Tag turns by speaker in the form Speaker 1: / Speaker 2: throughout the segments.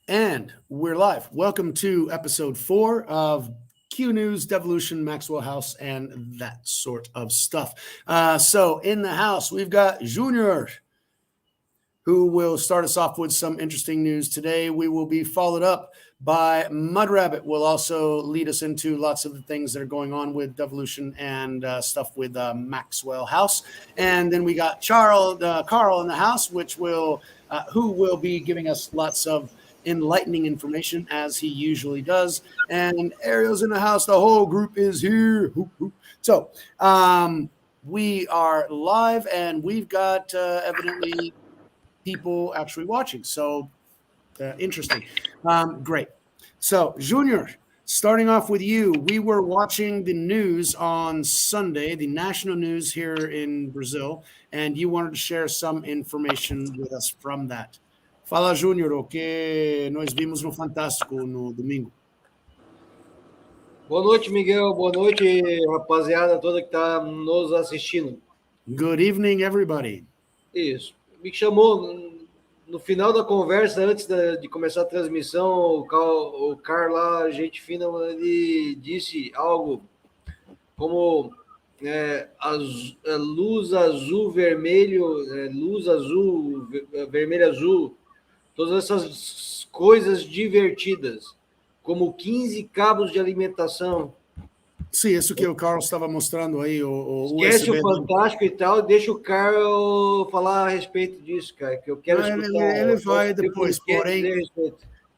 Speaker 1: And we're live. Welcome to episode 4 of Q News, Devolution, Maxwell House, and that sort of stuff. So in the house, we've got Junior, who will start us off with some interesting news today. We will be followed up by Mud Rabbit, will also lead us into lots of the things that are going on with Devolution and stuff with Maxwell House. And then we got Karl in the house, who will be giving us lots of enlightening information as he usually does. And Ariel's in the house. The whole group is here. So we are live, and we've got evidently people actually watching. So interesting. Great. So Junior, starting off with you, we were watching the news on Sunday, the national news here in Brazil, and you wanted to share some information with us from that. Fala, Júnior, o que nós vimos no Fantástico no domingo.
Speaker 2: Boa noite, Miguel. Boa noite, rapaziada toda que está nos assistindo.
Speaker 1: Good evening, everybody.
Speaker 2: Isso. Me chamou no final da conversa, antes de começar a transmissão, o Karl lá, gente fina, ele disse algo como luz azul, vermelho, luz azul, vermelho azul, todas essas coisas divertidas, como 15 cabos de alimentação.
Speaker 1: Sim, isso que o Karl estava mostrando aí.
Speaker 2: Esquece o Fantástico e tal, deixa o Karl falar a respeito disso, cara, que eu quero escutar.
Speaker 1: Ele vai depois, porém,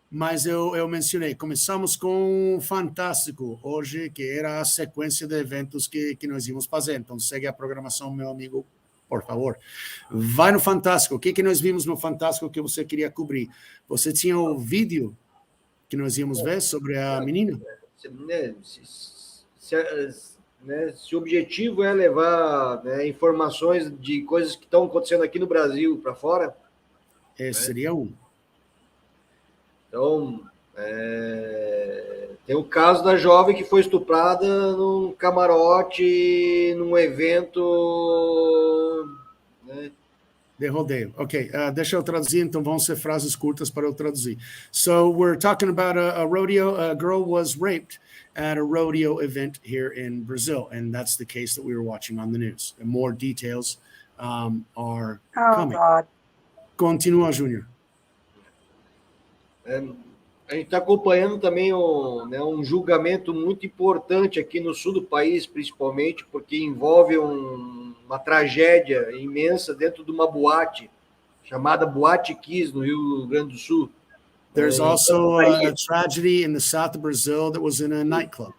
Speaker 1: mas eu mencionei, começamos com o Fantástico hoje, que era a sequência de eventos que nós íamos fazer. Então, segue a programação, meu amigo, por favor. Vai no Fantástico. O que nós vimos no Fantástico que você queria cobrir? Você tinha o vídeo que nós íamos ver sobre a menina?
Speaker 2: Se o objetivo é levar informações de coisas que estão acontecendo aqui no Brasil para fora,
Speaker 1: seria um.
Speaker 2: Então, tem o caso da jovem que foi estuprada num camarote, num evento,
Speaker 1: de rodeio. Ok, deixa eu traduzir, então vão ser frases curtas para eu traduzir. So we're talking about a rodeo. A girl was raped at a rodeo event here in Brazil, and that's the case that we were watching on the news. And more details are coming. God. Continua, Júnior.
Speaker 2: A gente está acompanhando também um julgamento muito importante aqui no sul do país, principalmente, porque envolve uma tragédia imensa dentro de uma boate, chamada Boate Kiss, no Rio Grande do Sul.
Speaker 1: There's also a tragedy in the south of Brazil that was in a nightclub.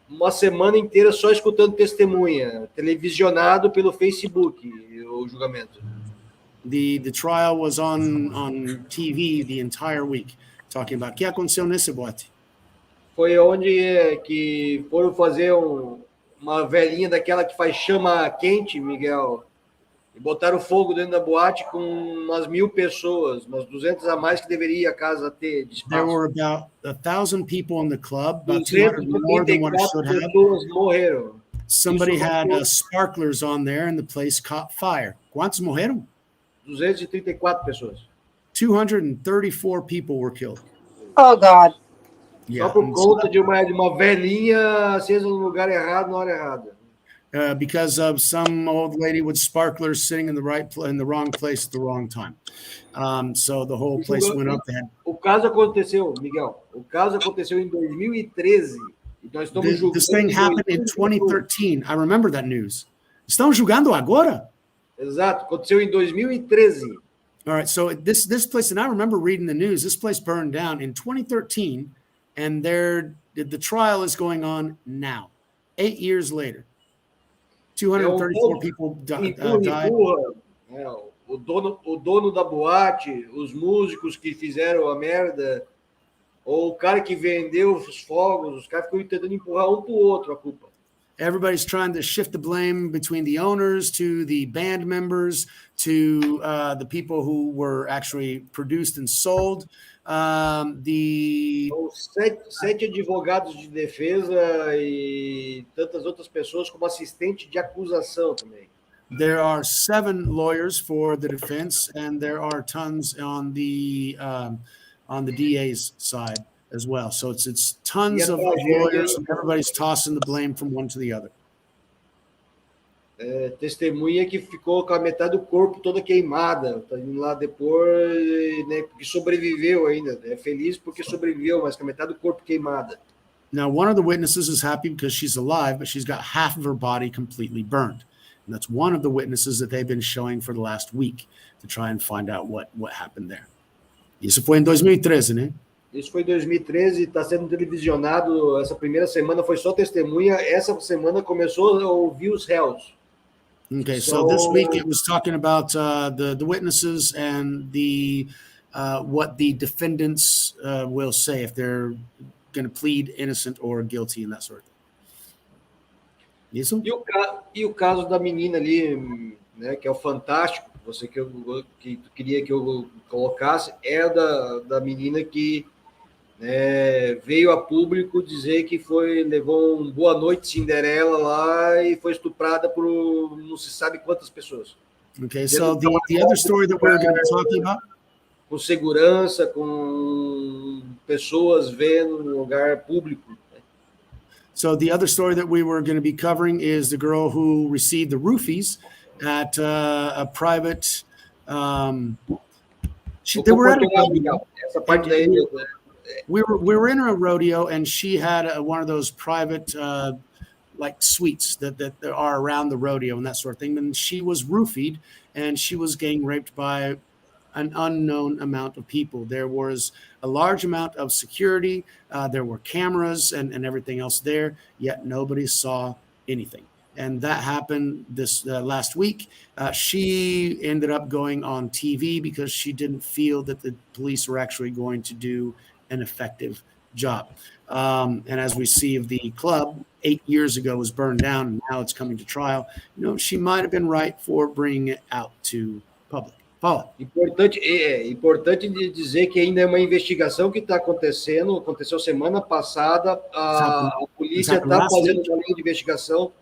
Speaker 2: Uma semana inteira só escutando testemunha, televisionado pelo Facebook, o julgamento.
Speaker 1: The trial was on TV the entire week, talking about o que aconteceu nesse boate.
Speaker 2: Foi onde que foram fazer uma velhinha daquela que faz chama quente, Miguel, e botaram fogo dentro da boate com umas 1.000 pessoas, umas 200 a mais que deveria a casa ter de espaço.
Speaker 1: There were about 1,000 people in the club, about 200 more than what it should have.
Speaker 2: Morreram.
Speaker 1: Somebody had sparklers on there and the place caught fire. Quantos morreram?
Speaker 2: 234 pessoas.
Speaker 1: 234 people were killed.
Speaker 3: Oh, God.
Speaker 2: Só por conta de uma velhinha acesa no lugar errado, na hora errada.
Speaker 1: Because of some old lady with sparklers sitting in the wrong place at the wrong time. So the whole place went up.
Speaker 2: O caso aconteceu, Miguel. O caso aconteceu em 2013. E nós estamos julgando.
Speaker 1: This thing happened in 2013. I remember that news. Estão julgando agora?
Speaker 2: Exato, aconteceu em 2013.
Speaker 1: All right, so this place, and I remember reading the news, this place burned down in 2013, and the trial is going on now, 8 years later. 234 people died.
Speaker 2: O dono da boate, os músicos que fizeram a merda, ou o cara que vendeu os fogos, os caras ficam tentando empurrar um pro outro a culpa.
Speaker 1: Everybody's trying to shift the blame between the owners to the band members to the people who were actually produced and sold.
Speaker 2: Sete advogados de defesa e tantas outras pessoas como assistente de acusação também.
Speaker 1: There are 7 lawyers for the defense, and there are tons on the on the DA's side as well. So it's
Speaker 2: E a
Speaker 1: tons of
Speaker 2: tragédia,
Speaker 1: lawyers, and everybody's tossing the blame from one to the other.
Speaker 2: Testemunha que ficou com a metade do corpo toda queimada, tá indo lá depois, né, porque sobreviveu ainda. É feliz porque sobreviveu, mas com a metade do corpo queimada.
Speaker 1: Now, one of the witnesses is happy because she's alive, but she's got half of her body completely burned. And that's one of the witnesses that they've been showing for the last week to try and find out what happened there. Isso foi em 2013, né?
Speaker 2: Isso foi em 2013, está sendo televisionado. Essa primeira semana foi só testemunha. Essa semana começou a ouvir os réus.
Speaker 1: Okay, so this week it was talking about the witnesses and the what the defendants will say if they're going to plead innocent or guilty and that sort of thing. Isso?
Speaker 2: E o caso da menina ali, né, que é o fantástico, você que tu queria que eu colocasse, é da menina que, né, veio a público dizer que levou um Boa Noite Cinderela lá e foi estuprada por não se sabe quantas pessoas.
Speaker 1: Okay, so the other story that we're going to be talking about,
Speaker 2: com segurança, com pessoas vendo no lugar público.
Speaker 1: So the other story that we were going to be covering is the girl who received the roofies at a private. They were at a rodeo.
Speaker 2: Essa parte daí.
Speaker 1: We were in a rodeo, and she had one of those private like suites that are around the rodeo and that sort of thing. And she was roofied, and she was gang raped by an unknown amount of people. There was a large amount of security. There were cameras and everything else there, yet nobody saw anything. And that happened this last week. She ended up going on TV because she didn't feel that the police were actually going to do an effective job. And as we see of the club, 8 years ago was burned down, and now it's coming to trial. You know, she might have been right for bringing it out to public. Fala.
Speaker 2: Importante dizer que ainda é uma investigação que está acontecendo. Aconteceu semana passada. A polícia está fazendo uma linha de investigação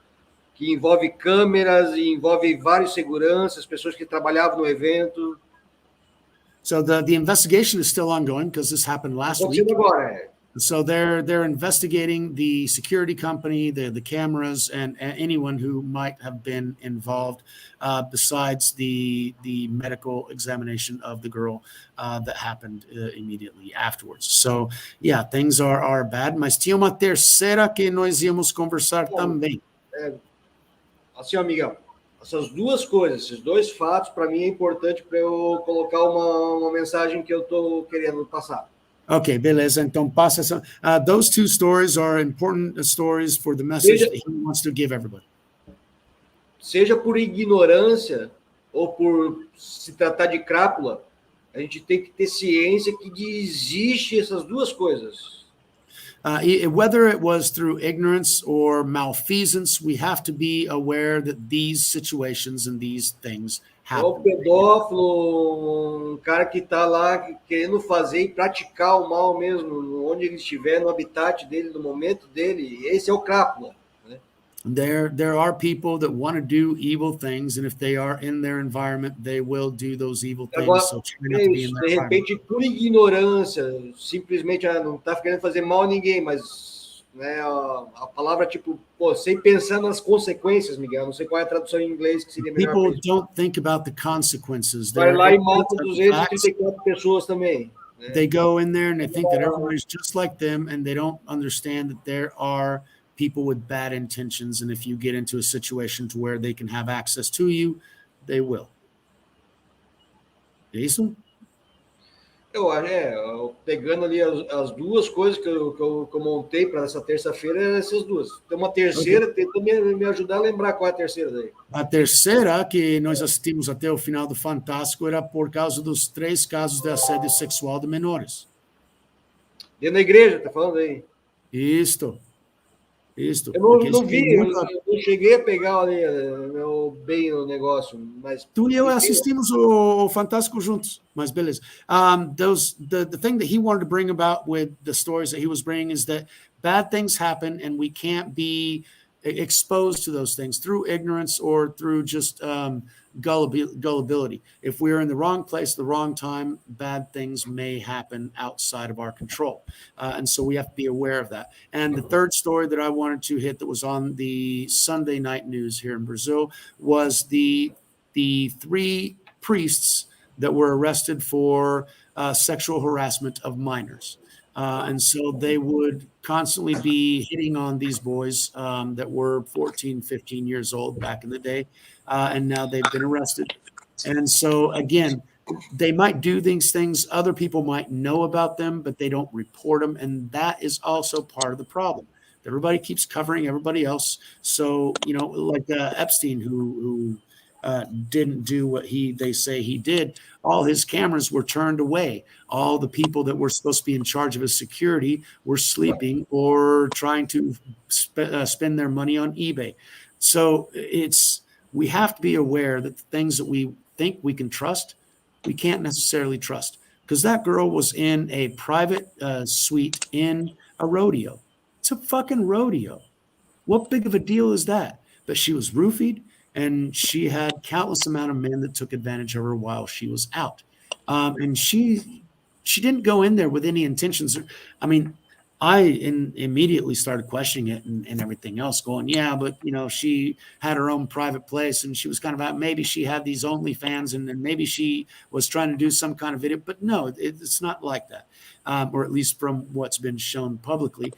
Speaker 2: que envolve câmeras e envolve vários seguranças, pessoas que trabalhavam no evento.
Speaker 1: So the investigation is still ongoing because this happened last week.
Speaker 2: Agora,
Speaker 1: So they're investigating the security company, the cameras, and anyone who might have been involved, besides the medical examination of the girl that happened immediately afterwards. So yeah, things are bad. Mas tinha uma terceira que nós íamos conversar também.
Speaker 2: Assim, amigão, essas duas coisas, esses dois fatos, para mim é importante para eu colocar uma mensagem que eu estou querendo passar.
Speaker 1: Okay, beleza. Então passa essa. Those two stories are important stories for the message that he wants to give everybody.
Speaker 2: Seja por ignorância ou por se tratar de crápula, a gente tem que ter ciência que existe essas duas coisas.
Speaker 1: Whether it was through ignorance or malfeasance, we have to be aware that these situations and these things happen.
Speaker 2: O pedófilo, um cara que está lá querendo fazer e praticar o mal mesmo, onde ele estiver, no habitat dele, no momento dele, esse é o crápula. Né?
Speaker 1: There are people that want to do evil things, and if they are in their environment, they will do those evil things.
Speaker 2: Agora,
Speaker 1: So de
Speaker 2: repente, por ignorância, simplesmente não está querendo fazer mal a ninguém, mas né, a palavra tipo, sem pensar nas consequências, Miguel. Não sei qual é a tradução em inglês que seria melhor.
Speaker 1: People don't think about the consequences.
Speaker 2: Vai lá e mata 234 pessoas também. Né?
Speaker 1: They go in there and they think that everybody's just like them, and they don't understand that there are people with bad intentions, and if you get into a situation to where they can have access to you, they will. É isso?
Speaker 2: Eu acho, pegando ali as duas coisas que eu montei para essa terça-feira, essas duas. Tem uma terceira, tenta me ajudar a lembrar qual é a terceira daí.
Speaker 1: A terceira, que nós assistimos até o final do Fantástico, era por causa dos 3 casos de assédio sexual de menores.
Speaker 2: Dentro da igreja, tá falando aí?
Speaker 1: Isto.
Speaker 2: Eu não vi, eu não cheguei a pegar ali bem o negócio, mas...
Speaker 1: Tu e eu assistimos o Fantástico juntos, mas beleza. The thing that he wanted to bring about with the stories that he was bringing is that bad things happen and we can't be exposed to those things through ignorance or through just gullibility. If we're in the wrong place, the wrong time, bad things may happen outside of our control. And so we have to be aware of that. And the third story that I wanted to hit that was on the Sunday night news here in Brazil was the 3 priests that were arrested for sexual harassment of minors. And so they would constantly be hitting on these boys that were 14, 15 years old back in the day. And now they've been arrested. And so, again, they might do these things. Other people might know about them, but they don't report them. And that is also part of the problem. Everybody keeps covering everybody else. So, like Epstein, who didn't do what they say he did. All his cameras were turned away. All the people that were supposed to be in charge of his security were sleeping or trying to spend their money on eBay. So we have to be aware that the things that we think we can trust, we can't necessarily trust. Because that girl was in a private suite in a rodeo. It's a fucking rodeo. What big of a deal is that? But she was roofied, and she had countless amount of men that took advantage of her while she was out. And she didn't go in there with any intentions. I mean, I immediately started questioning it and everything else, going, yeah, but she had her own private place, and she was kind of maybe she had these OnlyFans, and maybe she was trying to do some kind of video. But no, it's not like that, or at least from what's been shown publicly.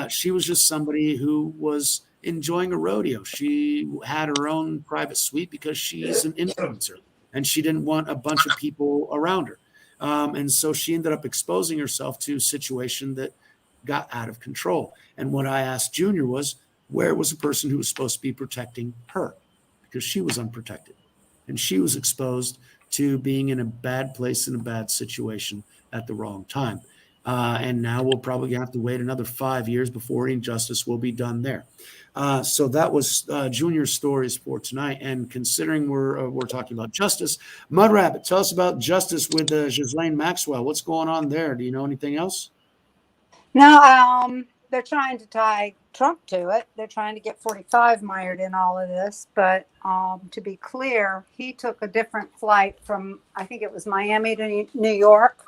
Speaker 1: She was just somebody who was enjoying a rodeo. She had her own private suite because she's an influencer, and she didn't want a bunch of people around her. And so she ended up exposing herself to a situation that got out of control. And what I asked Junior was, where was the person who was supposed to be protecting her? Because she was unprotected, and she was exposed to being in a bad place in a bad situation at the wrong time. And now we'll probably have to wait another 5 years before any justice will be done there. So that was Junior's stories for tonight. And considering we're talking about justice, Mud Rabbit, tell us about justice with Ghislaine Maxwell. What's going on there? Do you know anything else?
Speaker 3: No, they're trying to tie Trump to it. They're trying to get 45 mired in all of this. But to be clear, he took a different flight from, I think it was Miami to New York.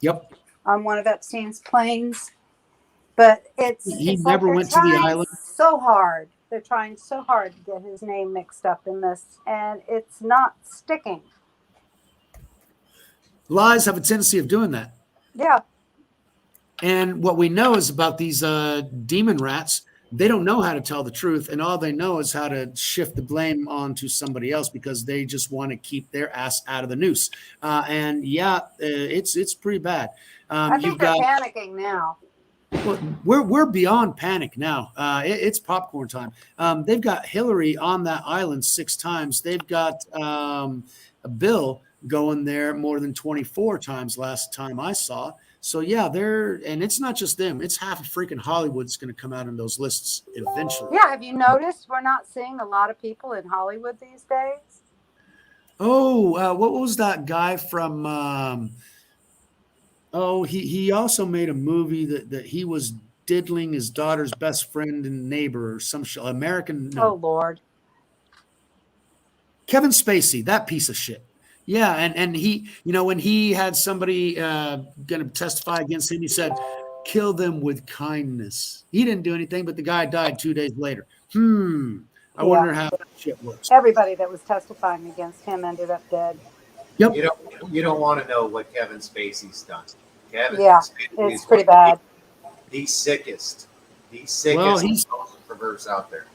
Speaker 1: Yep.
Speaker 3: On one of Epstein's planes. But
Speaker 1: he never went to the island.
Speaker 3: So hard. They're trying so hard to get his name mixed up in this, and it's not sticking.
Speaker 1: Lies have a tendency of doing that.
Speaker 3: Yeah.
Speaker 1: And what we know is about these demon rats, they don't know how to tell the truth, and all they know is how to shift the blame onto somebody else because they just want to keep their ass out of the noose. And yeah, it's pretty bad.
Speaker 3: I think they're panicking now.
Speaker 1: Well, we're beyond panic now. It's popcorn time. They've got Hillary on that island 6 times. They've got a Bill going there more than 24 times last time I saw. So yeah, and it's not just them. It's half of freaking Hollywood's going to come out in those lists eventually.
Speaker 3: Yeah, have you noticed we're not seeing a lot of people in Hollywood these days?
Speaker 1: Oh, what was that guy from? He also made a movie that he was diddling his daughter's best friend and neighbor or some American. No.
Speaker 3: Oh Lord.
Speaker 1: Kevin Spacey, that piece of shit. Yeah, and he, when he had somebody going to testify against him, he said, "Kill them with kindness." He didn't do anything, but the guy died 2 days later. I wonder how that shit works.
Speaker 3: Everybody that was testifying against him ended up dead.
Speaker 1: Yep.
Speaker 4: You don't want to know what Kevin Spacey's done.
Speaker 3: It's pretty bad.
Speaker 4: The sickest perverse out there.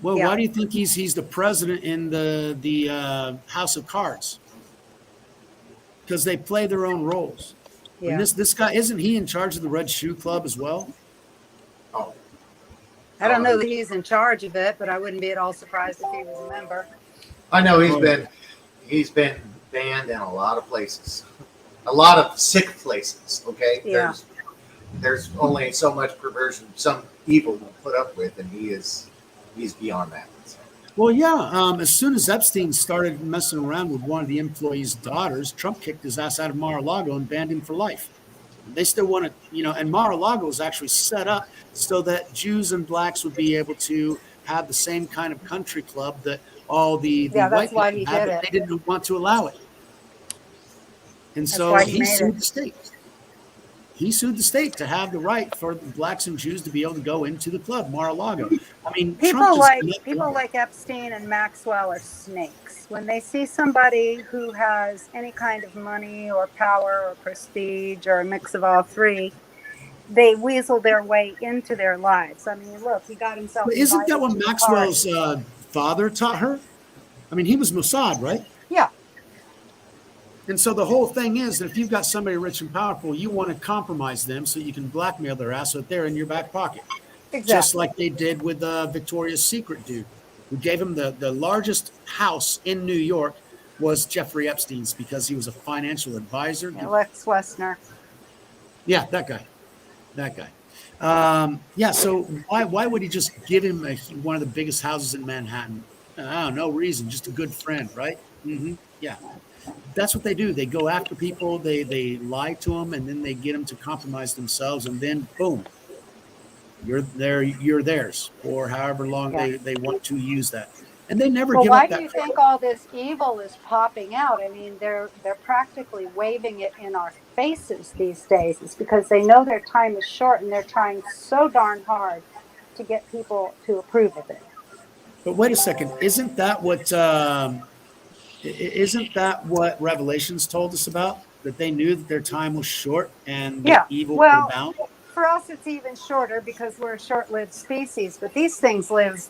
Speaker 1: Well, why do you think he's the president in the House of Cards? Because they play their own roles. Yeah. And this guy, isn't he in charge of the Red Shoe Club as well?
Speaker 4: Oh,
Speaker 3: I don't know that he's in charge of it, but I wouldn't be at all surprised if he was a member.
Speaker 4: I know he's been banned in a lot of places, a lot of sick places. Okay,
Speaker 3: yeah.
Speaker 4: There's only so much perversion some evil will put up with, and he's beyond that. So.
Speaker 1: Well, yeah. As soon as Epstein started messing around with one of the employees' daughters, Trump kicked his ass out of Mar-a-Lago and banned him for life. They still want to, and Mar-a-Lago was actually set up so that Jews and blacks would be able to have the same kind of country club that all the
Speaker 3: Yeah,
Speaker 1: white
Speaker 3: that's why
Speaker 1: people
Speaker 3: he
Speaker 1: had,
Speaker 3: did
Speaker 1: but
Speaker 3: it.
Speaker 1: they didn't want to allow it. And
Speaker 3: That's
Speaker 1: so
Speaker 3: why he
Speaker 1: he
Speaker 3: made
Speaker 1: sued
Speaker 3: it.
Speaker 1: the state. He sued the state to have the right for blacks and Jews to be able to go into the club, Mar-a-Lago. I mean, Trump just
Speaker 3: People like Epstein and Maxwell are snakes. When they see somebody who has any kind of money or power or prestige or a mix of all three, they weasel their way into their lives. I mean, look, he got himself
Speaker 1: But isn't that
Speaker 3: invited
Speaker 1: what
Speaker 3: to the
Speaker 1: Maxwell's
Speaker 3: party.
Speaker 1: father taught her? I mean, he was Mossad, right?
Speaker 3: Yeah,
Speaker 1: And so the whole thing is that if you've got somebody rich and powerful, you want to compromise them so you can blackmail their ass so that they're in your back pocket. Just
Speaker 3: exactly.
Speaker 1: like they did with Victoria's Secret dude, who gave him the largest house in New York was Jeffrey Epstein's because he was a financial advisor.
Speaker 3: Yeah, Lex Wessner.
Speaker 1: Yeah, that guy. That guy. Yeah, so why would he just give him one of the biggest houses in Manhattan? Oh, no reason, just a good friend, right? Yeah, that's what they do. They go after people, they lie to them, and then they get them to compromise themselves, and then boom, you're theirs for however long
Speaker 3: Yeah.
Speaker 1: they want to use that, and they never
Speaker 3: Well,
Speaker 1: give
Speaker 3: why
Speaker 1: up
Speaker 3: do
Speaker 1: that
Speaker 3: you
Speaker 1: power.
Speaker 3: think all this evil is popping out? I mean, they're practically waving it in our faces these days. It's because they know their time is short and they're trying so darn hard to get people to approve of it.
Speaker 1: But wait a second, isn't that what Revelations told us about? That they knew that their time was short and that
Speaker 3: Yeah.
Speaker 1: evil would
Speaker 3: Well,
Speaker 1: abound?
Speaker 3: for us, it's even shorter because we're a short-lived species. But these things live.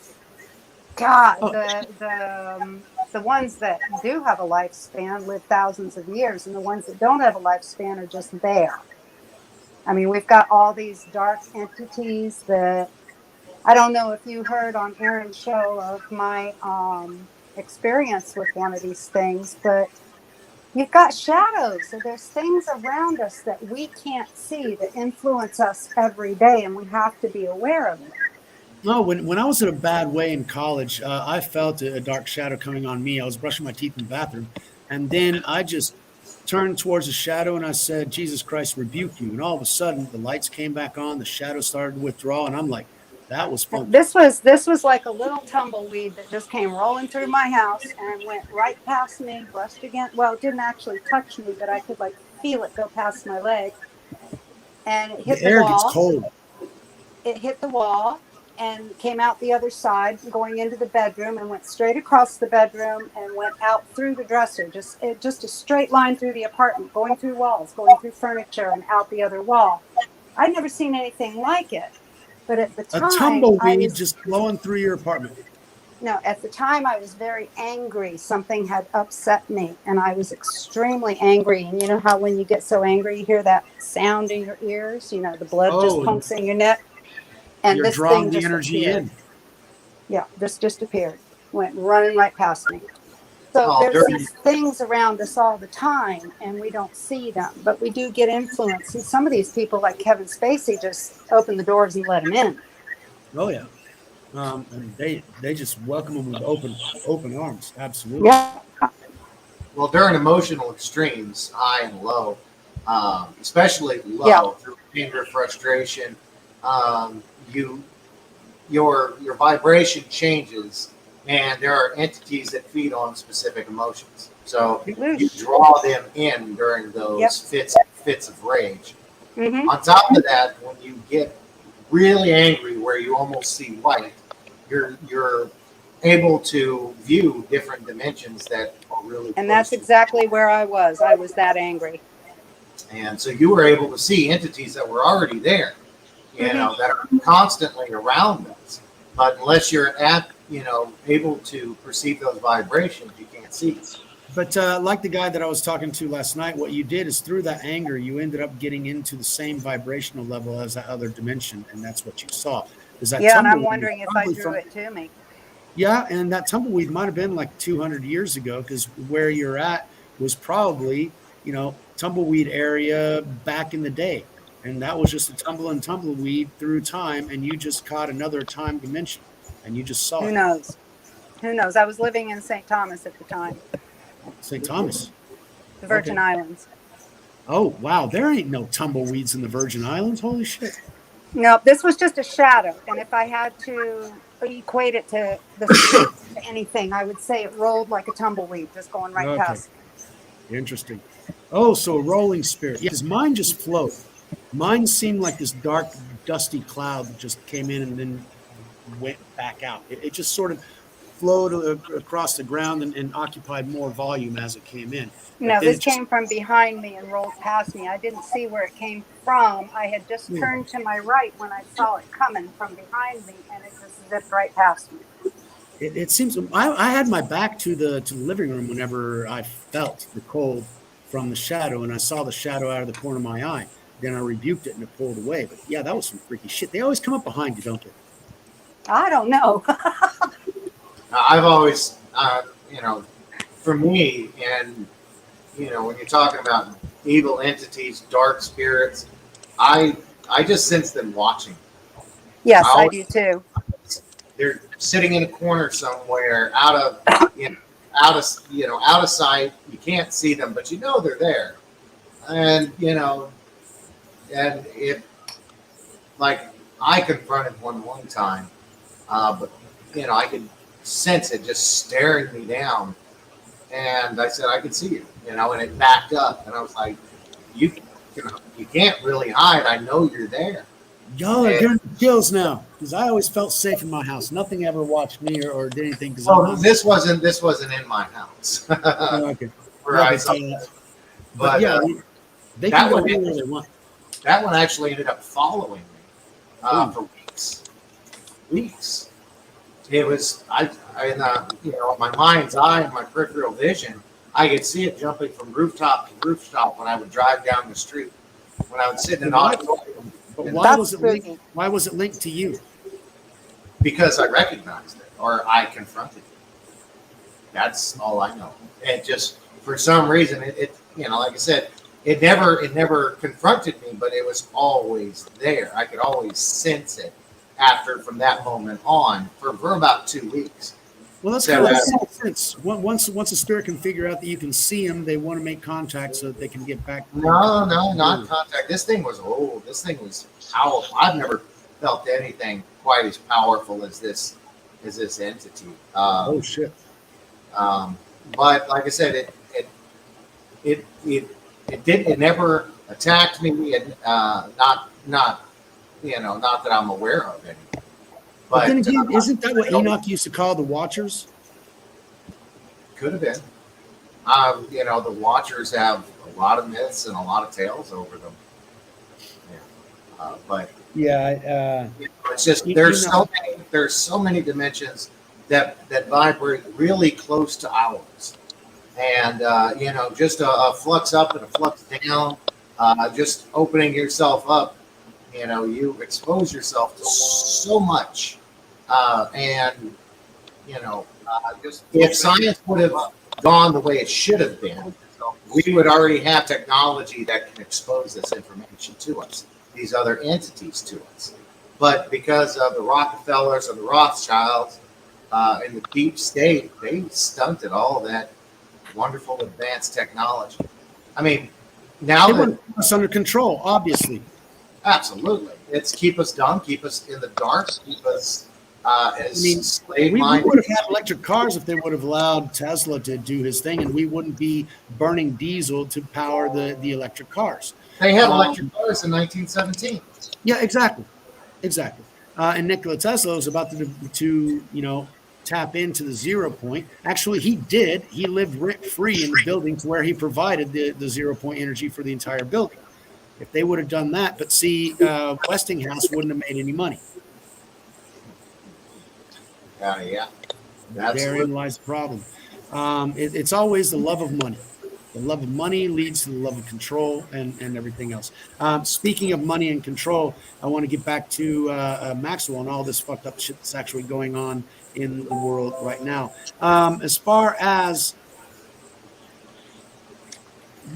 Speaker 3: God,
Speaker 1: Oh,
Speaker 3: the ones that do have a lifespan live thousands of years, and the ones that don't have a lifespan are just there. I mean, we've got all these dark entities that I don't know if you heard on Aaron's show of my experience with one of these things, but you've got shadows. So there's things around us that we can't see that influence us every day, and we have to be aware of it.
Speaker 1: no, when I was in a bad way in college, I felt a dark shadow coming on me. I was brushing my teeth in the bathroom, and then I just turned towards the shadow and I said, Jesus Christ, rebuke you. And all of a sudden, the lights came back on, the shadow started to withdraw, and I'm like, that was funky.
Speaker 3: This was like a little tumbleweed that just came rolling through my house and went right past me, brushed against. Well, it didn't actually touch me, but I could like feel it go past my leg, and it
Speaker 1: The
Speaker 3: hit the
Speaker 1: air gets
Speaker 3: wall.
Speaker 1: cold.
Speaker 3: It hit the wall and came out the other side, going into the bedroom, and went straight across the bedroom and went out through the dresser. Just a straight line through the apartment, going through walls, going through furniture, and out the other wall. I'd never seen anything like it. But at the
Speaker 1: A
Speaker 3: time,
Speaker 1: tumbleweed just blowing through your apartment.
Speaker 3: no, at the time I was very angry. Something had upset me and I was extremely angry. And you know how when you get so angry, you hear that sound in your ears, the blood just
Speaker 1: Oh,
Speaker 3: pumps in your neck. And
Speaker 1: you're
Speaker 3: this
Speaker 1: drawing
Speaker 3: thing
Speaker 1: the
Speaker 3: just
Speaker 1: energy
Speaker 3: appeared.
Speaker 1: in.
Speaker 3: Yeah, this just appeared. Went running right past me. So
Speaker 4: Oh,
Speaker 3: there's
Speaker 4: dirty.
Speaker 3: these things around us all the time and we don't see them, but we do get influence. And some of these people like Kevin Spacey just open the doors and let them in.
Speaker 1: Oh yeah. And they just welcome them with open arms. Absolutely.
Speaker 3: Yeah.
Speaker 4: Well, during emotional extremes, high and low, especially
Speaker 3: Yeah.
Speaker 4: low through anger, frustration, um, you your vibration changes, and there are entities that feed on specific emotions. So you draw them in during those fits of rage.
Speaker 3: Mm-hmm.
Speaker 4: On top of that, when you get really angry, where you almost see white, you're able to view different dimensions that are really
Speaker 3: And
Speaker 4: close
Speaker 3: that's
Speaker 4: to
Speaker 3: exactly where I was. I was that angry.
Speaker 4: you. And so you were able to see entities that were already there, that are constantly around us. But unless you're able to perceive those vibrations, you can't see.
Speaker 1: But like the guy that I was talking to last night, what you did is through that anger, you ended up getting into the same vibrational level as that other dimension, and that's what you saw. Is that
Speaker 3: Yeah, and I'm
Speaker 1: tumbleweed
Speaker 3: wondering if I drew it to me.
Speaker 1: Yeah, and that tumbleweed might have been like 200 years ago, because where you're at was probably, tumbleweed area back in the day. And that was just a tumbleweed through time, and you just caught another time dimension, and you just saw
Speaker 3: Who
Speaker 1: it.
Speaker 3: knows? Who knows? I was living in St. Thomas at the time,
Speaker 1: St. Thomas.
Speaker 3: the Virgin
Speaker 1: Okay.
Speaker 3: Islands.
Speaker 1: Oh, wow. There ain't no tumbleweeds in the Virgin Islands. Holy shit.
Speaker 3: No, this was just a shadow. And if I had to equate it to the street, to anything, I would say it rolled like a tumbleweed, just going right
Speaker 1: Okay.
Speaker 3: past.
Speaker 1: Interesting. Oh, so a rolling spirit. Yeah, because mine just flowed. Mine seemed like this dark, dusty cloud that just came in and then went back out. It just sort of flowed across the ground and occupied more volume as it came in.
Speaker 3: No, this came from behind me and rolled past me. I didn't see where it came from. I had just turned to my right when I saw it coming from behind me, and it just zipped right past me.
Speaker 1: It seems I had my back to the living room whenever I felt the cold from the shadow, and I saw the shadow out of the corner of my eye. Then I rebuked it and it pulled away. But yeah, that was some freaky shit. They always come up behind you, don't they?
Speaker 3: I don't know.
Speaker 4: I've always, for me, and when you're talking about evil entities, dark spirits, I just sense them watching.
Speaker 3: Yes, I do too.
Speaker 4: They're sitting in a corner somewhere, out of sight. You can't see them, but they're there. And and if, like, I confronted one time, but I could sense it just staring me down, and I said, I can see you, and it backed up, and I was like, you can't really hide. I know you're there.
Speaker 1: Y'all are getting chills now, because I always felt safe in my house. Nothing ever watched me or did anything.
Speaker 4: Well, this wasn't in my house.
Speaker 1: Okay.
Speaker 4: Where I saw that.
Speaker 1: But yeah, they can go anywhere they want.
Speaker 4: That one actually ended up following me for weeks. It was in my mind's eye and my peripheral vision, I could see it jumping from rooftop to rooftop when I would drive down the street. When I would sit in an auditorium.
Speaker 1: But why was it linked to you?
Speaker 4: Because I recognized it, or I confronted it. That's all I know. It just, for some reason, it like I said, it never confronted me, but it was always there. I could always sense it from that moment on for about 2 weeks.
Speaker 1: Well, that's kind of sense. Once a spirit can figure out that you can see them, they want to make contact so that they can get back.
Speaker 4: No, not contact. This thing was old. This thing was powerful. I've never felt anything quite as powerful as this entity.
Speaker 1: Oh shit!
Speaker 4: But like I said, it never attacked me, and not that I'm aware of any.
Speaker 1: But then again, isn't that what Enoch used to call the Watchers?
Speaker 4: Could have been. The Watchers have a lot of myths and a lot of tales over them. Yeah. But
Speaker 1: yeah,
Speaker 4: it's just there's so many dimensions that vibrate really close to ours, and just a flux up and a flux down, just opening yourself up. You expose yourself to so much, and just if science would have gone the way it should have been, we would already have technology that can expose this information to us, these other entities to us. But because of the Rockefellers and the Rothschilds and the deep state, they stunted all that wonderful advanced technology. I mean, now
Speaker 1: they want us under control, obviously.
Speaker 4: Absolutely. It's keep us dumb, keep us in the dark, keep us as slave
Speaker 1: we
Speaker 4: minded.
Speaker 1: would have had electric cars if they would have allowed Tesla to do his thing, and we wouldn't be burning diesel to power the electric cars.
Speaker 4: They had electric cars in 1917.
Speaker 1: Yeah, exactly. And Nikola Tesla was about to tap into the 0 point. Actually, he did. He lived rent-free in the building to where he provided the 0 point energy for the entire building. If they would have done that, but see, Westinghouse wouldn't have made any money.
Speaker 4: Yeah.
Speaker 1: Therein lies the problem. It's always the love of money. The love of money leads to the love of control and everything else. Speaking of money and control, I want to get back to Maxwell and all this fucked up shit that's actually going on in the world right now. As far as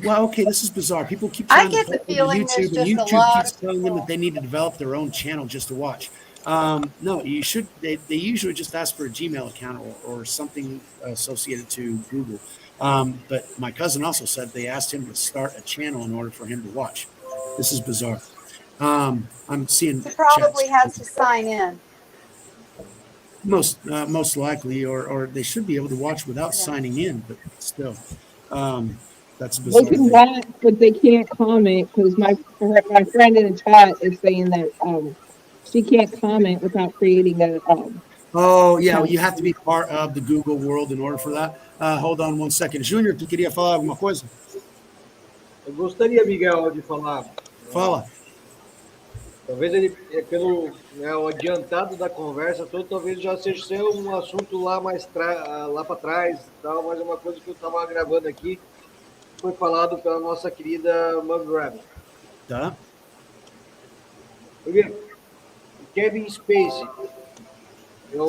Speaker 1: well, okay, this is bizarre. People keep trying to
Speaker 3: the feeling
Speaker 1: YouTube, and
Speaker 3: there's just a
Speaker 1: YouTube
Speaker 3: lot
Speaker 1: keeps telling them that they need to develop their own channel just to watch. No, you should. They usually just ask for a Gmail account or something associated to Google. But my cousin also said they asked him to start a channel in order for him to watch. This is bizarre. I'm seeing
Speaker 3: He probably
Speaker 1: chats.
Speaker 3: has to sign in.
Speaker 1: Most likely, or they should be able to watch without
Speaker 3: Yeah.
Speaker 1: signing in, but still, that's a
Speaker 5: They
Speaker 1: bizarre
Speaker 5: can
Speaker 1: thing.
Speaker 5: watch, but they can't comment because my friend in the chat is saying that she can't comment without creating a
Speaker 1: Oh, yeah, well,
Speaker 5: account.
Speaker 1: you have to be part of the Google world in order for that. Hold on one second. Júnior, tu queria falar alguma coisa?
Speaker 2: Eu gostaria, Miguel, de falar.
Speaker 1: Fala.
Speaker 2: Talvez ele, pelo o adiantado da conversa toda, talvez já seja um assunto lá lá para trás, tal, mas é uma coisa que eu estava gravando aqui, foi falado pela nossa querida Mug Rabbit.
Speaker 1: Tá?
Speaker 2: Porque o Kevin Spacey,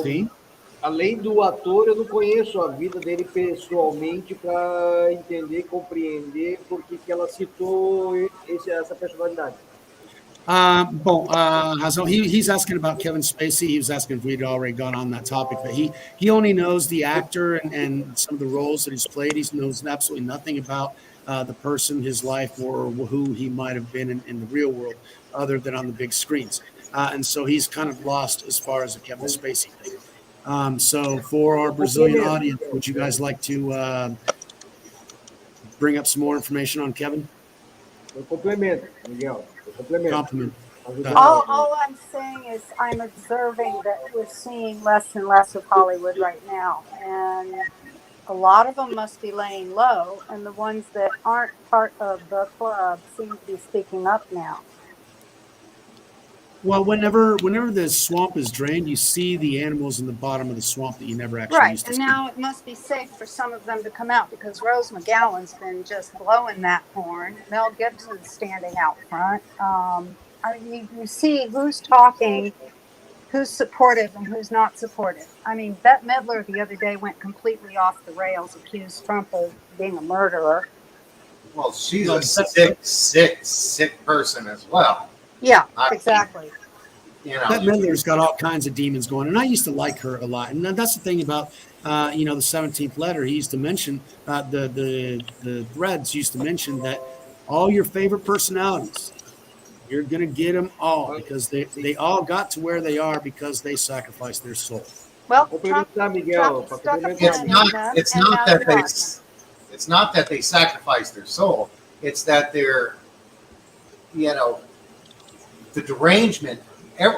Speaker 1: Sim.
Speaker 2: além do ator, eu não conheço a vida dele pessoalmente para entender, compreender por que ela citou essa personalidade.
Speaker 1: Razão. He's asking about Kevin Spacey. He was asking if we'd already gone on that topic, but he only knows the actor and some of the roles that he's played. He knows absolutely nothing about the person, his life, or who he might have been in the real world, other than on the big screens. And so he's kind of lost as far as the Kevin Spacey thing. So for our Brazilian audience, would you guys like to bring up some more information on Kevin?
Speaker 2: Eu complemento, Miguel. Eu complemento.
Speaker 1: Compliment.
Speaker 3: All I'm saying is I'm observing that we're seeing less and less of Hollywood right now. And a lot of them must be laying low. And the ones that aren't part of the club seem to be speaking up now.
Speaker 1: Well, whenever the swamp is drained, you see the animals in the bottom of the swamp that you never actually used
Speaker 3: Right.
Speaker 1: to
Speaker 3: And
Speaker 1: see.
Speaker 3: now it must be safe for some of them to come out because Rose McGowan's been just blowing that horn. Mel Gibson's standing out front. You see who's talking, who's supportive, and who's not supportive. I mean, Bette Midler the other day went completely off the rails, accused Trump of being a murderer.
Speaker 4: Well, she's a sick person as well.
Speaker 3: Yeah,
Speaker 4: I mean,
Speaker 3: exactly.
Speaker 4: You know,
Speaker 1: Bette Midler's got all kinds of demons going, and I used to like her a lot. And that's the thing about the 17th letter. He used to mention the threads used to mention that all your favorite personalities, you're gonna get them all because they all got to where they are because they sacrificed their soul.
Speaker 3: Well,
Speaker 2: Complementar,
Speaker 3: Trump
Speaker 2: Miguel.
Speaker 3: stuck a
Speaker 2: Complementar.
Speaker 3: pin in them,
Speaker 4: it's
Speaker 3: and
Speaker 4: not
Speaker 3: now
Speaker 4: that
Speaker 3: they're
Speaker 4: they
Speaker 3: gone.
Speaker 4: it's not that they sacrificed their soul. It's that they're, the derangement.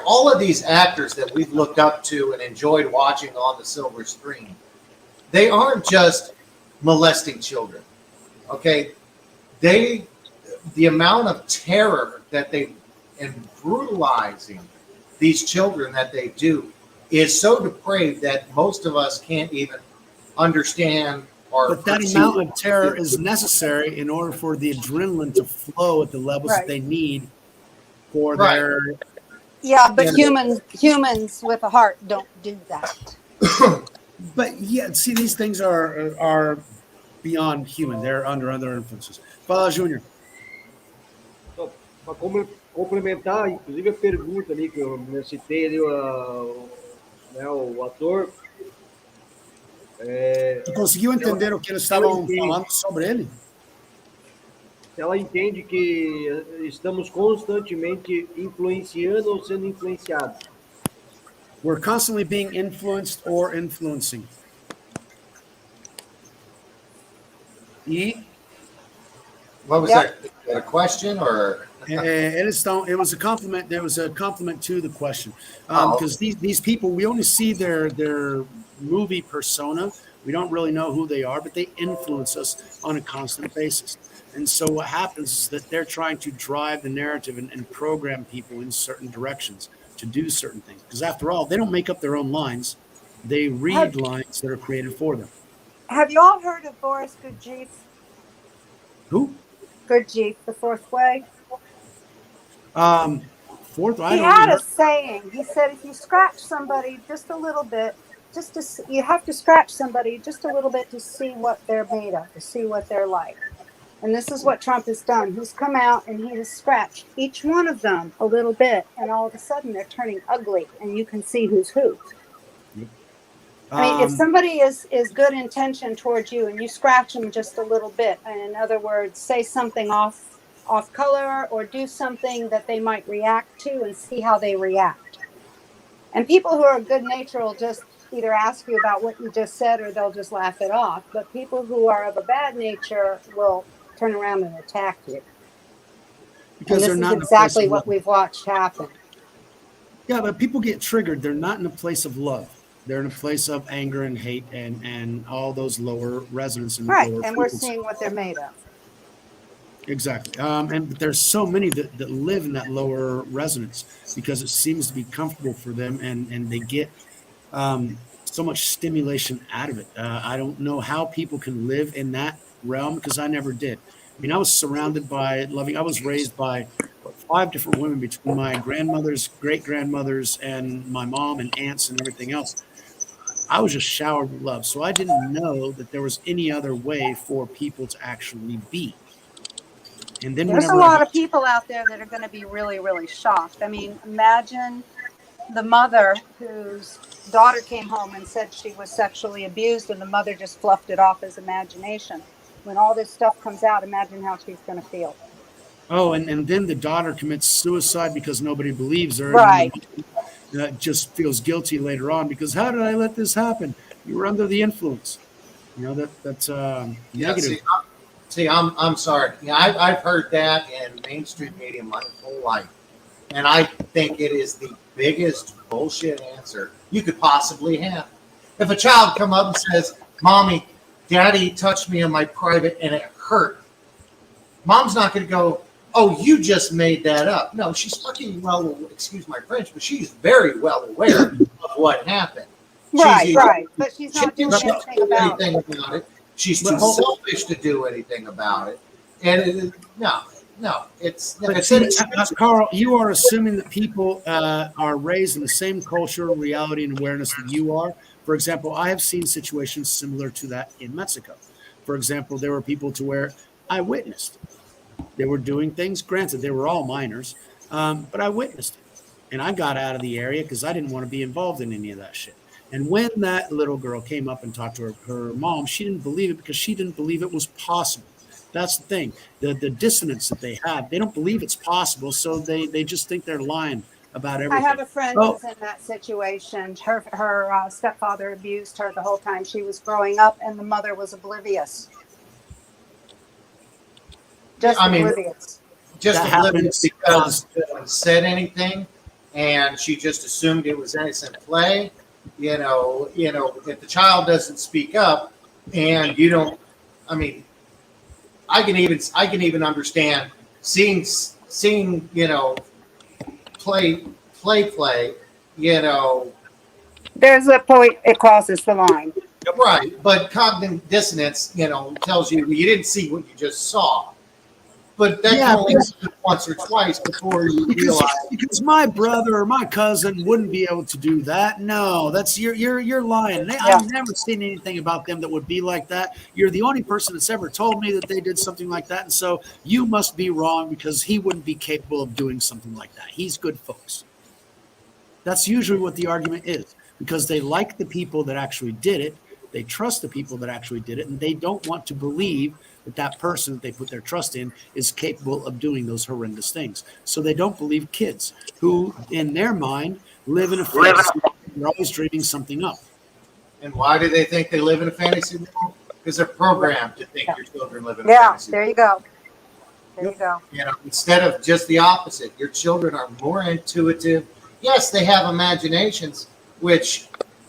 Speaker 4: All of these actors that we've looked up to and enjoyed watching on the silver screen, they aren't just molesting children. Okay, the amount of terror that they and brutalizing these children that they do is so depraved that most of us can't even understand or
Speaker 1: But that
Speaker 4: perceive
Speaker 1: amount
Speaker 4: it.
Speaker 1: of terror is necessary in order for the adrenaline to flow at the levels that
Speaker 3: Right.
Speaker 1: they need for
Speaker 4: Right.
Speaker 1: their.
Speaker 3: Yeah, but
Speaker 4: Yeah.
Speaker 3: humans with a heart don't do that.
Speaker 1: But yeah, see, these things are beyond human. They're under other influences. Fala, Júnior.
Speaker 2: Para complementar, inclusive a pergunta ali que eu citei ali, o ator.
Speaker 1: Tu conseguiu entender o que eles estavam
Speaker 2: entendi.
Speaker 1: falando sobre ele?
Speaker 2: Ela entende que estamos constantemente influenciando ou sendo influenciados.
Speaker 1: We're constantly being influenced or influencing. E
Speaker 4: What was
Speaker 3: Yep.
Speaker 4: that? A question or?
Speaker 1: eles estão. It was a compliment. There was a compliment to the question
Speaker 4: Oh.
Speaker 1: because these people, we only see their movie persona. We don't really know who they are, but they influence us on a constant basis. And so what happens is that they're trying to drive the narrative and program people in certain directions to do certain things. Because after all, they don't make up their own lines. They read lines that are created for them.
Speaker 3: Have you all heard of Boris Gurdjieff?
Speaker 1: Who?
Speaker 3: Gurdjieff, the fourth way?
Speaker 1: Fourth, I
Speaker 3: He
Speaker 1: don't
Speaker 3: had
Speaker 1: know.
Speaker 3: a saying. He said, if you scratch somebody just a little bit, you have to scratch somebody just a little bit to see what they're made of, to see what they're like. And this is what Trump has done. He's come out and he has scratched each one of them a little bit, and all of a sudden they're turning ugly, and you can see who's who. I mean, if somebody is good intention towards you and you scratch them just a little bit, and in other words, say something off off color or do something that they might react to and see how they react. And people who are good natured will just either ask you about what you just said or they'll just laugh it off. But people who are of a bad nature will turn around and attack you.
Speaker 1: Because
Speaker 3: and
Speaker 1: they're
Speaker 3: this
Speaker 1: not
Speaker 3: is
Speaker 1: in a place
Speaker 3: exactly
Speaker 1: of
Speaker 3: what
Speaker 1: love.
Speaker 3: we've watched happen.
Speaker 1: Yeah, but people get triggered. They're not in a place of love. They're in a place of anger and hate and all those lower resonance and
Speaker 3: Right.
Speaker 1: lower
Speaker 3: And we're
Speaker 1: frequencies.
Speaker 3: seeing what they're made of.
Speaker 1: Exactly. And but there's so many that live in that lower resonance because it seems to be comfortable for them and they get so much stimulation out of it. I don't know how people can live in that realm because I never did. I mean, I was surrounded by loving, I was raised by 5 different women between my grandmothers, great grandmothers, and my mom and aunts and everything else. I was just showered with love. So I didn't know that there was any other way for people to actually be. And then
Speaker 3: There's a
Speaker 1: whenever I
Speaker 3: lot
Speaker 1: got
Speaker 3: of people out there that are going to be really, really shocked. I mean, imagine the mother whose daughter came home and said she was sexually abused and the mother just fluffed it off as imagination. When all this stuff comes out, imagine how she's going to feel.
Speaker 1: Oh, and then the daughter commits suicide because nobody believes her, and then
Speaker 3: Right.
Speaker 1: the mom just feels guilty later on because how did I let this happen? You were under the influence. You know that's
Speaker 4: Yeah,
Speaker 1: negative.
Speaker 4: I'm sorry. Yeah, I've heard that in mainstream media my whole life, and I think it is the biggest bullshit answer you could possibly have. If a child come up and says, "Mommy, Daddy touched me in my private and it hurt," Mom's not going to go, "Oh, you just made that up." No, she's fucking well. Excuse my French, but she's very well aware of what happened.
Speaker 3: Right,
Speaker 4: She's
Speaker 3: right. But she's
Speaker 4: she
Speaker 3: not doing
Speaker 4: can't
Speaker 3: anything
Speaker 4: do
Speaker 3: about it.
Speaker 4: anything about it. She's
Speaker 1: But
Speaker 4: too
Speaker 1: hold-
Speaker 4: selfish to do anything about it. And no, it's like I
Speaker 1: But
Speaker 4: said,
Speaker 1: see, Karl, you are assuming that people are raised in the same culture, reality, and awareness that you are. For example, I have seen situations similar to that in Mexico. For example, there were people to where I witnessed. They were doing things. Granted, they were all minors, but I witnessed it. And I got out of the area because I didn't want to be involved in any of that shit. And when that little girl came up and talked to her mom, she didn't believe it because she didn't believe it was possible. That's the thing. The dissonance that they have, they don't believe it's possible. So they just think they're lying about
Speaker 3: I have
Speaker 1: everything.
Speaker 3: a friend
Speaker 1: Oh,
Speaker 3: who's in that situation. Her stepfather abused her the whole time she was growing up, and the mother was oblivious. Just
Speaker 4: I mean,
Speaker 3: oblivious.
Speaker 4: just
Speaker 1: That
Speaker 4: oblivious
Speaker 1: happens
Speaker 4: because no one said anything, and she just assumed it was innocent play. If the child doesn't speak up, and you don't, I mean, I can even understand seeing play, you know,
Speaker 3: There's a point it crosses the line.
Speaker 4: right. But cognitive dissonance, tells you you didn't see what you just saw. But that
Speaker 1: Yeah,
Speaker 4: can only happen once or twice before you realize.
Speaker 1: because my brother or my cousin wouldn't be able to do that. No, that's you're lying. I've never seen anything about them that would be like that. You're the only person that's ever told me that they did something like that, and so you must be wrong because he wouldn't be capable of doing something like that. He's good folks. That's usually what the argument is because they like the people that actually did it. They trust the people that actually did it, and they don't want to believe that person that they put their trust in is capable of doing those horrendous things. So they don't believe kids who, in their mind, live in a fantasy. They're always dreaming something up.
Speaker 4: And why do they think they live in a fantasy world? Because they're programmed to think your children live in a fantasy
Speaker 3: There
Speaker 4: world.
Speaker 3: you go. There you go.
Speaker 4: Instead of just the opposite, your children are more intuitive. Yes, they have imaginations, which,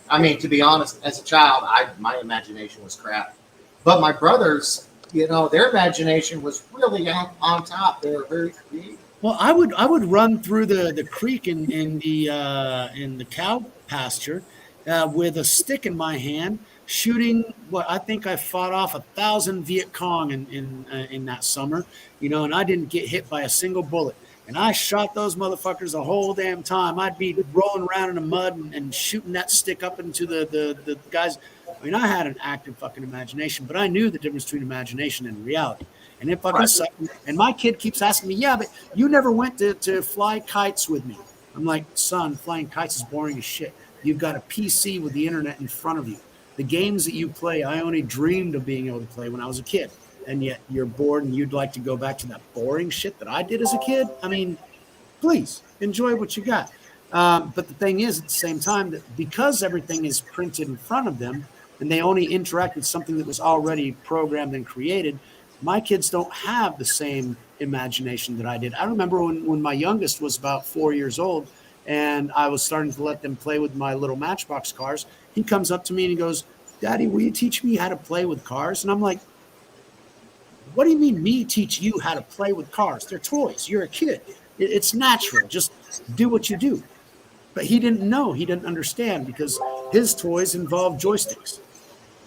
Speaker 4: I mean, to be honest, as a child, my imagination was crap. But my brothers, their imagination was really on top. They were very creative.
Speaker 1: Well, I would run through the creek in the cow pasture with a stick in my hand, shooting what I think I fought off 1,000 Viet Cong in that summer, and I didn't get hit by a single bullet. And I shot those motherfuckers the whole damn time. I'd be rolling around in the mud and shooting that stick up into the guys. I mean, I had an active fucking imagination, but I knew the difference between imagination and reality. And it fucking sucked. And my kid keeps asking me, yeah, but you never went to fly kites with me. I'm like, son, flying kites is boring as shit. You've got a PC with the internet in front of you. The games that you play, I only dreamed of being able to play when I was a kid. and yet you're bored and you'd like to go back to that boring shit that I did as a kid. I mean, please enjoy what you got. But the thing is, at the same time, that because everything is printed in front of them and they only interact with something that was already programmed and created, my kids don't have the same imagination that I did. I remember when my youngest was about 4 years old and I was starting to let them play with my little Matchbox cars, he comes up to me and he goes, "Daddy, will you teach me how to play with cars?" And I'm like, "What do you mean me teach you how to play with cars? They're toys. You're a kid. It's natural. Just do what you do." But he didn't know. He didn't understand because his toys involved joysticks.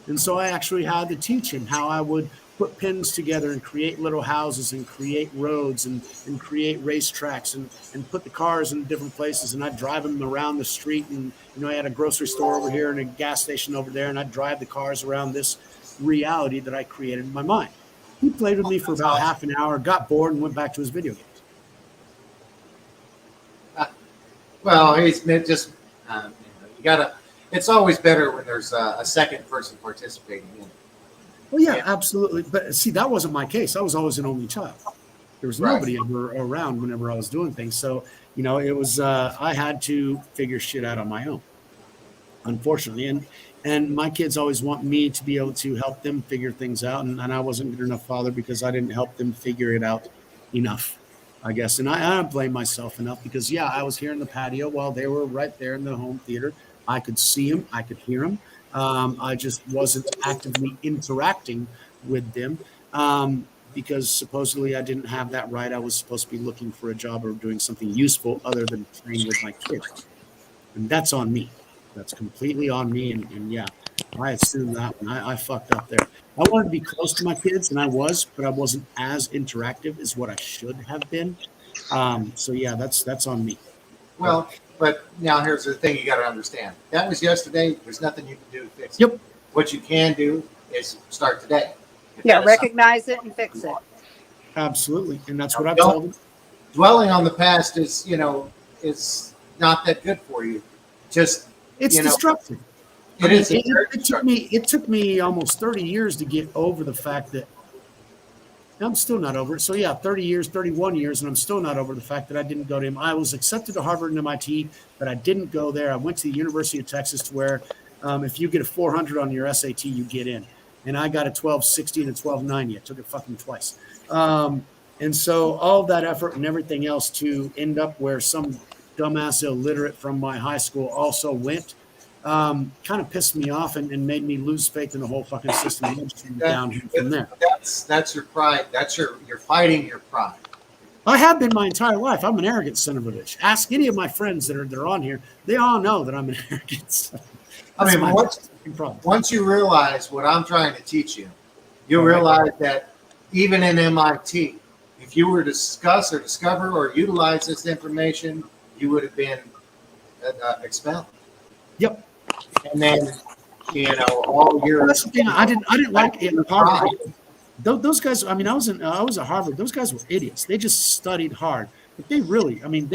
Speaker 1: And so I actually had to teach him how I would put pins together and create little houses and create roads and create racetracks and put the cars in different places. And I'd drive them around the street. And, I had a grocery store over here and a gas station over there. And I'd drive the cars around this reality that I created in my mind. He played with me for about half an hour, got bored, and went back to his video games.
Speaker 4: Well, he's just you gotta. It's always better when there's a second person participating in it.
Speaker 1: Well, yeah, absolutely. But see, that wasn't my case. I was always an only child. There was nobody ever around whenever I was doing things. So, it was I had to figure shit out on my own, unfortunately. And my kids always want me to be able to help them figure things out. And I wasn't a good enough father because I didn't help them figure it out enough, I guess. And I blame myself enough because, I was here in the patio while they were right there in the home theater. I could see them. I could hear them. I just wasn't actively interacting with them because supposedly I didn't have that right. I was supposed to be looking for a job or doing something useful other than playing with my kids. And that's on me. That's completely on me. And I assume that one. I fucked up there. I wanted to be close to my kids, and I was, but I wasn't as interactive as what I should have been. That's on me.
Speaker 4: Well, but now here's the thing you got to understand. That was yesterday. There's nothing you can do to fix it.
Speaker 1: Yep.
Speaker 4: What you can do is start today.
Speaker 3: Recognize it and fix it.
Speaker 1: Absolutely. And that's what I've told them.
Speaker 4: Dwelling on the past is, it's not that good for you. Just
Speaker 1: it's destructive.
Speaker 4: It is.
Speaker 1: It took me almost 30 years to get over the fact that I'm still not over it. So 30 years, 31 years, and I'm still not over the fact that I didn't go to him. I was accepted to Harvard and MIT, but I didn't go there. I went to the University of Texas to where if you get a 400 on your SAT, you get in. And I got a 1260 and a 1290. I took it fucking twice. And so all of that effort and everything else to end up where some dumbass illiterate from my high school also went kind of pissed me off and made me lose faith in the whole fucking system. Down from there.
Speaker 4: That's your pride. You're fighting your pride.
Speaker 1: I have been my entire life. I'm an arrogant son of a bitch. Ask any of my friends that are on here. They all know that I'm an arrogant son.
Speaker 4: I mean, once you realize what I'm trying to teach you, you'll realize that even in MIT, if you were to discuss or discover or utilize this information, you would have been expelled.
Speaker 1: Yep.
Speaker 4: And then, all your.
Speaker 1: That's the thing. I didn't like it in Harvard. Those guys. I mean, I was at Harvard. Those guys were idiots. They just studied hard, but they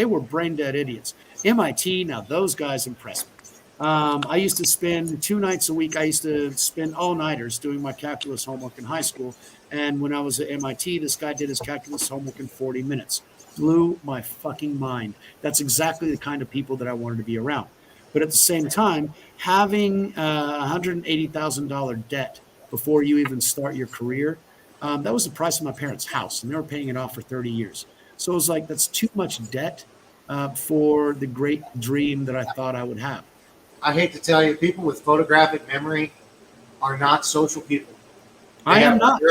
Speaker 1: were brain dead idiots. MIT. Now those guys impressed me. I used to spend 2 nights a week. I used to spend all-nighters doing my calculus homework in high school. And when I was at MIT, this guy did his calculus homework in 40 minutes. Blew my fucking mind. That's exactly the kind of people that I wanted to be around. But at the same time, having $180,000 debt before you even start your career, that was the price of my parents' house, and they were paying it off for 30 years. So it was like, that's too much debt for the great dream that I thought I would have.
Speaker 4: I hate to tell you, people with photographic memory are not social people.
Speaker 1: I am not.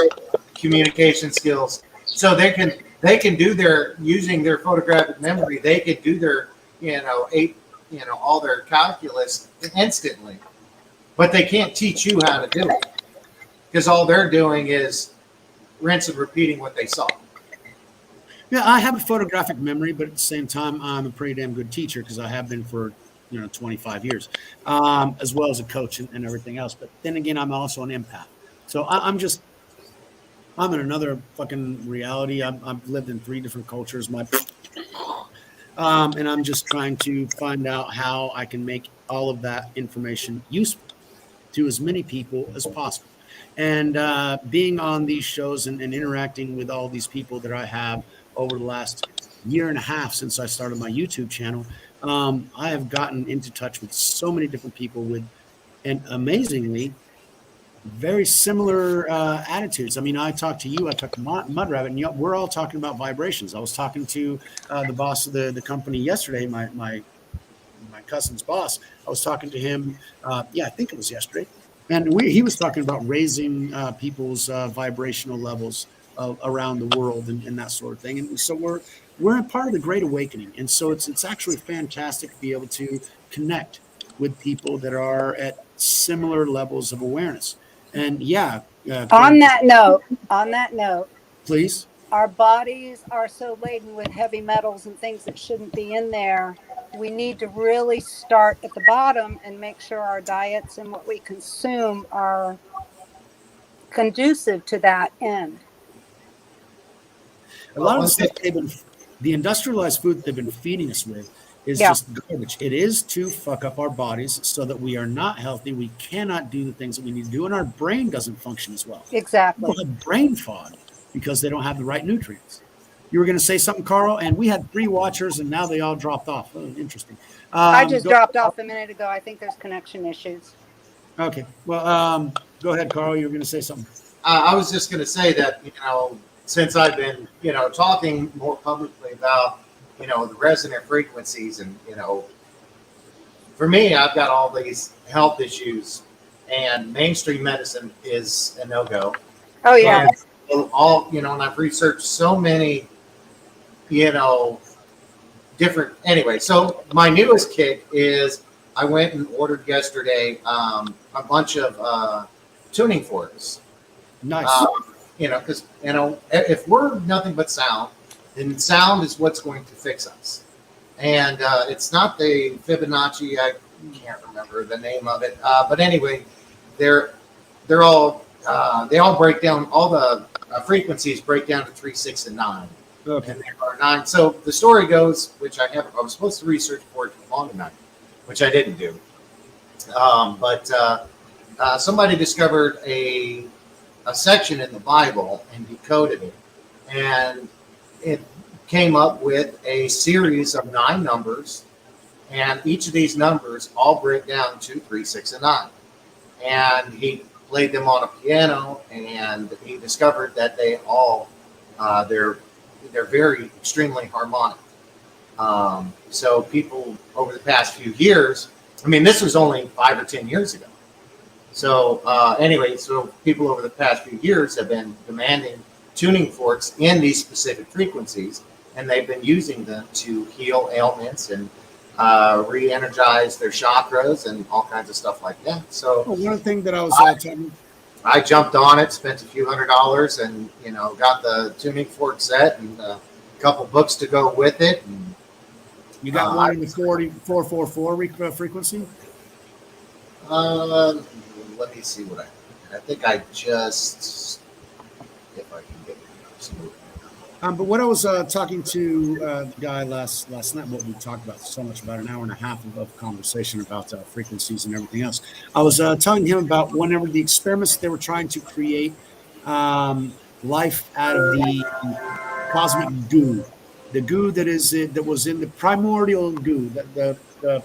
Speaker 4: Communication skills. So they can do using their photographic memory, they can do their, all their calculus instantly, but they can't teach you how to do it because all they're doing is rinse and repeating what they saw.
Speaker 1: Yeah, I have a photographic memory, but at the same time, I'm a pretty damn good teacher because I have been for 25 years, as well as a coach and everything else. But then again, I'm also an empath. So I'm in another fucking reality. I've lived in 3 different cultures. And I'm just trying to find out how I can make all of that information useful to as many people as possible. And being on these shows and interacting with all these people that I have over the last year and a half since I started my YouTube channel, I have gotten into touch with so many different people with, and amazingly, very similar attitudes. I mean, I talked to you, I talked to Mud Rabbit, and we're all talking about vibrations. I was talking to the boss of the company yesterday, my cousin's boss. I was talking to him, I think it was yesterday, and he was talking about raising people's vibrational levels around the world and that sort of thing. And so we're a part of the Great Awakening, and so it's actually fantastic to be able to connect with people that are at similar levels of awareness. And
Speaker 3: on that note,
Speaker 1: please.
Speaker 3: Our bodies are so laden with heavy metals and things that shouldn't be in there. We need to really start at the bottom and make sure our diets and what we consume are conducive to that end.
Speaker 1: A lot of the stuff the industrialized food they've been feeding us with is just garbage. It is to fuck up our bodies so that we are not healthy. We cannot do the things that we need to do, and our brain doesn't function as well.
Speaker 3: Exactly.
Speaker 1: People have brain fog because they don't have the right nutrients. You were going to say something, Karl, and we had 3 watchers, and now they all dropped off. Oh, interesting.
Speaker 3: I just dropped off a minute ago. I think there's connection issues.
Speaker 1: Okay. Well, go ahead, Karl. You were going to say something.
Speaker 4: I was just going to say that, since I've been, talking more publicly about, the resonant frequencies and, for me, I've got all these health issues and mainstream medicine is a no-go.
Speaker 3: Oh, yeah.
Speaker 4: And I've researched so many, different, anyway. So my newest kick is I went and ordered yesterday a bunch of tuning forks.
Speaker 1: Nice.
Speaker 4: Because, if we're nothing but sound, then sound is what's going to fix us. And it's not the Fibonacci, I can't remember the name of it. But anyway, they're all, they all break down, all the frequencies break down to 3, 6, and 9.
Speaker 1: Okay.
Speaker 4: And there are 9. So the story goes, which I was supposed to research for it long enough, which I didn't do. But somebody discovered a section in the Bible and decoded it. And it came up with a series of 9 numbers. And each of these numbers all break down to 3, 6, and 9. And he played them on a piano, and he discovered that they all, they're very extremely harmonic. So people over the past few years, I mean, this was only 5 or 10 years ago. So anyway, so people over the past few years have been demanding tuning forks in these specific frequencies, and they've been using them to heal ailments and re-energize their chakras and all kinds of stuff like that. So
Speaker 1: one thing that I was talking,
Speaker 4: I jumped on it, spent a few $100s, and got the tuning fork set and a couple books to go with it. And,
Speaker 1: you got one in the 444 frequency.
Speaker 4: Let me see what I think I just, if I can get it smooth.
Speaker 1: But what I was talking to the guy last night, what we talked about so much, about an hour and a half of conversation about frequencies and everything else. I was telling him about whenever the experiments they were trying to create life out of the cosmic goo, the goo that was in the primordial goo, the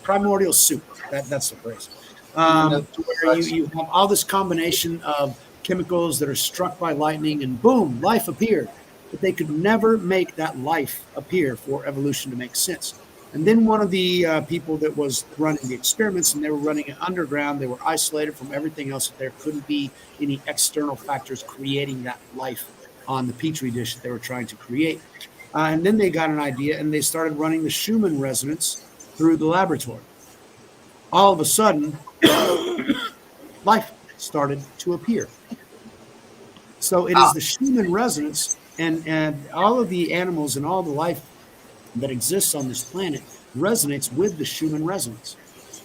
Speaker 1: primordial soup. That's the phrase. Where you have all this combination of chemicals that are struck by lightning, and boom, life appeared. But they could never make that life appear for evolution to make sense. And then one of the people that was running the experiments, and they were running it underground, they were isolated from everything else. There couldn't be any external factors creating that life on the petri dish that they were trying to create. And then they got an idea, and they started running the Schumann resonance through the laboratory. All of a sudden, life started to appear. So it is the Schumann resonance, and all of the animals and all the life that exists on this planet resonates with the Schumann resonance.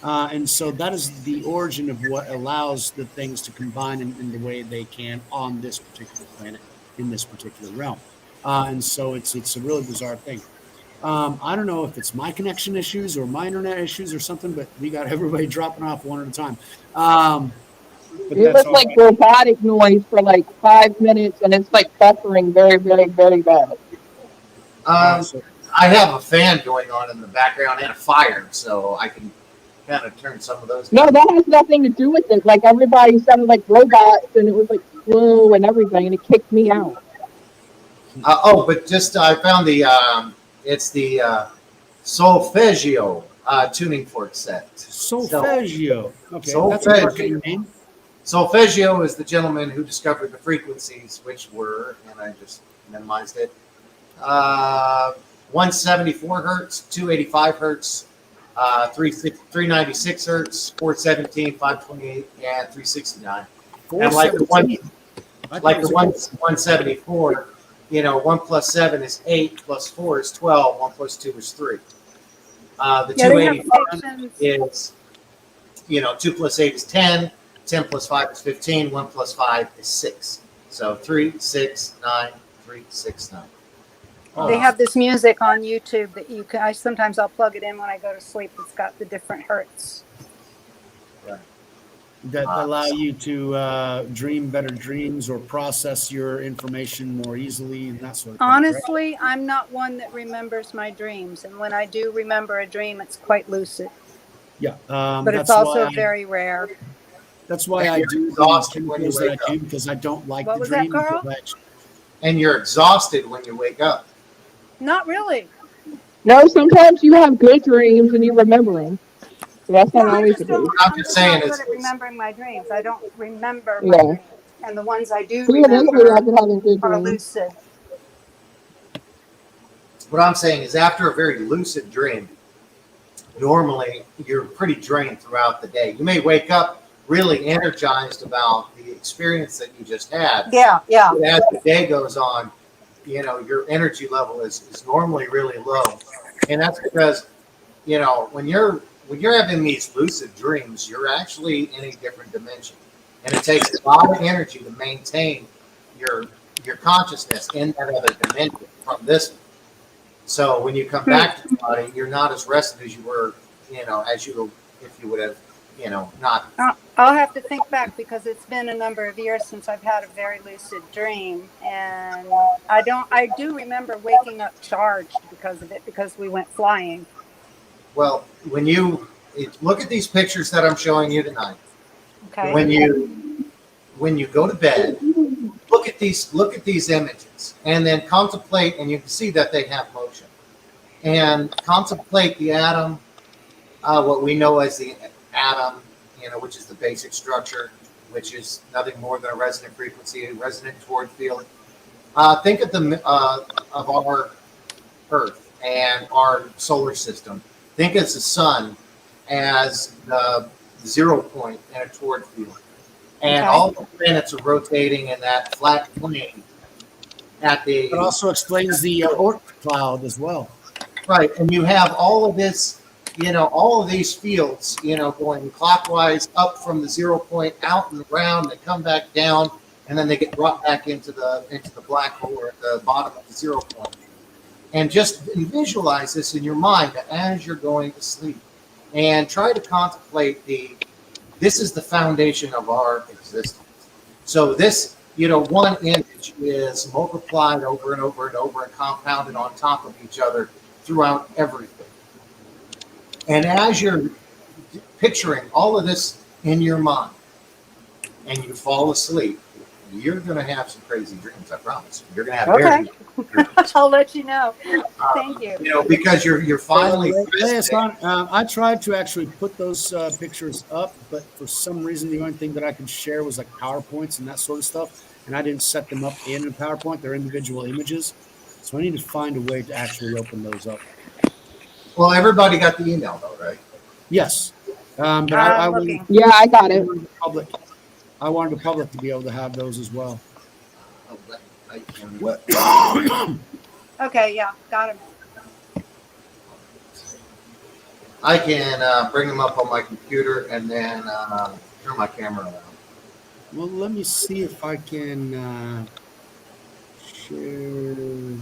Speaker 1: And so that is the origin of what allows the things to combine in the way they can on this particular planet, in this particular realm. And so it's a really bizarre thing. I don't know if it's my connection issues or my internet issues or something, but we got everybody dropping off one at a time. but
Speaker 5: It
Speaker 1: that's
Speaker 5: was
Speaker 1: all
Speaker 5: like
Speaker 1: right.
Speaker 5: robotic noise for like 5 minutes, and it's like buffering very, very, very bad.
Speaker 1: So
Speaker 4: I have a fan going on in the background and a fire, so I can kind of turn some of those
Speaker 5: No,
Speaker 4: down.
Speaker 5: that has nothing to do with it. Like everybody sounded like robots, and it was like slow and everything, and it kicked me out.
Speaker 4: But just I found it's the Solfeggio tuning fork set.
Speaker 1: solfeggio. Okay, that's a
Speaker 4: Solfeggio.
Speaker 1: marketing name.
Speaker 4: Solfeggio is the gentleman who discovered the frequencies, which were, and I just minimized it, 174 hertz, 285 hertz, 396 hertz, 417, 528, and 369. And like the one,
Speaker 1: 417. I thought
Speaker 4: like
Speaker 1: it
Speaker 4: the
Speaker 1: was
Speaker 4: one 174, 1 plus 7 is 8, plus 4 is 12, 1 plus 2 is 3. The
Speaker 3: Yeah, they have
Speaker 4: 285
Speaker 3: stations.
Speaker 4: is 2 plus 8 is 10, 10 plus 5 is 15, 1 plus 5 is 6. So 3, 6, 9, 3, 6, 9.
Speaker 3: They have this music on YouTube that you can. I'll plug it in when I go to sleep. It's got the different hertz.
Speaker 1: that allow you to dream better dreams or process your information more easily and that sort of thing. Correct?
Speaker 3: Honestly, I'm not one that remembers my dreams, and when I do remember a dream, it's quite lucid.
Speaker 1: Yeah,
Speaker 3: But it's also very rare.
Speaker 1: That's why I
Speaker 4: you're
Speaker 1: do the
Speaker 4: exhausted when you
Speaker 1: chemicals that I
Speaker 4: wake
Speaker 1: do
Speaker 4: up.
Speaker 1: because I don't like
Speaker 3: What
Speaker 1: the
Speaker 3: was that,
Speaker 1: dream.
Speaker 3: Karl?
Speaker 4: And you're exhausted when you wake up.
Speaker 3: Not really.
Speaker 5: No, sometimes you have good dreams and you remember them. So that's not
Speaker 3: I'm
Speaker 5: always
Speaker 3: just,
Speaker 5: the case.
Speaker 3: I'm just not good at remembering my dreams. I don't remember my
Speaker 5: Yeah.
Speaker 3: dreams, and the ones I do
Speaker 5: See, lately I've
Speaker 3: remember
Speaker 5: been having good
Speaker 3: are
Speaker 5: dreams.
Speaker 3: lucid.
Speaker 4: What I'm saying is, after a very lucid dream, normally you're pretty drained throughout the day. You may wake up really energized about the experience that you just had.
Speaker 3: Yeah.
Speaker 4: But as the day goes on, your energy level is normally really low. And that's because, when you're having these lucid dreams, you're actually in a different dimension. And it takes a lot of energy to maintain your consciousness in that other dimension from this one. So when you come back to the body, you're not as rested as you were, if you would have, not.
Speaker 3: I'll have to think back because it's been a number of years since I've had a very lucid dream, and I do remember waking up charged because of it, because we went flying.
Speaker 4: Well, when you look at these pictures that I'm showing you tonight,
Speaker 3: Okay.
Speaker 4: when you go to bed, look at these images and then contemplate, and you can see that they have motion. And contemplate the atom, what we know as the atom, which is the basic structure, which is nothing more than a resonant frequency, a resonant toward field. Think of of our Earth and our solar system. Think of the sun as the 0 point in a toward field. And all the planets are rotating in that flat plane at the.
Speaker 1: It also explains the Oort cloud as well.
Speaker 4: Right, and you have all of this, all of these fields, going clockwise up from the 0 point out and around. They come back down, and then they get brought back into the black hole or at the bottom of the 0 point. And just visualize this in your mind as you're going to sleep, and try to contemplate this is the foundation of our existence. So this, one image is multiplied over and over and over and compounded on top of each other throughout everything. And as you're picturing all of this in your mind and you fall asleep, you're going to have some crazy dreams, I promise. You're going to have very
Speaker 3: I'll let you know. Thank you.
Speaker 4: Because you're finally.
Speaker 1: I tried to actually put those pictures up, but for some reason, the only thing that I could share was like PowerPoints and that sort of stuff. And I didn't set them up in a PowerPoint. They're individual images. So I need to find a way to actually open those up.
Speaker 4: Well, everybody got the email though, right?
Speaker 1: Yes. But I wanted,
Speaker 5: yeah, I got it.
Speaker 1: I wanted the public to be able to have those as well.
Speaker 3: Okay, yeah, got him.
Speaker 4: I can bring them up on my computer and then turn my camera around.
Speaker 1: Well, let me see if I can share.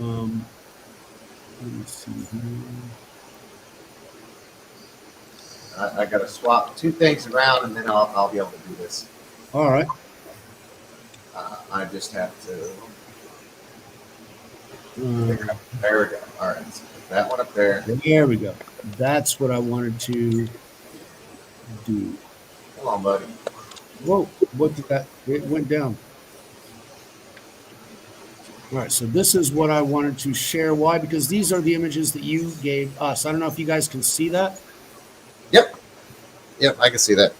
Speaker 1: Let me see here.
Speaker 4: I got to swap two things around, and then I'll be able to do this.
Speaker 1: All right.
Speaker 4: I just have to.
Speaker 1: Um,
Speaker 4: There we go. All right. So put that one up there.
Speaker 1: There we go. That's what I wanted to do.
Speaker 4: Come on, buddy.
Speaker 1: Whoa, what did that? It went down. All right, so this is what I wanted to share. Why? Because these are the images that you gave us. I don't know if you guys can see that.
Speaker 4: Yep, I can see that.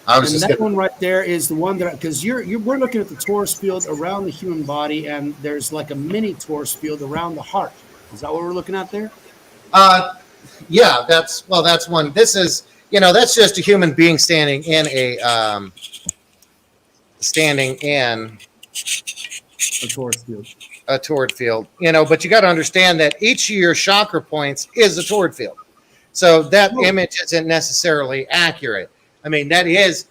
Speaker 4: I was
Speaker 1: And
Speaker 4: just
Speaker 1: that
Speaker 4: gonna,
Speaker 1: one right there is the one that, because we're looking at the torus field around the human body, and there's like a mini torus field around the heart. Is that what we're looking at there?
Speaker 4: yeah, that's one. This is, that's just a human being standing in a
Speaker 1: A torus field.
Speaker 4: a toward field, but you got to understand that each of your chakra points is a toward field. So that image isn't necessarily accurate. I mean, that is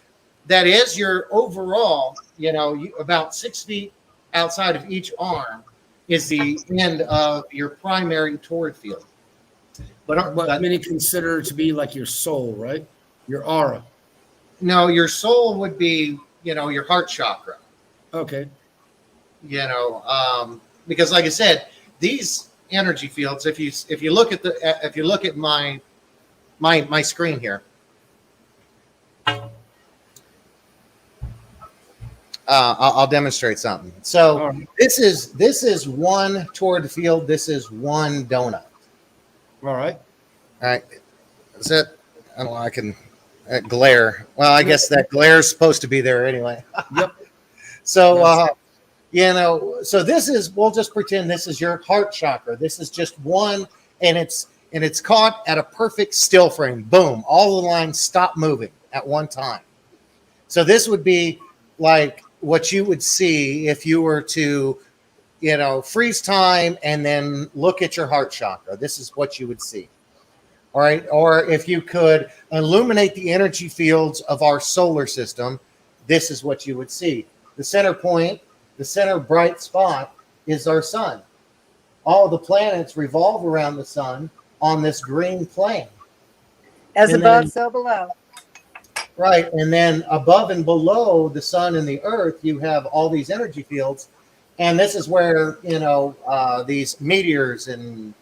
Speaker 4: your overall, about 6 feet outside of each arm is the end of your primary toward field. But
Speaker 1: many consider to be like your soul, right? Your aura.
Speaker 4: no, your soul would be, your heart chakra.
Speaker 1: Okay.
Speaker 4: Because like I said, these energy fields, if you look at my screen here, I'll demonstrate something. So
Speaker 1: Right.
Speaker 4: this is one toward field. This is one donut.
Speaker 1: All right.
Speaker 4: All right. Is it? I don't know. I can glare. Well, I guess that glare is supposed to be there anyway.
Speaker 1: Yep.
Speaker 4: So, so this is, we'll just pretend this is your heart chakra. This is just one, and it's caught at a perfect still frame. Boom. All the lines stop moving at one time. So this would be like what you would see if you were to, freeze time and then look at your heart chakra. This is what you would see. All right. Or if you could illuminate the energy fields of our solar system, this is what you would see. The center point, the center bright spot is our sun. All the planets revolve around the sun on this green plane.
Speaker 3: As
Speaker 4: And
Speaker 3: above,
Speaker 4: then-
Speaker 3: so below.
Speaker 4: Right. And then above and below the sun and the earth, you have all these energy fields. And this is where, these meteors and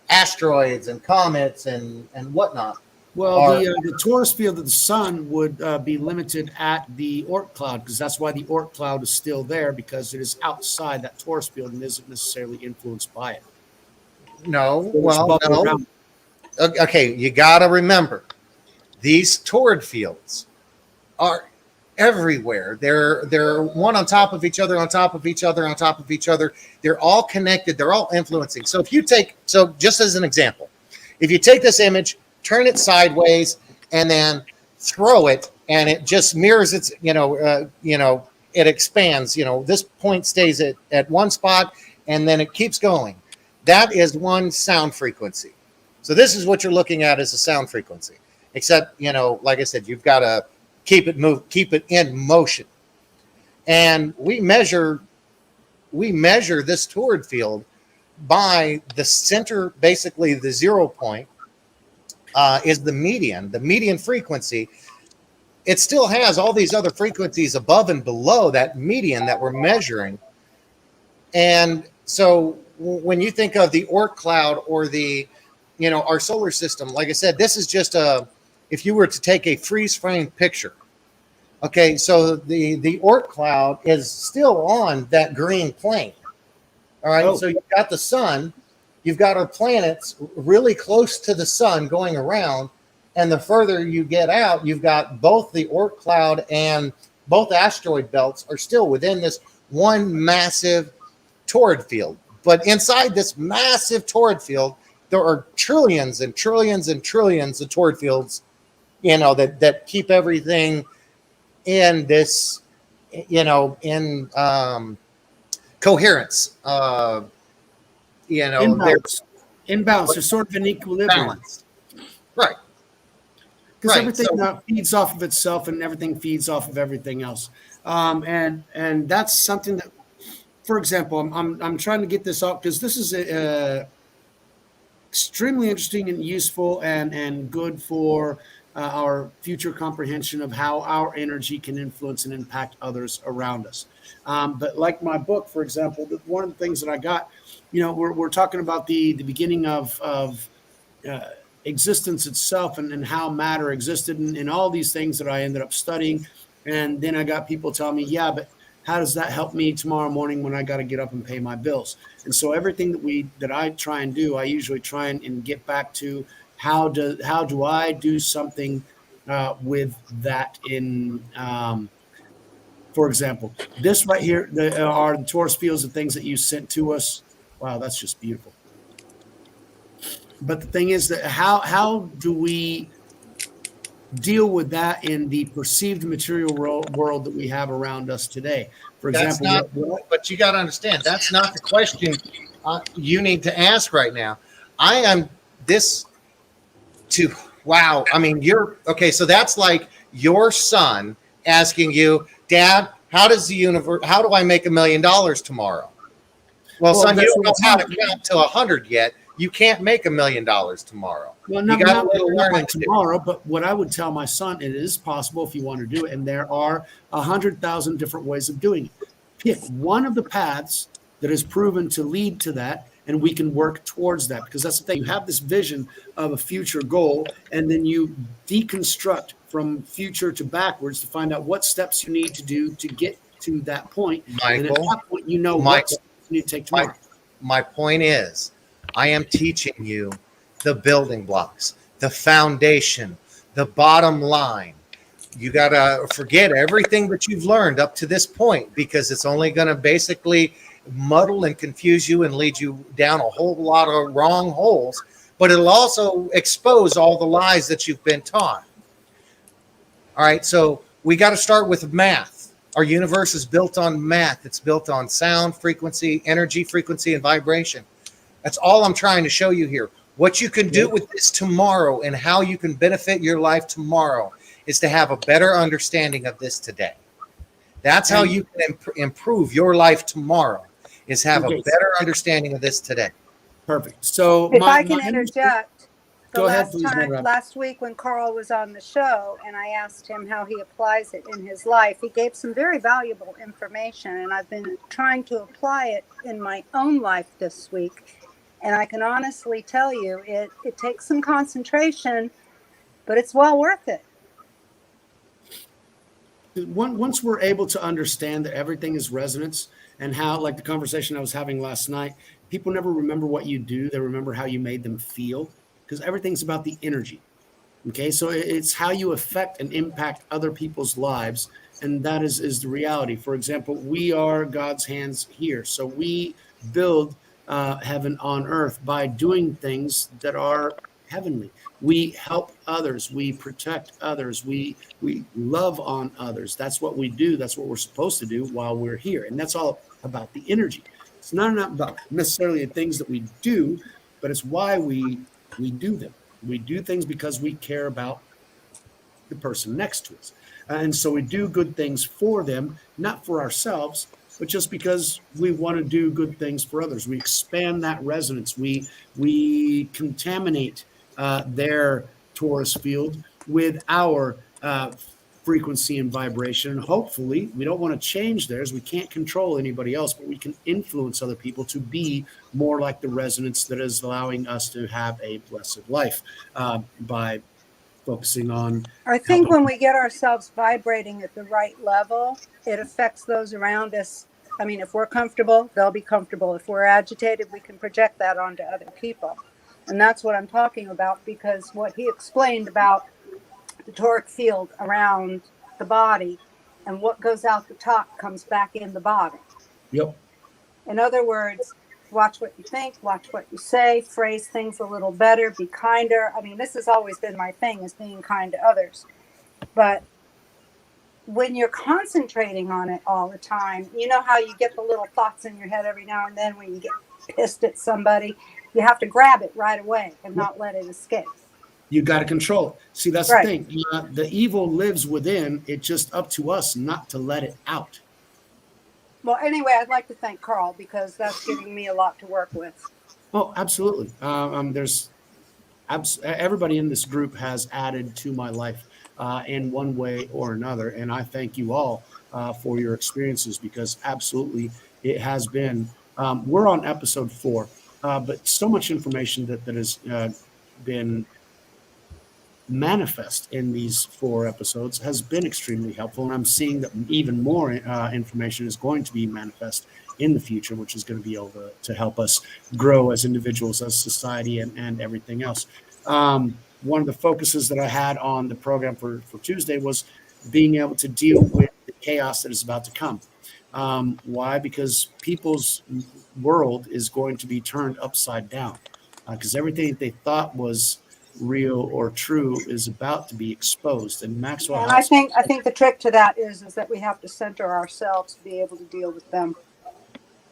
Speaker 4: asteroids and comets and whatnot.
Speaker 1: Well, the torus field of the sun would be limited at the Oort cloud, because that's why the Oort cloud is still there, because it is outside that torus field and isn't necessarily influenced by it.
Speaker 4: No,
Speaker 1: It's
Speaker 4: well,
Speaker 1: bubble
Speaker 4: no.
Speaker 1: around.
Speaker 4: Okay, you got to remember, these toward fields are everywhere. They're one on top of each other, on top of each other, on top of each other. They're all connected. They're all influencing. So just as an example, if you take this image, turn it sideways, and then throw it, and it just mirrors its, it expands. This point stays at one spot, and then it keeps going. That is one sound frequency. So this is what you're looking at as a sound frequency. Except, like I said, you've got to keep it in motion. And we measure this toward field by the center, basically the 0 point. Is the median frequency. It still has all these other frequencies above and below that median that we're measuring. And so when you think of the Oort cloud or the, our solar system, like I said, this is just if you were to take a freeze frame picture. Okay, so the Oort cloud is still on that green plane. All right, So you've got the sun. You've got our planets really close to the sun going around. And the further you get out, you've got both the Oort cloud and both asteroid belts are still within this one massive toward field. But inside this massive toward field, there are trillions and trillions and trillions of toward fields, that keep everything in this, in coherence.
Speaker 1: Inbalance. There's sort of an equilibrium.
Speaker 4: Balance. Right.
Speaker 1: Because everything feeds off of itself, and everything feeds off of everything else. And that's something that for example, I'm trying to get this up because this is extremely interesting and useful and good for our future comprehension of how our energy can influence and impact others around us. But like my book, for example, one of the things that I got, we're talking about the beginning of existence itself and how matter existed and all these things that I ended up studying. And then I got people telling me, yeah, but how does that help me tomorrow morning when I got to get up and pay my bills? And so everything that I try and do, I usually try and get back to how do I do something with that in, for example, this right here are the torus fields of things that you sent to us. Wow, that's just beautiful. But the thing is that how do we deal with that in the perceived material world that we have around us today? For example,
Speaker 4: but you got to understand, that's not the question you need to ask right now. I am this to, wow. I mean, so that's like your son asking you, Dad, how do I make $1 million tomorrow? Well, son, you don't know how to count to 100 yet. You can't make $1 million tomorrow.
Speaker 1: Well, not by tomorrow, but what I would tell my son, it is possible if you want to do it, and there are 100,000 different ways of doing it. Pick one of the paths that is proven to lead to that, and we can work towards that, because that's the thing. You have this vision of a future goal, and then you deconstruct from future to backwards to find out what steps you need to do to get to that point.
Speaker 4: Michael,
Speaker 1: and at that point, what steps you need to take tomorrow.
Speaker 4: My point is, I am teaching you the building blocks, the foundation, the bottom line. You got to forget everything that you've learned up to this point, because it's only going to basically muddle and confuse you and lead you down a whole lot of wrong holes, but it'll also expose all the lies that you've been taught. All right, so we got to start with math. Our universe is built on math. It's built on sound, frequency, energy, frequency, and vibration. That's all I'm trying to show you here. What you can do with this tomorrow and how you can benefit your life tomorrow is to have a better understanding of this today. That's how you can improve your life tomorrow, is have a better understanding of this today.
Speaker 1: Perfect. So
Speaker 3: if I can interject,
Speaker 1: go ahead, please.
Speaker 3: Last week when Karl was on the show and I asked him how he applies it in his life, he gave some very valuable information, and I've been trying to apply it in my own life this week. And I can honestly tell you, it takes some concentration, but it's well worth it.
Speaker 1: Once we're able to understand that everything is resonance, and how, like the conversation I was having last night, people never remember what you do. They remember how you made them feel, because everything's about the energy. Okay, so it's how you affect and impact other people's lives. And that is the reality. For example, we are God's hands here. So we build heaven on earth by doing things that are heavenly. We help others. We protect others. We love on others. That's what we do. That's what we're supposed to do while we're here. And that's all about the energy. It's not about necessarily the things that we do, but it's why we do them. We do things because we care about the person next to us. And so we do good things for them, not for ourselves, but just because we want to do good things for others. We expand that resonance. We contaminate their torus field with our frequency and vibration. And hopefully, we don't want to change theirs. We can't control anybody else, but we can influence other people to be more like the resonance that is allowing us to have a blessed life by focusing on.
Speaker 3: I think when we get ourselves vibrating at the right level, it affects those around us. I mean, if we're comfortable, they'll be comfortable. If we're agitated, we can project that onto other people. And that's what I'm talking about, because what he explained about the toric field around the body and what goes out the top comes back in the body.
Speaker 1: Yep.
Speaker 3: In other words, watch what you think, watch what you say, phrase things a little better, be kinder. I mean, this has always been my thing, is being kind to others. But when you're concentrating on it all the time, you know how you get the little thoughts in your head every now and then when you get pissed at somebody, you have to grab it right away and not let it escape.
Speaker 1: You got to control it. See, that's the thing. The evil lives within. It's just up to us not to let it out.
Speaker 3: Well, anyway, I'd like to thank Karl because that's giving me a lot to work with.
Speaker 1: Oh, absolutely. There's everybody in this group has added to my life in one way or another, and I thank you all for your experiences because absolutely it has been. We're on episode 4, but so much information that has been manifest in these 4 episodes has been extremely helpful, and I'm seeing that even more information is going to be manifest in the future, which is going to be able to help us grow as individuals, as society, and everything else. One of the focuses that I had on the program for Tuesday was being able to deal with the chaos that is about to come. Why? Because people's world is going to be turned upside down because everything that they thought was real or true is about to be exposed. And Maxwell
Speaker 3: And
Speaker 1: House.
Speaker 3: I think the trick to that is that we have to center ourselves to be able to deal with them.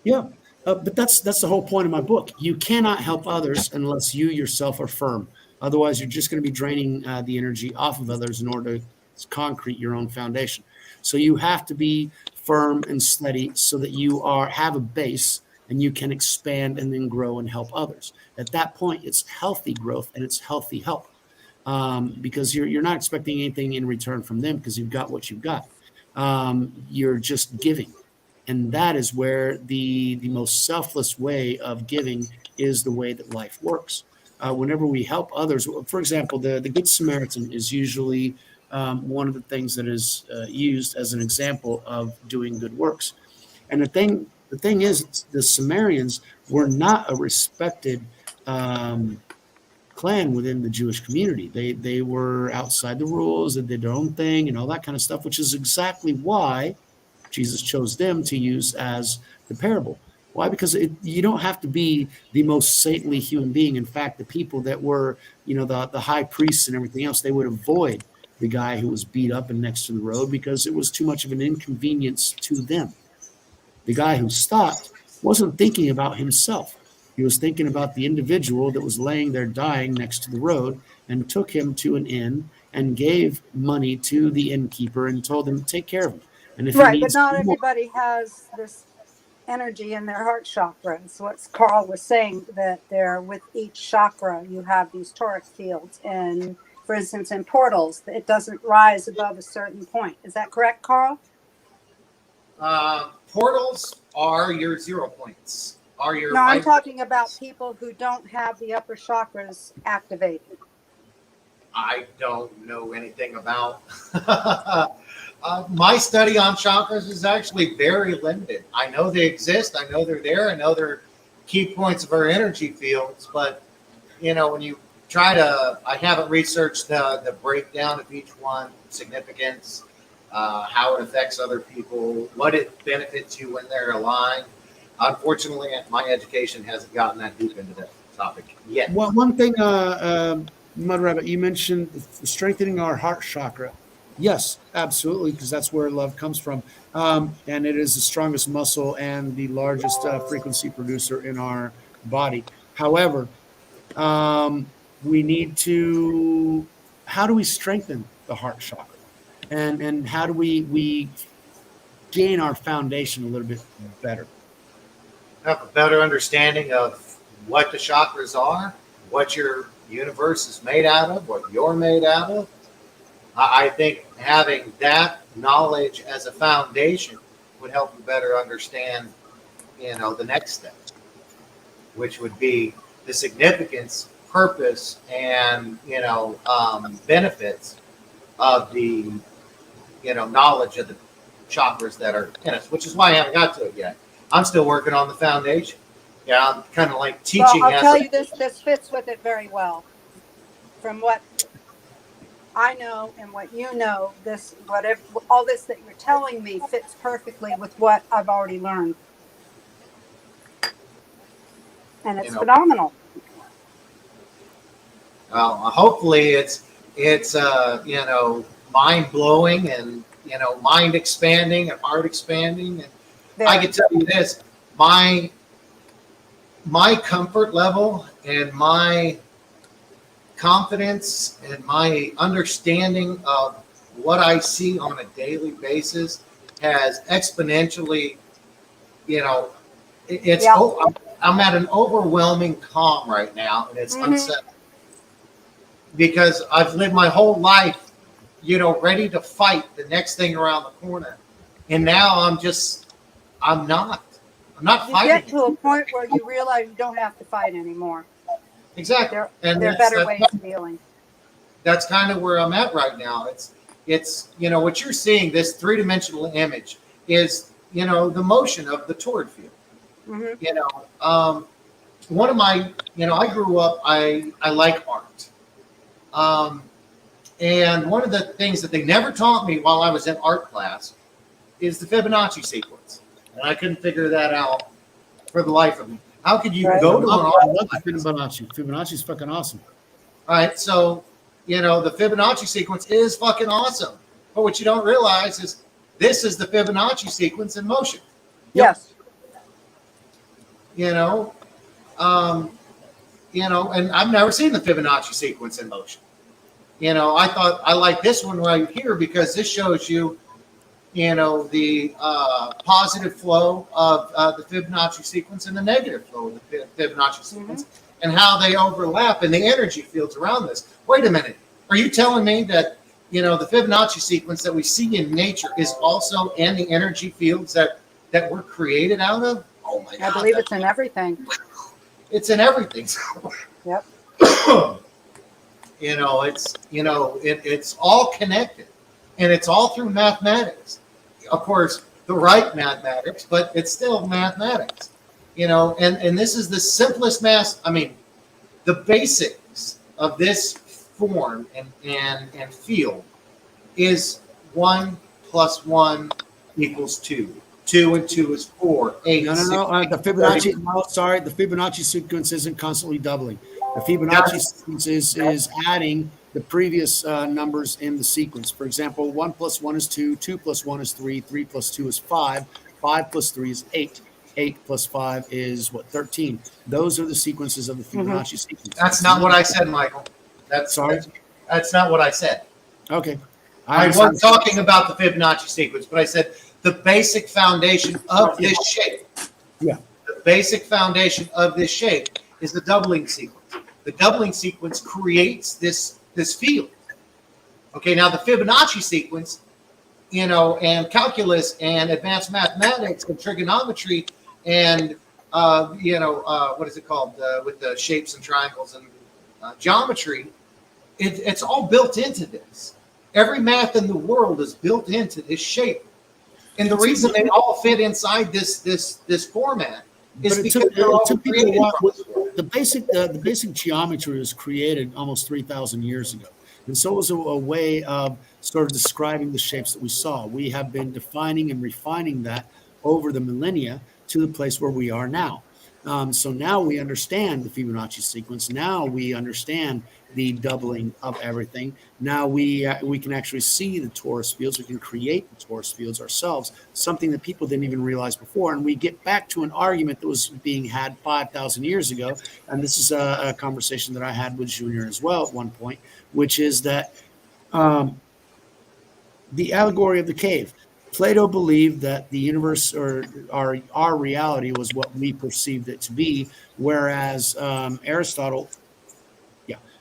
Speaker 1: Yeah, but that's the whole point of my book. You cannot help others unless you yourself are firm. Otherwise, you're just going to be draining the energy off of others in order to concrete your own foundation. So you have to be firm and steady so that you have a base and you can expand and then grow and help others. At that point, it's healthy growth and it's healthy help because you're not expecting anything in return from them because you've got what you've got. You're just giving. And that is where the most selfless way of giving is the way that life works. Whenever we help others, for example, the Good Samaritan is usually one of the things that is used as an example of doing good works. And the thing is, the Samaritans were not a respected clan within the Jewish community. They were outside the rules, they did their own thing and all that kind of stuff, which is exactly why Jesus chose them to use as the parable. Why? Because you don't have to be the most saintly human being. In fact, the people that were, the high priests and everything else, they would avoid the guy who was beat up and next to the road because it was too much of an inconvenience to them. The guy who stopped wasn't thinking about himself. He was thinking about the individual that was laying there dying next to the road and took him to an inn and gave money to the innkeeper and told him to take care of him. And if
Speaker 3: Right,
Speaker 1: he
Speaker 3: but
Speaker 1: needs
Speaker 3: not
Speaker 1: more,
Speaker 3: everybody has this energy in their heart chakras. What Karl was saying, that there with each chakra you have these toric fields, and for instance in portals it doesn't rise above a certain point. Is that correct, Karl?
Speaker 4: Portals are your 0 points. Are your
Speaker 3: No, I'm
Speaker 4: vibra-
Speaker 3: talking about people who don't have the upper chakras activated.
Speaker 4: I don't know anything about. My study on chakras is actually very limited. I know they exist. I know they're there. I know they're key points of our energy fields. But, when you try to, I haven't researched the breakdown of each one, significance, how it affects other people, what it benefits you when they're aligned. Unfortunately, my education hasn't gotten that deep into that topic yet.
Speaker 1: well, one thing, Mud Rabbit, you mentioned strengthening our heart chakra. Yes, absolutely, because that's where love comes from. And it is the strongest muscle and the largest frequency producer in our body. However, we need to, how do we strengthen the heart chakra? And how do we gain our foundation a little bit better?
Speaker 4: Have a better understanding of what the chakras are, what your universe is made out of, what you're made out of. I think having that knowledge as a foundation would help you better understand, the next step, which would be the significance, purpose, and benefits of the knowledge of the chakras that are in us, which is why I haven't got to it yet. I'm still working on the foundation. Yeah, I'm kind of like teaching.
Speaker 3: Well, I'll tell you this fits with it very well. From what I know and what you know, all this that you're telling me fits perfectly with what I've already learned. And it's phenomenal.
Speaker 4: Hopefully it's mind blowing and mind expanding and heart expanding. And I can tell you this, my comfort level and my confidence and my understanding of what I see on a daily basis has exponentially you know, it's
Speaker 3: Yeah.
Speaker 4: I'm at an overwhelming calm right now, and it's unsettling because I've lived my whole life, ready to fight the next thing around the corner, and now I'm not
Speaker 3: You
Speaker 4: fighting
Speaker 3: get to a point where you realize you don't have to fight anymore.
Speaker 4: exactly,
Speaker 3: There,
Speaker 4: and
Speaker 3: there are better ways of dealing.
Speaker 4: that's kind of where I'm at right now. It's what you're seeing, this three-dimensional image is the motion of the toward field. One of my I grew up, I like art, and one of the things that they never taught me while I was in art class is the Fibonacci sequence, and I couldn't figure that out for the life of me. How could you go to an
Speaker 1: I
Speaker 4: art
Speaker 1: love
Speaker 4: class?
Speaker 1: Fibonacci. Fibonacci's fucking awesome.
Speaker 4: All right, so the Fibonacci sequence is fucking awesome, but what you don't realize is this is the Fibonacci sequence in motion.
Speaker 3: Yes.
Speaker 4: And I've never seen the Fibonacci sequence in motion. I thought I like this one right here because this shows you, the positive flow of the Fibonacci sequence and the negative flow of the Fibonacci sequence and how they overlap in the energy fields around this. Wait a minute. Are you telling me that, the Fibonacci sequence that we see in nature is also in the energy fields that we're created out of? Oh my God.
Speaker 3: I believe it's in everything.
Speaker 4: It's in everything.
Speaker 3: Yep.
Speaker 4: It's all connected, and it's all through mathematics. Of course, the right mathematics, but it's still mathematics. And this is the simplest math. I mean, the basics of this form and field is 1 + 1 = 2. 2 and 2 is 4. 8.
Speaker 1: No. The Fibonacci. No, sorry, the Fibonacci sequence isn't constantly doubling. The Fibonacci sequence is adding the previous numbers in the sequence. For example, 1 + 1 is 2. 2 + 1 is 3. 3 + 2 is 5. 5 + 3 is 8. 8 + 5 is 13. Those are the sequences of the Fibonacci sequence.
Speaker 4: That's not what I said, Michael. That's not what I said.
Speaker 1: Okay.
Speaker 4: I wasn't talking about the Fibonacci sequence, but I said the basic foundation of this shape.
Speaker 1: Yeah.
Speaker 4: The basic foundation of this shape is the doubling sequence. The doubling sequence creates this field. Okay, now the Fibonacci sequence, and calculus and advanced mathematics and trigonometry and what is it called with the shapes and triangles and geometry, it's all built into this. Every math in the world is built into this shape. And the reason they all fit inside this format is because they're all created from this world.
Speaker 1: The basic geometry was created almost 3,000 years ago. And so it was a way of sort of describing the shapes that we saw. We have been defining and refining that over the millennia to the place where we are now. So now we understand the Fibonacci sequence. Now we understand the doubling of everything. Now we can actually see the torus fields. We can create the torus fields ourselves, something that people didn't even realize before. And we get back to an argument that was being had 5,000 years ago. And this is a conversation that I had with Junior as well at one point, which is that the allegory of the cave. Plato believed that the universe or our reality was what we perceived it to be, whereas Aristotle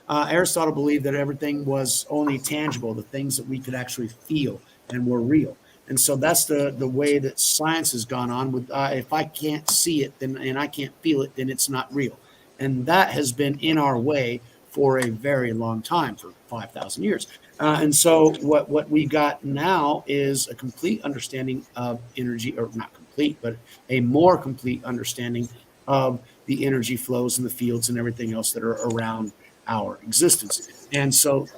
Speaker 1: believed that everything was only tangible, the things that we could actually feel and were real. And so that's the way that science has gone on with if I can't see it and I can't feel it, then it's not real. And that has been in our way for a very long time, for 5,000 years. And so what we got now is a complete understanding of energy, or not complete, but a more complete understanding of the energy flows and the fields and everything else that are around our existence. And so,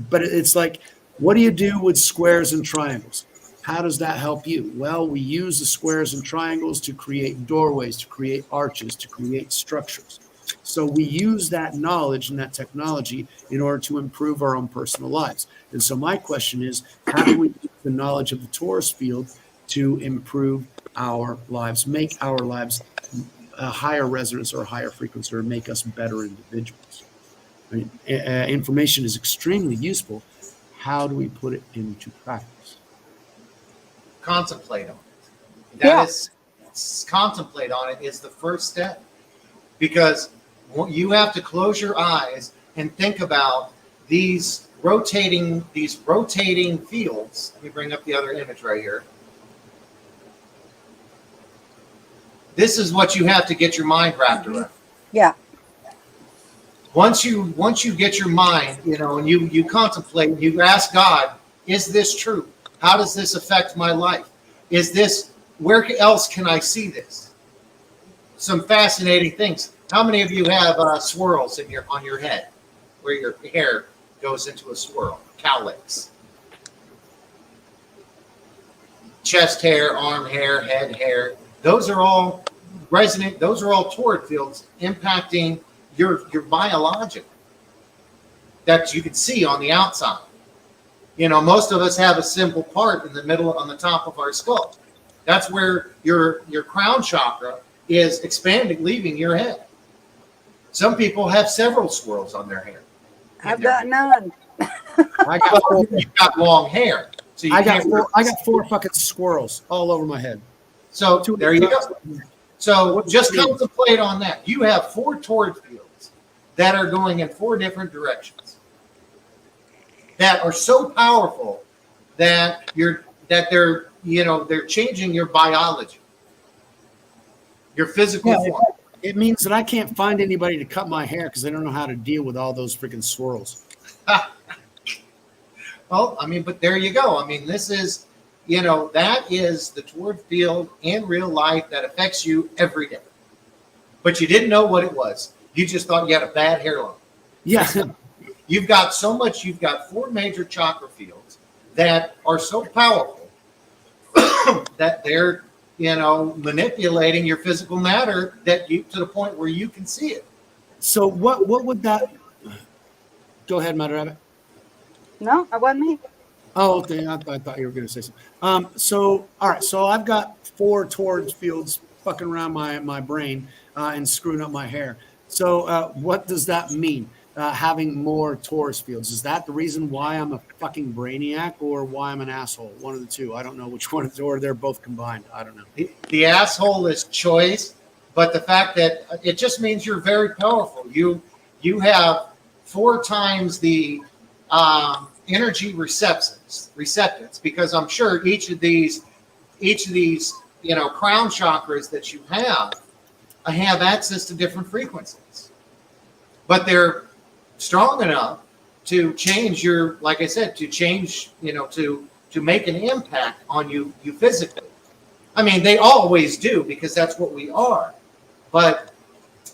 Speaker 1: but it's like, what do you do with squares and triangles? How does that help you? Well, we use the squares and triangles to create doorways, to create arches, to create structures. So we use that knowledge and that technology in order to improve our own personal lives. And so my question is, how do we use the knowledge of the torus field to improve our lives, make our lives a higher resonance or a higher frequency, or make us better individuals? I mean, information is extremely useful. How do we put it into practice?
Speaker 4: Contemplate on it. contemplate on it is the first step, because you have to close your eyes and think about these rotating fields. Let me bring up the other image right here. This is what you have to get your mind wrapped around.
Speaker 3: Yeah.
Speaker 4: Once you get your mind, and you contemplate, you ask God, is this true? How does this affect my life? Where else can I see this? Some fascinating things. How many of you have swirls on your head, where your hair goes into a swirl? Cowlicks. Chest hair, arm hair, head hair. Those are all resonant. Those are all torrid fields impacting your biological that you can see on the outside. Most of us have a simple part in the middle, on the top of our skull. That's where your crown chakra is expanding, leaving your head. Some people have several swirls on their hair.
Speaker 3: I've got none.
Speaker 4: You've got long hair. So
Speaker 1: I got four fucking squirrels all over my head.
Speaker 4: So there you go. So just contemplate on that. You have 4 torrid fields that are going in 4 different directions that are so powerful that they're changing your biology, your physical form.
Speaker 1: It means that I can't find anybody to cut my hair because I don't know how to deal with all those freaking swirls.
Speaker 4: Well, but there you go. This is, that is the torrid field in real life that affects you every day. But you didn't know what it was. You just thought you had a bad hairline.
Speaker 1: Yeah.
Speaker 4: You've got 4 major chakra fields that are so powerful that they're, manipulating your physical matter to the point where you can see it.
Speaker 1: So what would that? Go ahead, Mother Rabbit.
Speaker 3: No, I wasn't me.
Speaker 1: Oh, okay. I thought you were going to say something. So, all right. So I've got 4 torrid fields fucking around my brain and screwing up my hair. So what does that mean? Having more torus fields. Is that the reason why I'm a fucking brainiac or why I'm an asshole? One of the two. I don't know which one, or they're both combined. I don't know.
Speaker 4: The asshole is choice, but the fact that it just means you're very powerful. You have 4 times the energy receptance, because I'm sure each of these crown chakras that you have access to different frequencies, but they're strong enough to change your, like I said, to change, to make an impact on you physically. They always do, because that's what we are. But,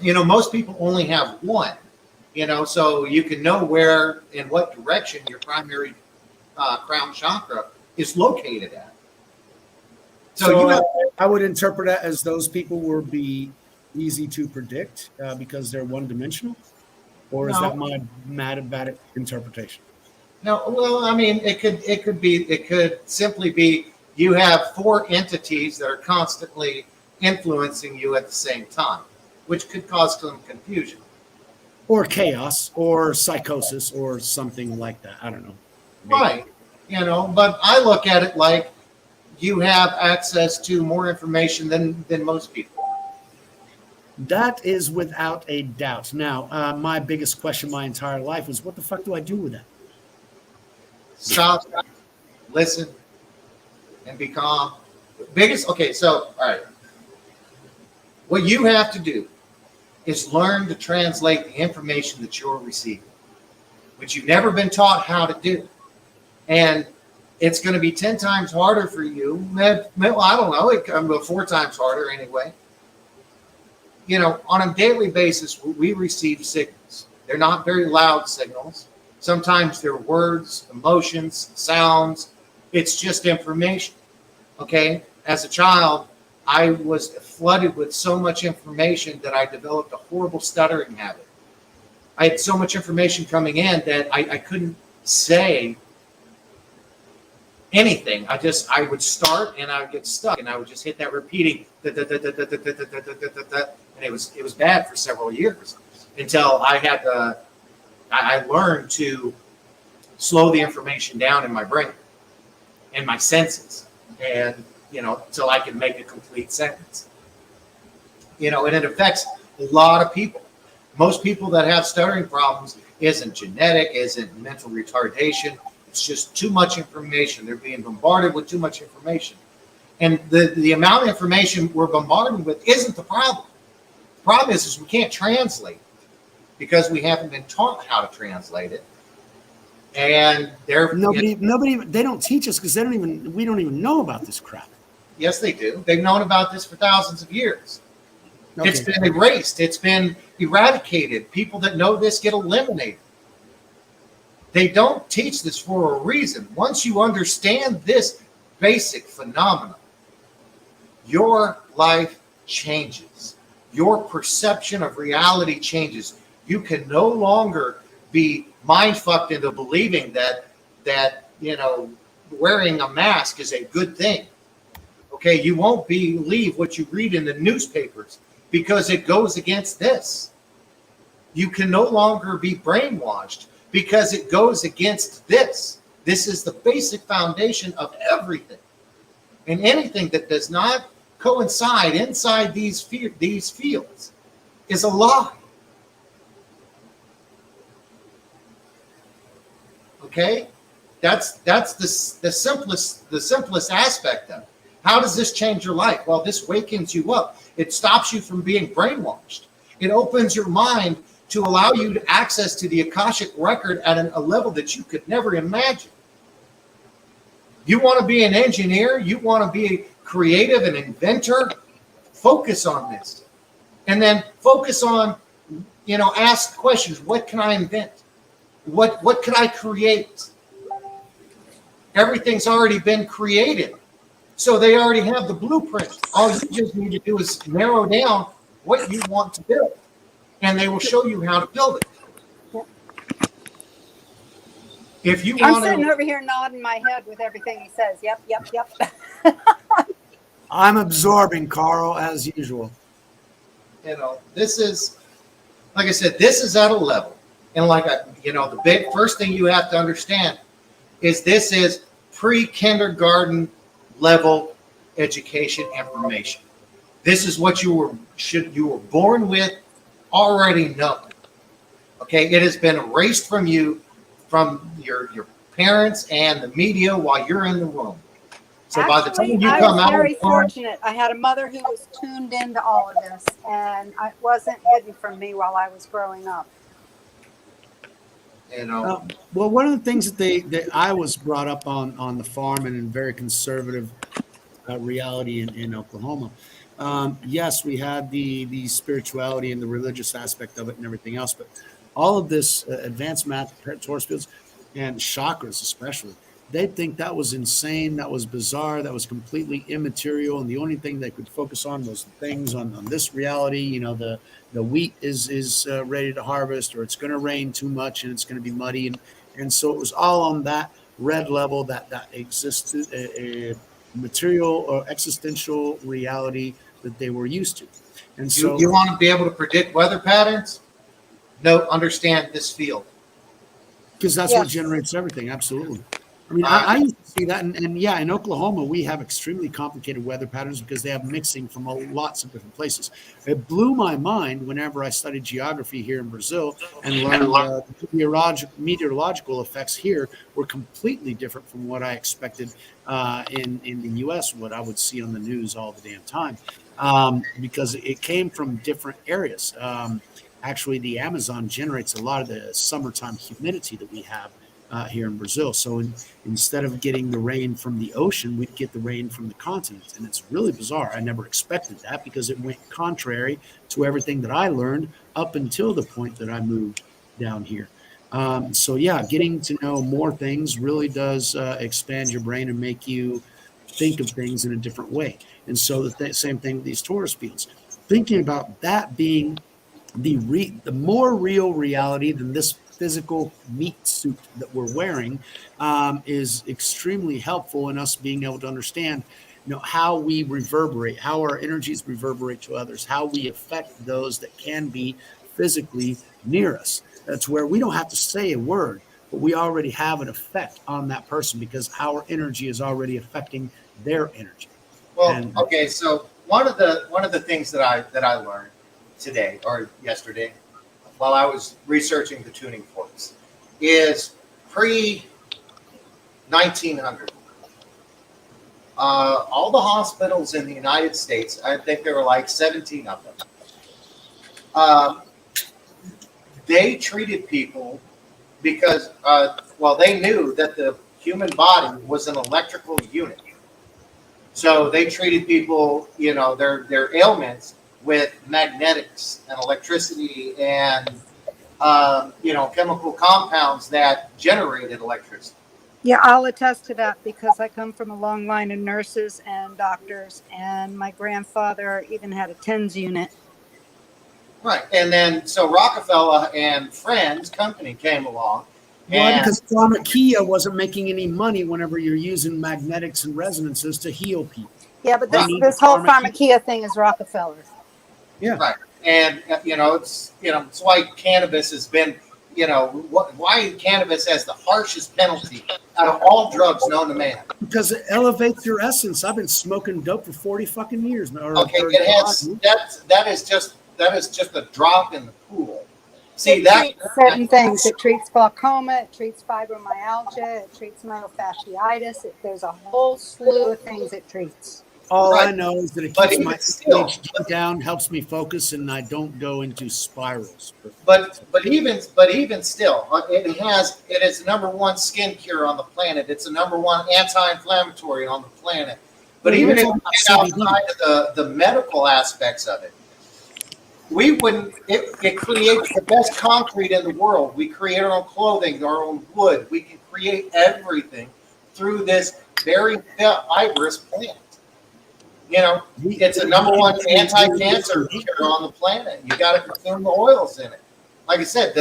Speaker 4: most people only have 1, so you can know where, in what direction your primary crown chakra is located at.
Speaker 1: So I would interpret that as those people will be easy to predict because they're one-dimensional. Or is that my bad interpretation?
Speaker 4: No, well, it could simply be you have 4 entities that are constantly influencing you at the same time, which could cause some confusion.
Speaker 1: Or chaos, or psychosis, or something like that. I don't know. Maybe.
Speaker 4: Right. But I look at it like you have access to more information than most people.
Speaker 1: That is without a doubt. Now, my biggest question my entire life was, what the fuck do I do with that?
Speaker 4: Stop, listen, and be calm. All right. What you have to do is learn to translate the information that you're receiving, which you've never been taught how to do. And it's going to be 10 times harder for you. I don't know, it can be 4 times harder anyway. On a daily basis, we receive signals. They're not very loud signals. Sometimes they're words, emotions, sounds. It's just information. Okay? As a child, I was flooded with so much information that I developed a horrible stuttering habit. I had so much information coming in that I couldn't say anything. I would start and I would get stuck and I would just hit that repeating and it was bad for several years until I learned to slow the information down in my brain and my senses, and till I could make a complete sentence. and it affects a lot of people. Most people that have stuttering problems isn't genetic, isn't mental retardation. It's just too much information. They're being bombarded with too much information. And the amount of information we're bombarded with isn't the problem. The problem is we can't translate it because we haven't been taught how to translate it. And
Speaker 1: nobody, they don't teach us because we don't even know about this crap.
Speaker 4: Yes, they do. They've known about this for thousands of years. Okay. It's been erased. It's been eradicated. People that know this get eliminated. They don't teach this for a reason. Once you understand this basic phenomenon, your life changes. Your perception of reality changes. You can no longer be mind fucked into believing that wearing a mask is a good thing. Okay, you won't believe what you read in the newspapers because it goes against this. You can no longer be brainwashed because it goes against this. This is the basic foundation of everything. And anything that does not coincide inside these fields is a lie. Okay? That's the simplest aspect of it. How does this change your life? Well, this wakens you up. It stops you from being brainwashed. It opens your mind to allow you to access to the Akashic record at a level that you could never imagine. You want to be an engineer? You want to be creative, an inventor? Focus on this. And then focus on, ask questions. What can I invent? What could I create? Everything's already been created. So they already have the blueprint. All you just need to do is narrow down what you want to build. And they will show you how to build it. If you
Speaker 3: I'm sitting over here nodding my head with everything he says. Yep.
Speaker 1: I'm absorbing, Karl, as usual.
Speaker 4: This is, like I said, this is at a level. And the big first thing you have to understand is this is pre-kindergarten level education information. This is what you were born with, already know. Okay, it has been erased from you, from your parents and the media while you're in the womb. So by the time you come out, I was
Speaker 3: very fortunate. I had a mother who was tuned into all of this, and it wasn't hidden from me while I was growing up.
Speaker 1: Well, one of the things that I was brought up on the farm and in very conservative reality in Oklahoma. Yes, we had the spirituality and the religious aspect of it and everything else, but all of this advanced math, torus fields, and chakras especially, they think that was insane, that was bizarre, that was completely immaterial, and the only thing they could focus on was the things on this reality. The wheat is ready to harvest, or it's going to rain too much and it's going to be muddy, and so it was all on that red level that existed, a material or existential reality that they were used to. And so
Speaker 4: you want to be able to predict weather patterns? No, understand this field.
Speaker 1: Because that's what generates everything. Absolutely. I mean, I used to see that. And yeah, in Oklahoma, we have extremely complicated weather patterns because they have mixing from lots of different places. It blew my mind whenever I studied geography here in Brazil and learned meteorological effects here were completely different from what I expected in the U.S., what I would see on the news all the damn time, because it came from different areas. Actually, the Amazon generates a lot of the summertime humidity that we have here in Brazil. So instead of getting the rain from the ocean, we'd get the rain from the continent. And it's really bizarre. I never expected that because it went contrary to everything that I learned up until the point that I moved down here. So yeah, getting to know more things really does expand your brain and make you think of things in a different way. And so the same thing with these torus fields. Thinking about that being the more real reality than this physical meat suit that we're wearing is extremely helpful in us being able to understand, how we reverberate, how our energies reverberate to others, how we affect those that can be physically near us. That's where we don't have to say a word, but we already have an effect on that person because our energy is already affecting their energy.
Speaker 4: Well, okay, so one of the things that I learned today or yesterday while I was researching the tuning forks is pre 1900. All the hospitals in the United States, I think there were like 17 of them. They treated people because, they knew that the human body was an electrical unit. So they treated people, their ailments with magnetics and electricity and, chemical compounds that generated electricity.
Speaker 3: Yeah, I'll attest to that because I come from a long line of nurses and doctors, and my grandfather even had a TENS unit.
Speaker 4: Right. And then, so Rockefeller and Friends Company came along.
Speaker 1: Well, because pharmacia wasn't making any money whenever you're using magnetics and resonances to heal people.
Speaker 3: Yeah, but this whole pharmacia thing is Rockefeller.
Speaker 1: Yeah.
Speaker 4: Right. And, it's why cannabis has been, why cannabis has the harshest penalty out of all drugs known to man.
Speaker 1: Because it elevates your essence. I've been smoking dope for 40 fucking years.
Speaker 4: Okay, it has, that is just a drop in the pool. See,
Speaker 3: It treats certain things. It treats glaucoma, it treats fibromyalgia, it treats myofasciitis. There's a whole slew of things it treats.
Speaker 1: All I know is that it keeps my ADHD down, helps me focus, and I don't go into spirals.
Speaker 4: But even still, it is the number one skin cure on the planet. It's the number one anti-inflammatory on the planet. But even if we get outside of the medical aspects of it, it creates the best concrete in the world. We create our own clothing, our own wood. We can create everything through this very fibrous plant. It's the number one anti-cancer cure on the planet. You got to consume the oils in it. Like I said,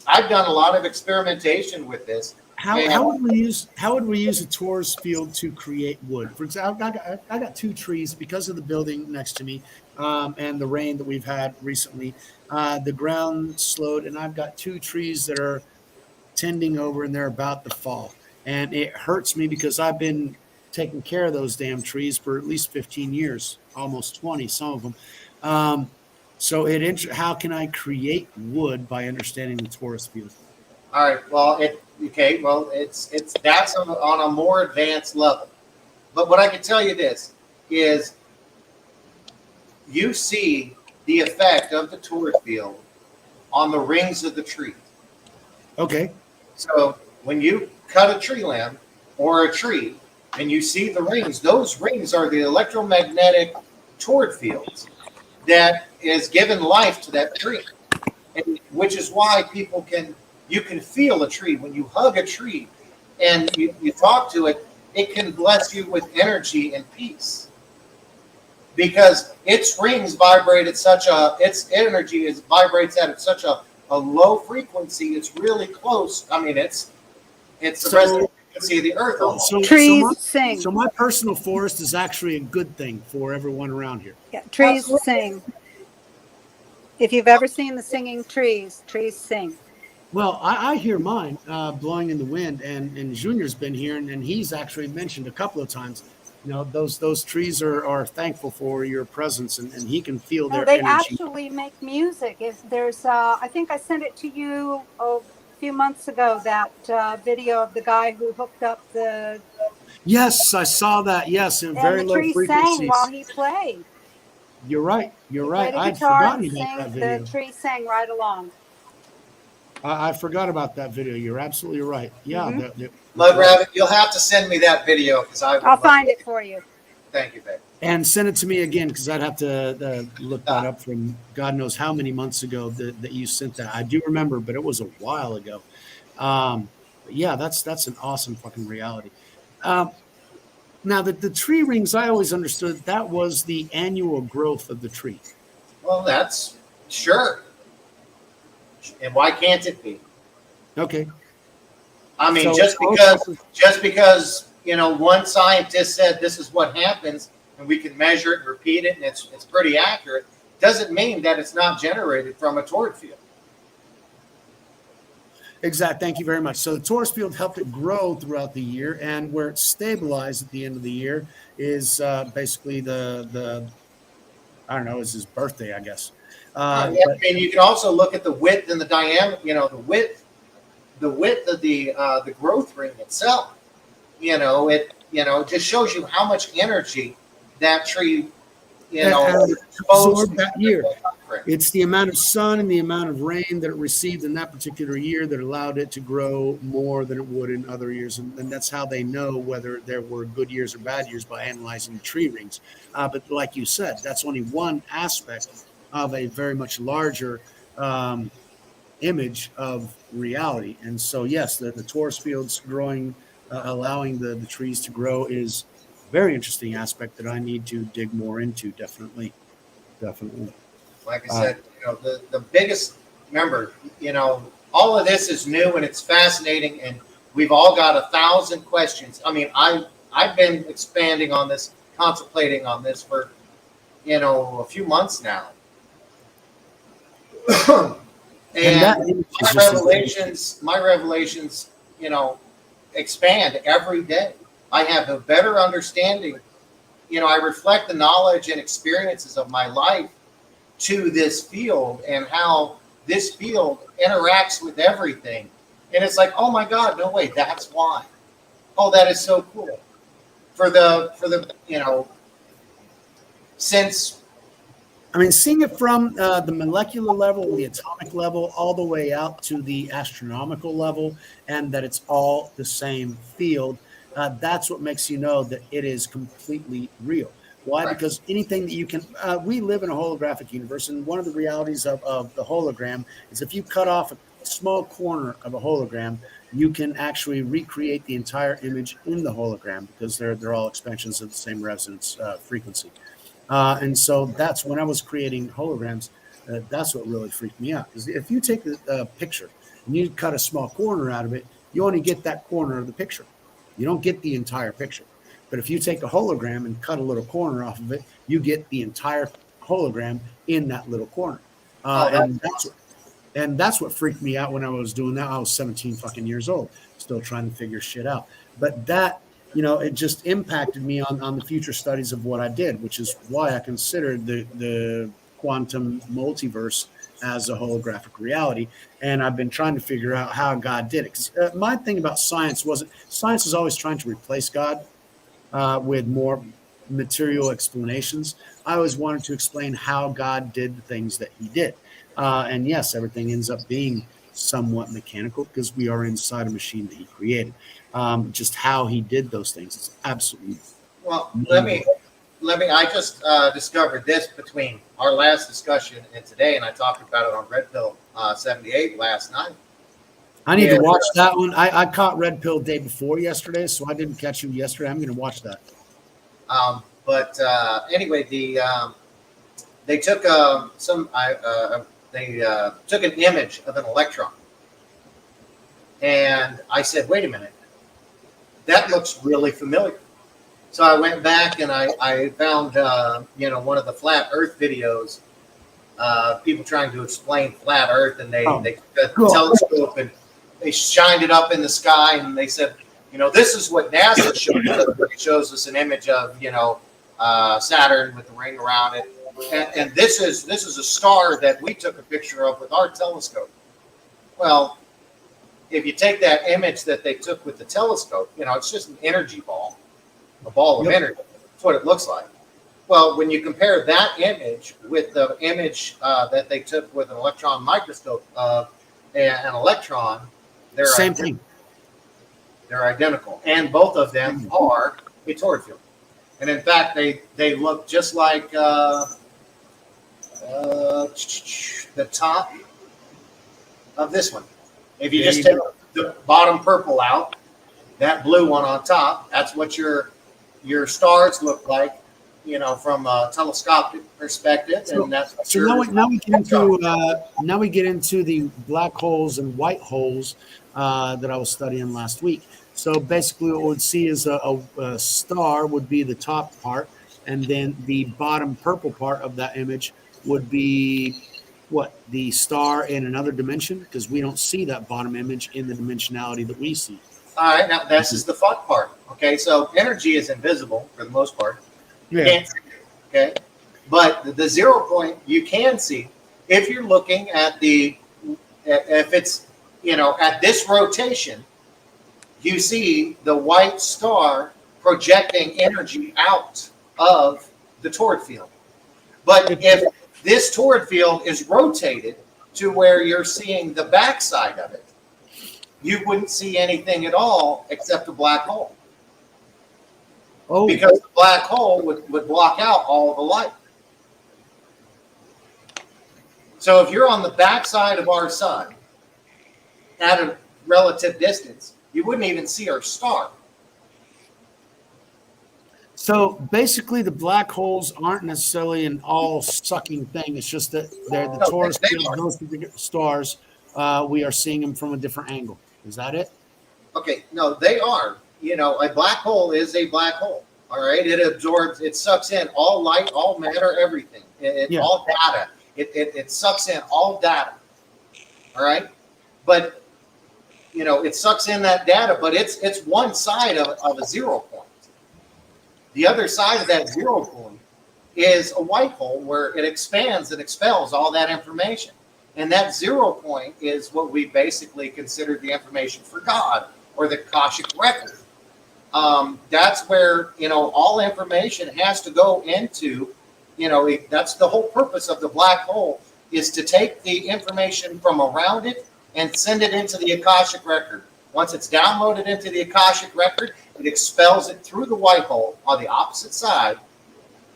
Speaker 4: I've done a lot of experimentation with this.
Speaker 1: How would we use a torus field to create wood? For example, I got two trees because of the building next to me and the rain that we've had recently. The ground slowed, and I've got two trees that are tending over, and they're about to fall. And it hurts me because I've been taking care of those damn trees for at least 15 years, almost 20, some of them. How can I create wood by understanding the torus field?
Speaker 4: All right. Well, it's that's on a more advanced level. But what I can tell you this is, you see the effect of the torus field on the rings of the tree.
Speaker 1: Okay.
Speaker 4: So when you cut a tree limb or a tree and you see the rings, those rings are the electromagnetic torus fields that is giving life to that tree, which is why you can feel a tree. When you hug a tree and you talk to it, it can bless you with energy and peace. Because its rings vibrate at its energy vibrates at such a low frequency. It's really close. I mean, it's the resonant frequency of the earth.
Speaker 3: Trees sing.
Speaker 1: So my personal forest is actually a good thing for everyone around here.
Speaker 3: Yeah, trees sing. If you've ever seen the singing trees, trees sing.
Speaker 1: Well, I hear mine blowing in the wind, and Junior's been here, and he's actually mentioned a couple of times, those trees are thankful for your presence, and he can feel their
Speaker 3: they
Speaker 1: energy.
Speaker 3: actually make music. If there's, I think I sent it to you a few months ago, that video of the guy who hooked up the...
Speaker 1: Yes, I saw that. Yes, in very low frequencies.
Speaker 3: And the tree sang while he played.
Speaker 1: You're right. I'd forgotten about that video.
Speaker 3: The tree sang right along.
Speaker 1: I forgot about that video. You're absolutely right. Yeah.
Speaker 3: Mm-hmm.
Speaker 4: Mud Rabbit, you'll have to send me that video because
Speaker 3: I'll find it for you.
Speaker 4: Thank you, babe.
Speaker 1: And send it to me again because I'd have to look that up from God knows how many months ago that you sent that. I do remember, but it was a while ago. Yeah, that's an awesome fucking reality. Now, the tree rings, I always understood that was the annual growth of the tree.
Speaker 4: Well, that's sure. And why can't it be?
Speaker 1: Okay.
Speaker 4: I mean,
Speaker 1: So-
Speaker 4: just because one scientist said this is what happens, and we can measure it and repeat it, and it's pretty accurate, doesn't mean that it's not generated from a torus field.
Speaker 1: Exactly. Thank you very much. So the torus field helped it grow throughout the year, and where it stabilized at the end of the year is basically the I don't know, it's his birthday, I guess.
Speaker 4: Yeah, I mean, you can also look at the width and the diameter. You know, the width of the growth ring itself. It just shows you how much energy that tree,
Speaker 1: absorbed that year. It's the amount of sun and the amount of rain that it received in that particular year that allowed it to grow more than it would in other years. And that's how they know whether there were good years or bad years, by analyzing the tree rings. But like you said, that's only one aspect of a very much larger image of reality. And so, yes, the torus fields growing, allowing the trees to grow is a very interesting aspect that I need to dig more into. Definitely.
Speaker 4: Like I said, the biggest, remember, all of this is new and it's fascinating, and we've all got 1,000 questions. I mean, I've been expanding on this, contemplating on this for, a few months now. And my revelations, expand every day. I have a better understanding. I reflect the knowledge and experiences of my life to this field and how this field interacts with everything. And it's like, oh my God, no way, that's why. Oh, that is so cool. For the since
Speaker 1: I mean, seeing it from the molecular level, the atomic level, all the way out to the astronomical level, and that it's all the same field, that's what makes you know that it is completely real. Why? Right. Because anything that you can, we live in a holographic universe, and one of the realities of the hologram is if you cut off a small corner of a hologram, you can actually recreate the entire image in the hologram, because they're all expansions of the same resonance frequency. And so that's when I was creating holograms, that's what really freaked me out. Because if you take a picture and you cut a small corner out of it, you only get that corner of the picture. You don't get the entire picture. But if you take a hologram and cut a little corner off of it, you get the entire hologram in that little corner. And that's what freaked me out when I was doing that. I was 17 fucking years old, still trying to figure shit out. But that, it just impacted me on the future studies of what I did, which is why I considered the quantum multiverse as a holographic reality. And I've been trying to figure out how God did it. 'Cause, my thing about science is always trying to replace God with more material explanations. I always wanted to explain how God did the things that he did. And yes, everything ends up being somewhat mechanical because we are inside a machine that he created. Just how he did those things is absolutely.
Speaker 4: Well, let me. I just discovered this between our last discussion and today, and I talked about it on Red Pill 78 last night.
Speaker 1: I need to watch that one. I caught Red Pill day before yesterday, so I didn't catch you yesterday. I'm going to watch that.
Speaker 4: But anyway, they took took an image of an electron, and I said, "Wait a minute, that looks really familiar." So I went back and I found one of the flat Earth videos, people trying to explain flat Earth, and they took a telescope and they shined it up in the sky, and they said, this is what NASA shows us. It shows us an image of Saturn with the ring around it, and this is a star that we took a picture of with our telescope. Well, if you take that image that they took with the telescope, it's just an energy ball, a ball of energy. That's what it looks like. Well, when you compare that image with the image that they took with an electron microscope of an electron, they're
Speaker 1: same thing.
Speaker 4: They're identical, and both of them are a toric field. And in fact, they look just like the top of this one. If you just take the bottom purple out, that blue one on top, that's what your stars look like, from a telescopic perspective.
Speaker 1: So,
Speaker 4: and that's
Speaker 1: so now we get into the black holes and white holes that I was studying last week. So basically what we'd see is a star would be the top part, and then the bottom purple part of that image would be the star in another dimension, because we don't see that bottom image in the dimensionality that we see.
Speaker 4: All right, now this is the fun part. Okay, so energy is invisible for the most part. You can't see it, okay? But the 0 point you can see if you're looking at if it's, at this rotation, you see the white star projecting energy out of the toward field. But if this toward field is rotated to where you're seeing the backside of it, you wouldn't see anything at all except a black hole.
Speaker 1: Oh,
Speaker 4: Because the black hole would block out all the light. So if you're on the backside of our sun at a relative distance, you wouldn't even see our star.
Speaker 1: so basically, the black holes aren't necessarily an all-sucking thing. It's just that they're the
Speaker 4: No,
Speaker 1: torus
Speaker 4: they
Speaker 1: field
Speaker 4: are.
Speaker 1: of those particular stars. We are seeing them from a different angle. Is that it?
Speaker 4: Okay, no, they are. A black hole is a black hole. All right, it absorbs, it sucks in all light, all matter, everything.
Speaker 1: Yeah.
Speaker 4: All data. It sucks in all data. All right, but it sucks in that data, but it's one side of a 0 point. The other side of that 0 point is a white hole where it expands and expels all that information. And that 0 point is what we basically consider the information for God, or the Akashic record. That's where, all information has to go into, that's the whole purpose of the black hole, is to take the information from around it and send it into the Akashic record. Once it's downloaded into the Akashic record, it expels it through the white hole on the opposite side,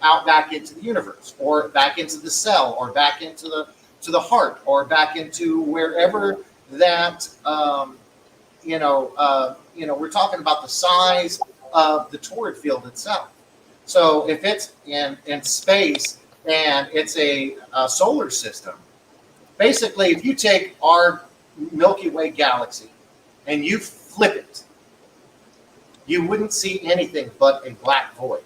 Speaker 4: out back into the universe, or back into the cell, or back into the heart, or back into wherever that, we're talking about the size of the toroid field itself. So if it's in space and it's a solar system, basically, if you take our Milky Way galaxy and you flip it, you wouldn't see anything but a black void.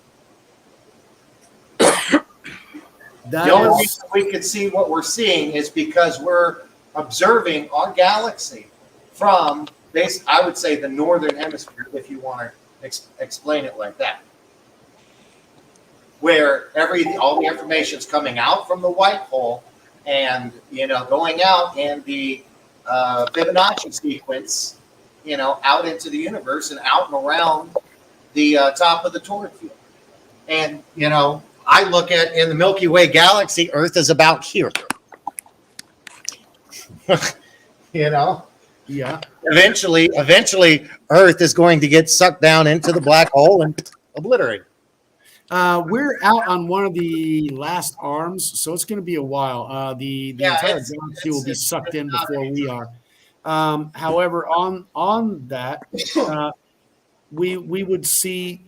Speaker 4: The only reason we could see what we're seeing is because we're observing our galaxy from, I would say, the northern hemisphere, if you want to explain it like that, where all the information is coming out from the white hole and going out in the Fibonacci sequence, out into the universe and out and around the top of the toroid field. And I look at, in the Milky Way galaxy, Earth is about here.
Speaker 1: Yeah.
Speaker 4: Eventually, Earth is going to get sucked down into the black hole and obliterated.
Speaker 1: We're out on one of the last arms, so it's going to be a while. The entire galaxy will be sucked in before we are. However, on that, we would see.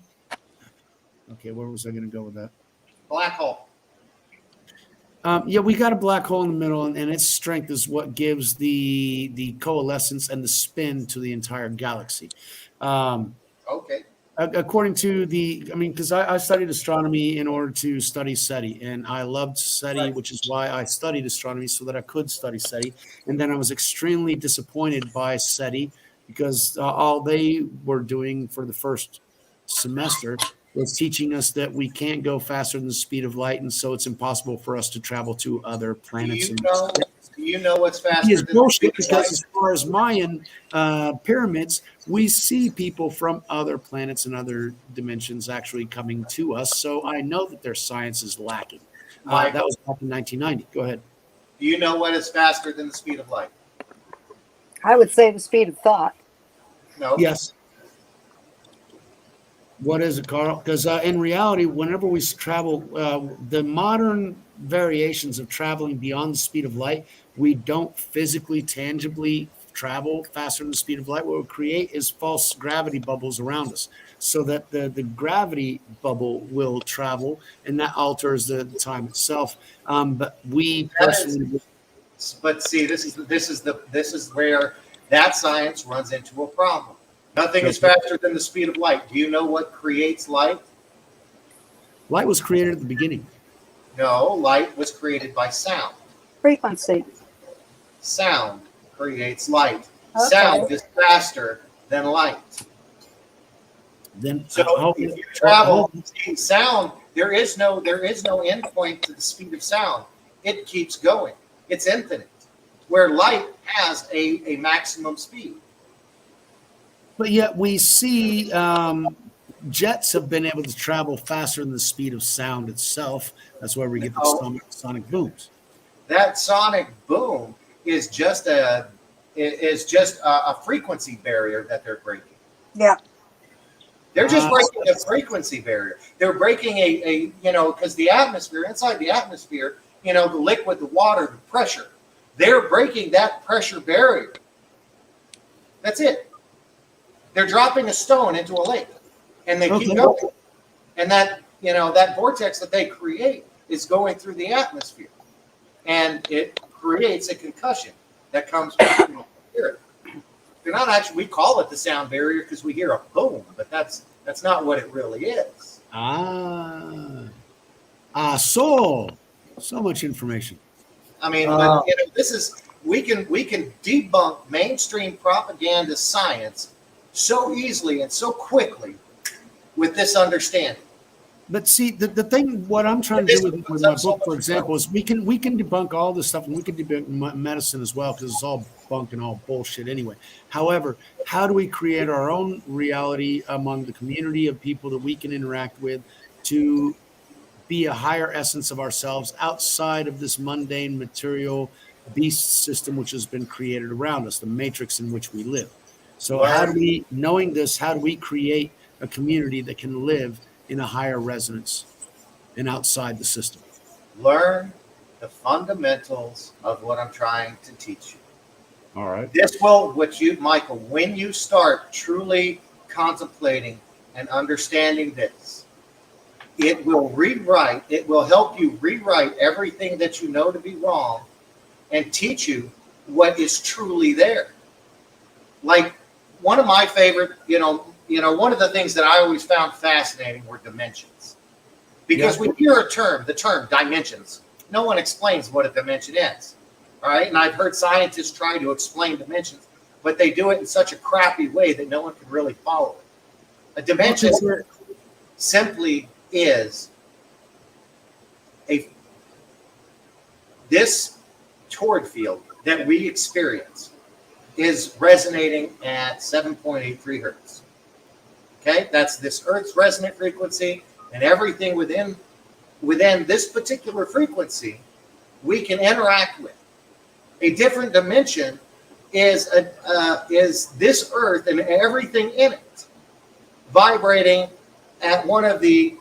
Speaker 1: Okay, where was I going to go with that?
Speaker 4: Black hole.
Speaker 1: We got a black hole in the middle, and its strength is what gives the coalescence and the spin to the entire galaxy.
Speaker 4: Okay.
Speaker 1: According to because I studied astronomy in order to study SETI, and I loved SETI,
Speaker 4: Right.
Speaker 1: which is why I studied astronomy, so that I could study SETI. And then I was extremely disappointed by SETI because all they were doing for the first semester was teaching us that we can't go faster than the speed of light, and so it's impossible for us to travel to other planets.
Speaker 4: Do you know what's faster
Speaker 1: It's
Speaker 4: than
Speaker 1: bullshit
Speaker 4: the speed of light?
Speaker 1: because as far as Mayan pyramids, we see people from other planets and other dimensions actually coming to us. So I know that their science is lacking. That was back in 1990. Go ahead.
Speaker 4: Do you know what is faster than the speed of light?
Speaker 3: I would say the speed of thought.
Speaker 4: No.
Speaker 1: Yes. What is it, Karl? Because in reality, whenever we travel, the modern variations of traveling beyond the speed of light, we don't physically, tangibly travel faster than the speed of light. What we create is false gravity bubbles around us, so that the gravity bubble will travel, and that alters the time itself. But we personally,
Speaker 4: But see, this is where that science runs into a problem. Nothing is faster than the speed of light. Do you know what creates light?
Speaker 1: light was created at the beginning.
Speaker 4: No, light was created by sound.
Speaker 3: Frequency.
Speaker 4: Sound creates light.
Speaker 3: Okay.
Speaker 4: Sound is faster than light.
Speaker 1: Then
Speaker 4: So if you travel sound, there is no end point to the speed of sound. It keeps going. It's infinite. Where light has a maximum speed.
Speaker 1: but yet we see jets have been able to travel faster than the speed of sound itself. That's why we get the sonic booms.
Speaker 4: That sonic boom is just a frequency barrier that they're breaking.
Speaker 3: Yeah.
Speaker 4: They're just breaking a frequency barrier. They're breaking because the atmosphere, inside the atmosphere, the liquid, the water, the pressure, they're breaking that pressure barrier. That's it. They're dropping a stone into a lake, and they keep going. And that vortex that they create is going through the atmosphere, and it creates a concussion that comes from the spirit. They're not actually. We call it the sound barrier because we hear a boom, but that's not what it really is.
Speaker 1: So much information.
Speaker 4: I mean, we can debunk mainstream propaganda science so easily and so quickly with this understanding.
Speaker 1: But see, the thing, what I'm trying to do with my book, for example, is we can debunk all this stuff, and we can debunk medicine as well, because it's all bunk and all bullshit anyway. However, how do we create our own reality among the community of people that we can interact with to be a higher essence of ourselves outside of this mundane material beast system which has been created around us, the matrix in which we live? So how do we, knowing this, how do we create a community that can live in a higher resonance and outside the system?
Speaker 4: Learn the fundamentals of what I'm trying to teach you.
Speaker 1: All right.
Speaker 4: This will, Michael, when you start truly contemplating and understanding this, it will help you rewrite everything that you know to be wrong and teach you what is truly there. Like one of my favorite, one of the things that I always found fascinating were dimensions. Because we hear the term dimensions. No one explains what a dimension is. All right. And I've heard scientists try to explain dimensions, but they do it in such a crappy way that no one can really follow it. A dimension simply is this torrid field that we experience is resonating at 7.83 hertz. Okay, that's this Earth's resonant frequency, and everything within this particular frequency we can interact with. A different dimension is this Earth and everything in it vibrating at one of the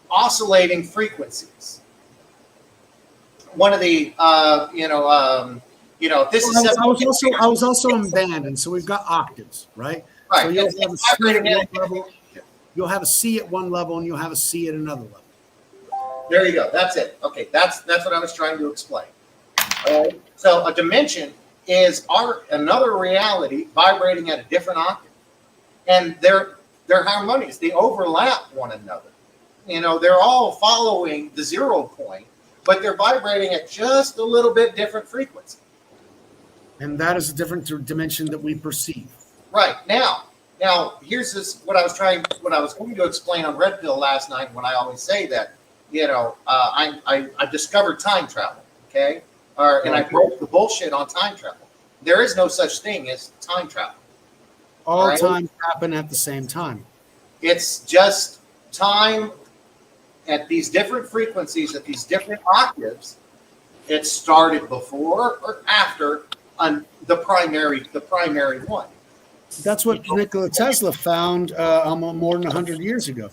Speaker 4: oscillating frequencies. One of the this is.
Speaker 1: I was also in band, and so we've got octaves, right?
Speaker 4: Right.
Speaker 1: So you'll have a C at one level, you'll have a C at one level, and you'll have a C at another level.
Speaker 4: There you go. That's it. Okay, that's what I was trying to explain. All right. So a dimension is another reality vibrating at a different octave, and they're harmonious. They overlap one another. They're all following the 0 point, but they're vibrating at just a little bit different frequency.
Speaker 1: And that is a different dimension that we perceive.
Speaker 4: Right. Now here's what I was going to explain on Red Pill last night when I always say that, I discovered time travel, okay? And I broke the bullshit on time travel. There is no such thing as time travel.
Speaker 1: All time happen at the same time.
Speaker 4: It's just time at these different frequencies, at these different octaves. It started before or after the primary one.
Speaker 1: That's what Nikola Tesla found more than 100 years ago.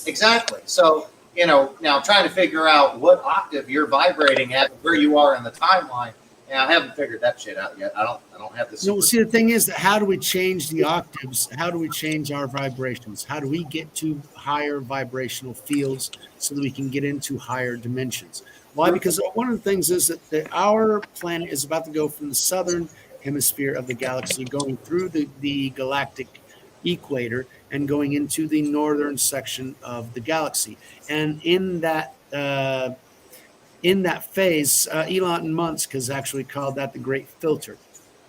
Speaker 4: Exactly. So, now trying to figure out what octave you're vibrating at, where you are in the timeline. And I haven't figured that shit out yet. I don't have this.
Speaker 1: See, the thing is that how do we change the octaves? How do we change our vibrations? How do we get to higher vibrational fields so that we can get into higher dimensions? Why? Because one of the things is that our planet is about to go from the southern hemisphere of the galaxy, going through the galactic equator and going into the northern section of the galaxy. And in that phase, Elon Musk has actually called that the Great Filter.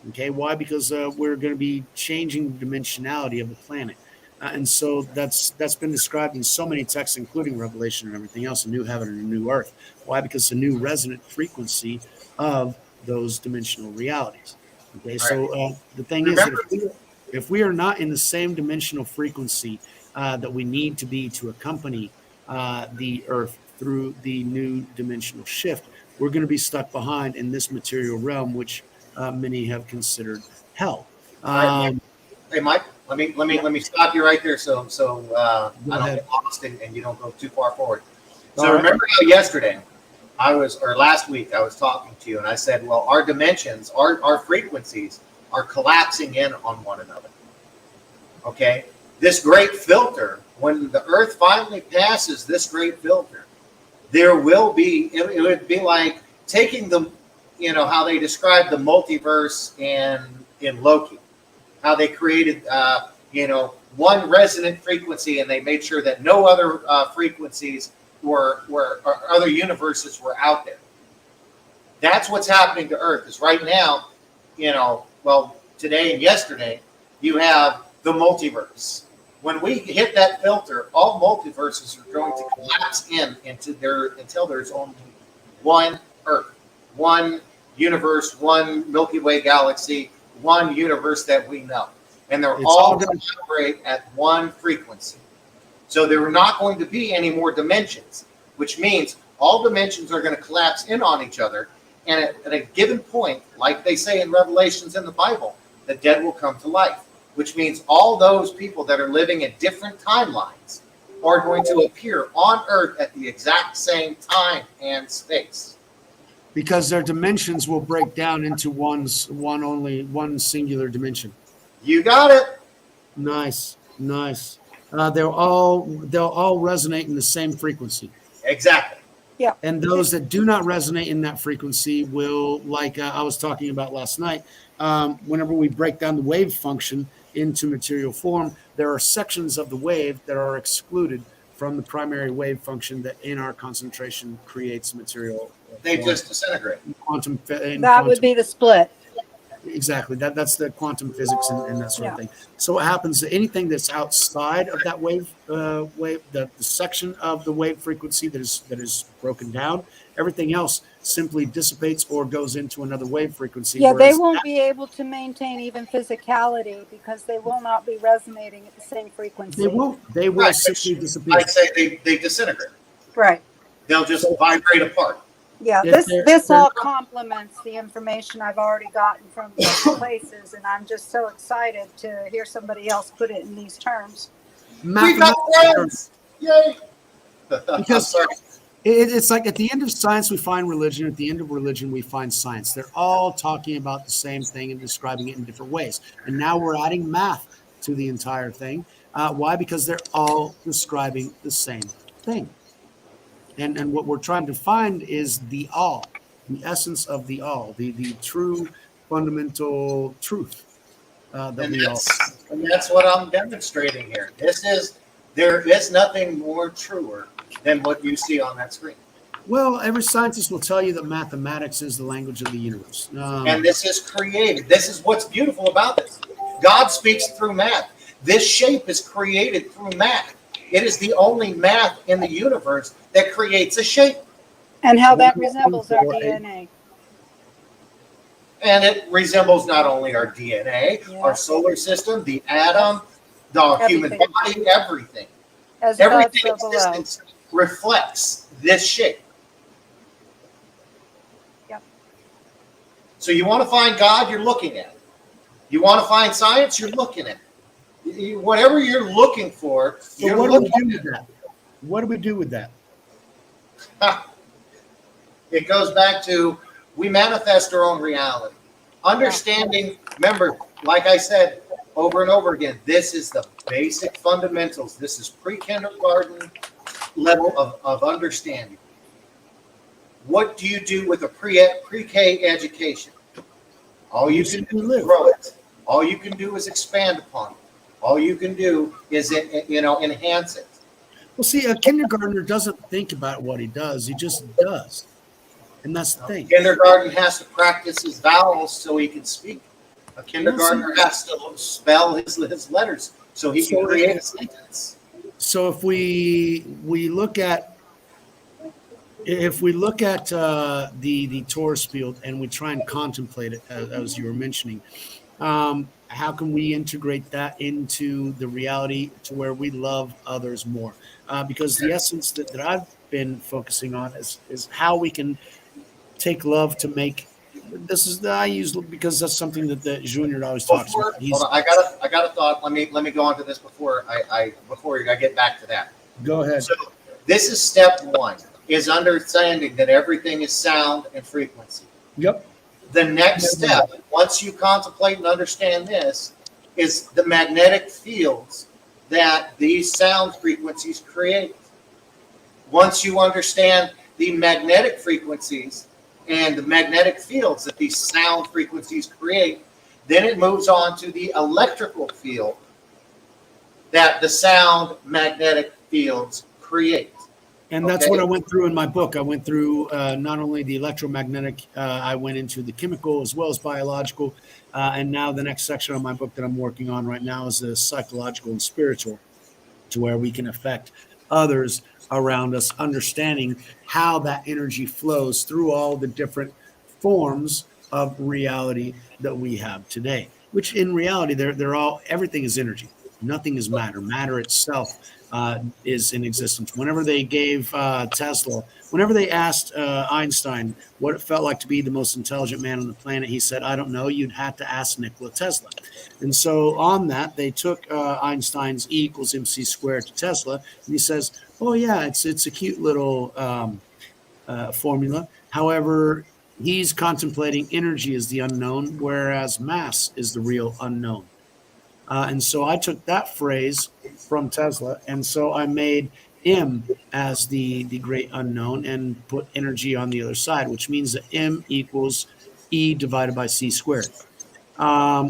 Speaker 1: Okay, why? Because we're going to be changing the dimensionality of the planet. And so that's been described in so many texts, including Revelation and everything else, a new heaven and a new earth. Why? Because it's a new resonant frequency of those dimensional realities. Okay, so the thing is that if we are not in the same dimensional frequency that we need to be to accompany the earth through the new dimensional shift, we're going to be stuck behind in this material realm, which many have considered hell.
Speaker 4: Hey, Mike, let me stop you right there, so I don't get lost and you don't go too far forward. So remember how yesterday last week I was talking to you and I said, well, our dimensions, our frequencies are collapsing in on one another. Okay, this great filter, when the Earth finally passes this great filter, there will be, it would be like taking the, how they describe the multiverse in Loki, how they created, one resonant frequency and they made sure that no other frequencies or other universes were out there. That's what's happening to Earth. Is right now, today and yesterday, you have the multiverse. When we hit that filter, all multiverses are going to collapse until there's only one Earth, one universe, one Milky Way galaxy, one universe that we know. And they're all going to operate at one frequency. So there are not going to be any more dimensions, which means all dimensions are going to collapse in on each other. And at a given point, like they say in Revelations in the Bible, the dead will come to life, which means all those people that are living in different timelines are going to appear on Earth at the exact same time and space.
Speaker 1: Because their dimensions will break down into one singular dimension.
Speaker 4: You got it.
Speaker 1: Nice. They'll all resonate in the same frequency.
Speaker 4: Exactly.
Speaker 3: Yeah.
Speaker 1: And those that do not resonate in that frequency will, like I was talking about last night, whenever we break down the wave function into material form, there are sections of the wave that are excluded from the primary wave function that in our concentration creates material.
Speaker 4: They just disintegrate.
Speaker 3: That would be the split.
Speaker 1: Exactly. That's the quantum physics and that sort of thing. So what happens, anything that's outside of that the section of the wave frequency that is broken down, everything else simply dissipates or goes into another wave frequency.
Speaker 3: Yeah, they won't be able to maintain even physicality because they will not be resonating at the same frequency.
Speaker 1: They won't. They will simply disappear.
Speaker 4: I'd say they disintegrate.
Speaker 3: Right.
Speaker 4: They'll just vibrate apart.
Speaker 3: Yeah, this all complements the information I've already gotten from these places, and I'm just so excited to hear somebody else put it in these terms.
Speaker 4: We got friends! Yay!
Speaker 1: Because it's like at the end of science, we find religion. At the end of religion, we find science. They're all talking about the same thing and describing it in different ways. And now we're adding math to the entire thing. Why? Because they're all describing the same thing. And what we're trying to find is the all, the essence of the all, the true fundamental truth that we all.
Speaker 4: And that's what I'm demonstrating here. There is nothing more truer than what you see on that screen.
Speaker 1: Well, every scientist will tell you that mathematics is the language of the universe.
Speaker 4: And this is created. This is what's beautiful about this. God speaks through math. This shape is created through math. It is the only math in the universe that creates a shape.
Speaker 3: And how that resembles our DNA.
Speaker 4: And it resembles not only our DNA, our solar system, the atom, the human body, everything. Everything in existence reflects this shape.
Speaker 3: Yep.
Speaker 4: So you want to find God, you're looking at it. You want to find science, you're looking at it. Whatever you're looking for,
Speaker 1: so what do we do with that? What do we do with that?
Speaker 4: It goes back to we manifest our own reality. Understanding, remember, like I said over and over again, this is the basic fundamentals. This is pre-kindergarten level of understanding. What do you do with a pre-K education? All you can do is grow it. All you can do is expand upon it. All you can do is, enhance it.
Speaker 1: Well, see, a kindergartner doesn't think about what he does. He just does. And that's the thing.
Speaker 4: Kindergarten has to practice his vowels so he can speak. A kindergartner has to spell his letters so he can create a sentence.
Speaker 1: So if we look at the torus field and we try and contemplate it as you were mentioning, how can we integrate that into the reality to where we love others more? Because the essence that I've been focusing on is how we can take love to make. This is I use because that's something that Junior always talks about.
Speaker 4: Hold on, I got a thought. Let me go on to this before I get back to that.
Speaker 1: Go ahead.
Speaker 4: So this is step one: is understanding that everything is sound and frequency.
Speaker 1: Yep.
Speaker 4: The next step, once you contemplate and understand this, is the magnetic fields that these sound frequencies create. Once you understand the magnetic frequencies and the magnetic fields that these sound frequencies create, then it moves on to the electrical field that the sound magnetic fields create.
Speaker 1: And that's what I went through in my book. I went through not only the electromagnetic, I went into the chemical as well as biological. And now the next section of my book that I'm working on right now is the psychological and spiritual, to where we can affect others around us, understanding how that energy flows through all the different forms of reality that we have today, which in reality, they're all, everything is energy. Nothing is matter. Matter itself is in existence. Whenever they gave Tesla, whenever they asked Einstein what it felt like to be the most intelligent man on the planet, he said, I don't know, you'd have to ask Nikola Tesla. And so on that, they took Einstein's E equals MC squared to Tesla, and he says, oh yeah, it's a cute little formula. However, he's contemplating energy as the unknown, whereas mass is the real unknown. And so I took that phrase from Tesla, and so I made M as the great unknown and put energy on the other side, which means that M equals E divided by C squared,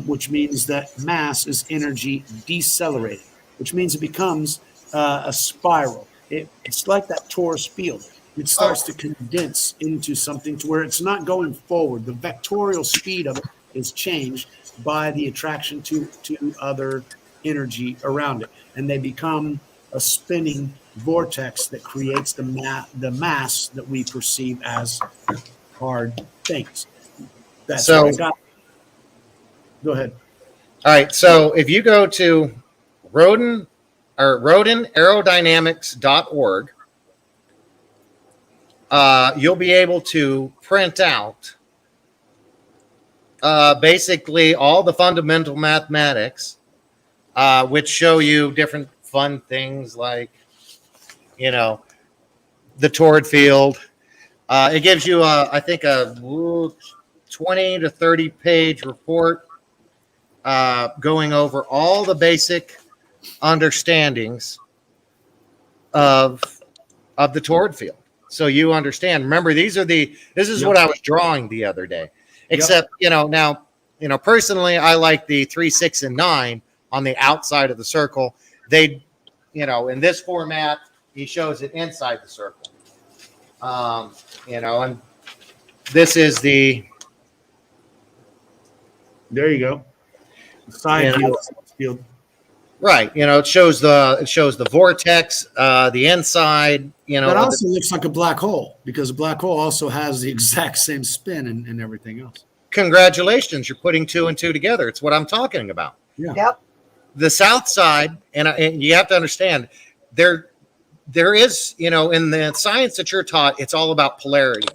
Speaker 1: which means that mass is energy decelerating, which means it becomes a spiral. It's like that torus field. It starts to condense into something to where it's not going forward. The vectorial speed of it is changed by the attraction to other energy around it, and they become a spinning vortex that creates the mass that we perceive as hard things. That's
Speaker 4: so
Speaker 1: what I got. Go ahead.
Speaker 4: All right, so if you go to rodinaerodynamics.org, you'll be able to print out basically all the fundamental mathematics, which show you different fun things like, the toroid field. It gives you, I think, a 20 to 30 page report going over all the basic understandings of the toroid field. So you understand. Remember, this is what I was drawing the other day. Except, now, personally, I like the 3, 6, and 9 on the outside of the circle. They, in this format, he shows it inside the circle. And this is the.
Speaker 1: There you go. Side field.
Speaker 4: Right. It shows the vortex, the inside.
Speaker 1: That also looks like a black hole, because a black hole also has the exact same spin and everything else.
Speaker 4: Congratulations, you're putting 2 and 2 together. It's what I'm talking about.
Speaker 1: Yeah.
Speaker 3: Yep.
Speaker 4: The south side, and you have to understand, there is, in the science that you're taught, it's all about polarity.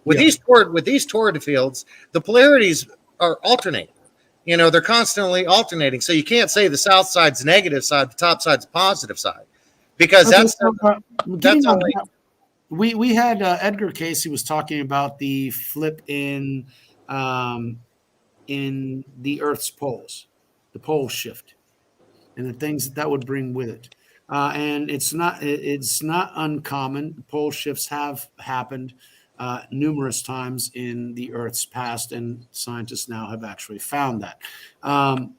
Speaker 4: With these toroid fields, the polarities are alternating. They're constantly alternating. So you can't say the south side's negative side, the top side's positive side, because that's only.
Speaker 1: We had Edgar Cayce was talking about the flip in the Earth's poles, the pole shift, and the things that would bring with it. And it's not uncommon. Pole shifts have happened numerous times in the Earth's past, and scientists now have actually found that. And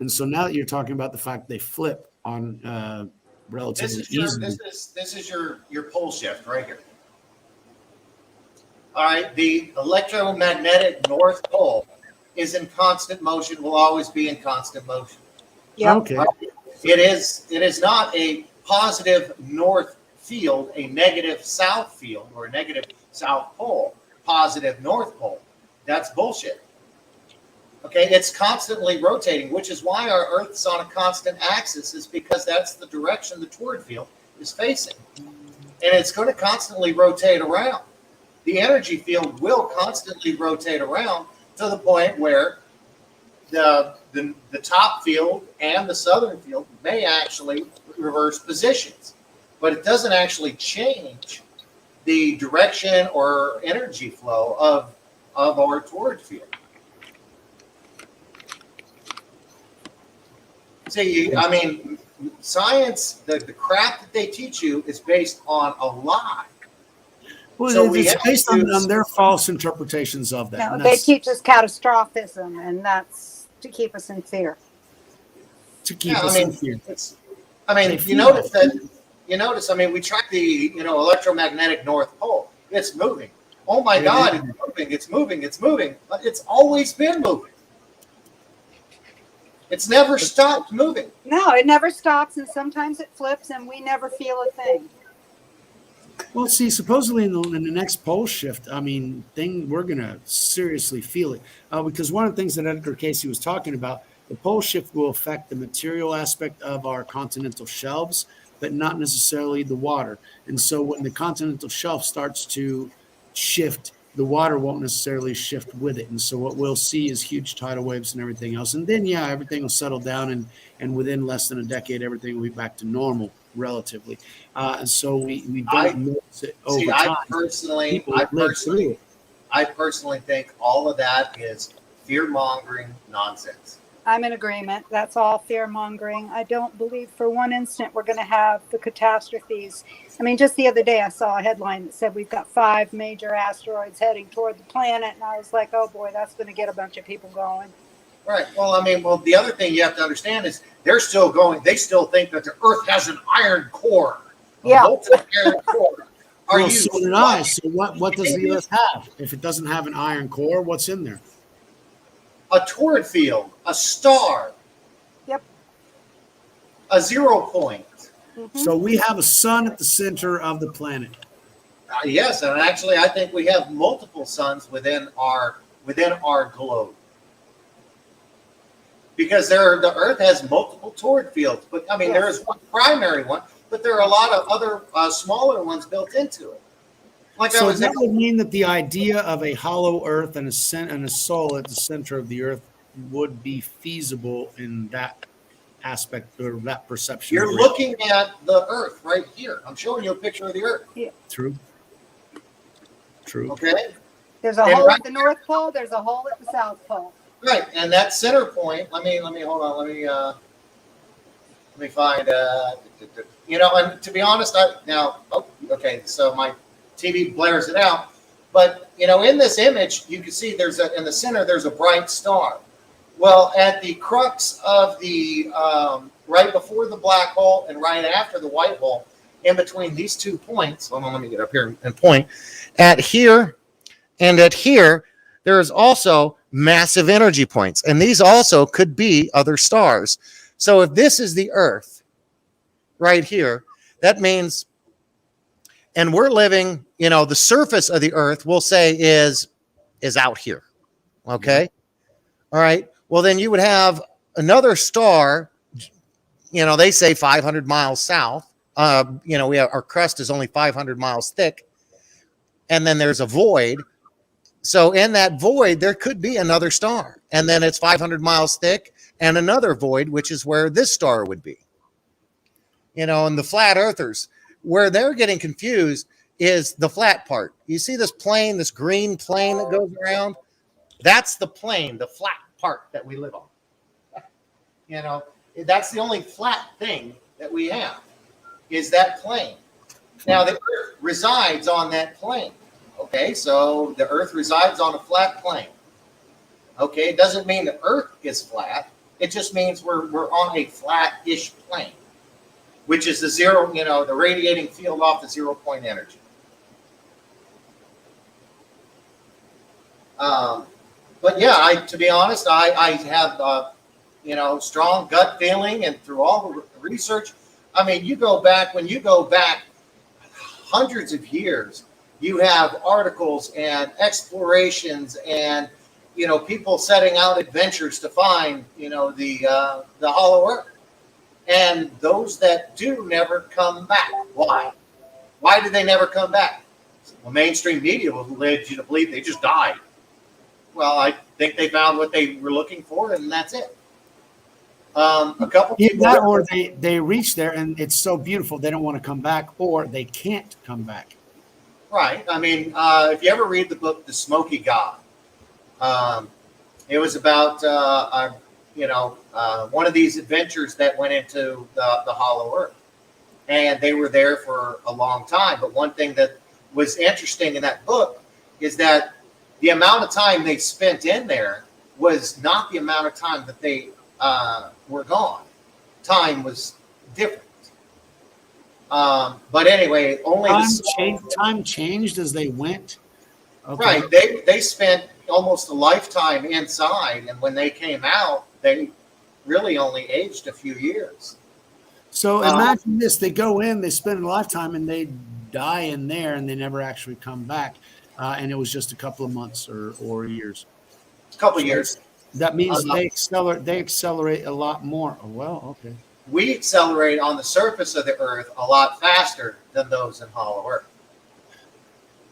Speaker 1: so now that you're talking about the fact they flip on relatively easily.
Speaker 4: This is your pole shift right here. All right, the electromagnetic North Pole is in constant motion, will always be in constant motion.
Speaker 3: Yep.
Speaker 1: Okay.
Speaker 4: It is not a positive north field, a negative south field, or a negative south pole, positive north pole. That's bullshit. Okay, it's constantly rotating, which is why our Earth's on a constant axis, is because that's the direction the toward field is facing. And it's going to constantly rotate around. The energy field will constantly rotate around to the point where the top field and the southern field may actually reverse positions, but it doesn't actually change the direction or energy flow of our toward field. See, I mean, science, the crap that they teach you is based on a lie.
Speaker 1: Well,
Speaker 4: So we
Speaker 1: it's
Speaker 4: have
Speaker 1: based
Speaker 4: to-
Speaker 1: on their false interpretations of that.
Speaker 3: No,
Speaker 1: and
Speaker 3: they
Speaker 1: that's
Speaker 3: teach us catastrophism, and that's to keep us in fear.
Speaker 1: to keep
Speaker 4: Yeah,
Speaker 1: us
Speaker 4: I mean,
Speaker 1: in fear. They
Speaker 4: you
Speaker 1: feel
Speaker 4: notice
Speaker 1: that.
Speaker 4: that. You notice, I mean, we track the electromagnetic North Pole. It's moving. Oh my
Speaker 1: Yeah.
Speaker 4: God, it's moving. It's moving. It's moving. But it's always been moving. It's never stopped moving.
Speaker 3: No, it never stops, and sometimes it flips, and we never feel a thing.
Speaker 1: Well, see, supposedly in the next pole shift, I mean, we're going to seriously feel it because one of the things that Edgar Casey was talking about, the pole shift will affect the material aspect of our continental shelves, but not necessarily the water. And so when the continental shelf starts to shift, the water won't necessarily shift with it. And so what we'll see is huge tidal waves and everything else. And then, yeah, everything will settle down, and within less than a decade, everything will be back to normal relatively. And so we don't notice it over
Speaker 4: See,
Speaker 1: time.
Speaker 4: I personally think all of that is fear-mongering nonsense.
Speaker 3: I'm in agreement. That's all fear mongering. I don't believe for one instant we're going to have the catastrophes. I mean, just the other day I saw a headline that said we've got 5 major asteroids heading toward the planet, and I was like, oh boy, that's going to get a bunch of people going.
Speaker 4: Right. Well, I mean, the other thing you have to understand is they're still going. They still think that the Earth has an iron core.
Speaker 3: Yeah.
Speaker 4: A molten iron core. Are
Speaker 1: Well,
Speaker 4: you?
Speaker 1: so did I. So what does the Earth have? If it doesn't have an iron core, what's in there?
Speaker 4: A toward field, a star.
Speaker 3: Yep.
Speaker 4: A 0 point.
Speaker 3: Mhm.
Speaker 1: So we have a sun at the center of the planet.
Speaker 4: Yes, and actually, I think we have multiple suns within our globe. Because the Earth has multiple toward fields, but I mean,
Speaker 3: Yes.
Speaker 4: there is one primary one, but there are a lot of other smaller ones built into it. Like
Speaker 1: So that would mean that the idea of a hollow Earth and a soul at the center of the Earth would be feasible in that aspect or that perception.
Speaker 4: You're looking at the Earth right here. I'm showing you a picture of the Earth.
Speaker 1: True.
Speaker 4: Okay.
Speaker 3: There's a hole at the North Pole. There's a hole at the South Pole.
Speaker 4: Right, and that center point. Let me hold on. Let me find. And to be honest, okay. So my TV blares it out, but in this image, you can see in the center there's a bright star. Well, at the crux of the right before the black hole and right after the white hole, in between these 2 points. Hold on, let me get up here and point. At here and at here, there is also massive energy points, and these also could be other stars. So if this is the Earth right here, that means, and we're living, the surface of the Earth, we'll say is out here. Okay. All right. Well, then you would have another star, they say 500 miles south. Our crust is only 500 miles thick. And then there's a void. So in that void, there could be another star. And then it's 500 miles thick and another void, which is where this star would be. And the flat earthers, where they're getting confused is the flat part. You see this plane, this green plane that goes around? That's the plane, the flat part that we live on. That's the only flat thing that we have is that plane. Now, the Earth resides on that plane. Okay, so the Earth resides on a flat plane. Okay, it doesn't mean the Earth is flat. It just means we're on a flat-ish plane, which is the zero, the radiating field off the 0 point energy. But yeah, to be honest, I have strong gut feeling and through all the research. I mean, when you go back hundreds of years, you have articles and explorations and, people setting out adventures to find, the hollow earth. And those that do never come back. Why? Why did they never come back? Well, mainstream media will lead you to believe they just died. Well, I think they found what they were looking for, and that's it. A couple people,
Speaker 1: or they reach there and it's so beautiful they don't want to come back, or they can't come back.
Speaker 4: Right. I mean, if you ever read the book The Smoky God, it was about one of these adventures that went into the hollow earth, and they were there for a long time. But one thing that was interesting in that book is that the amount of time they spent in there was not the amount of time that they were gone. Time was different. But anyway, only
Speaker 1: time changed as they went. Okay.
Speaker 4: Right. They spent almost a lifetime inside, and when they came out, they really only aged a few years.
Speaker 1: So imagine this: they go in, they spend a lifetime, and they die in there, and they never actually come back. And it was just a couple of months or years.
Speaker 4: A couple of years.
Speaker 1: That means they accelerate a lot more. Oh, well, okay.
Speaker 4: We accelerate on the surface of the Earth a lot faster than those in hollow Earth.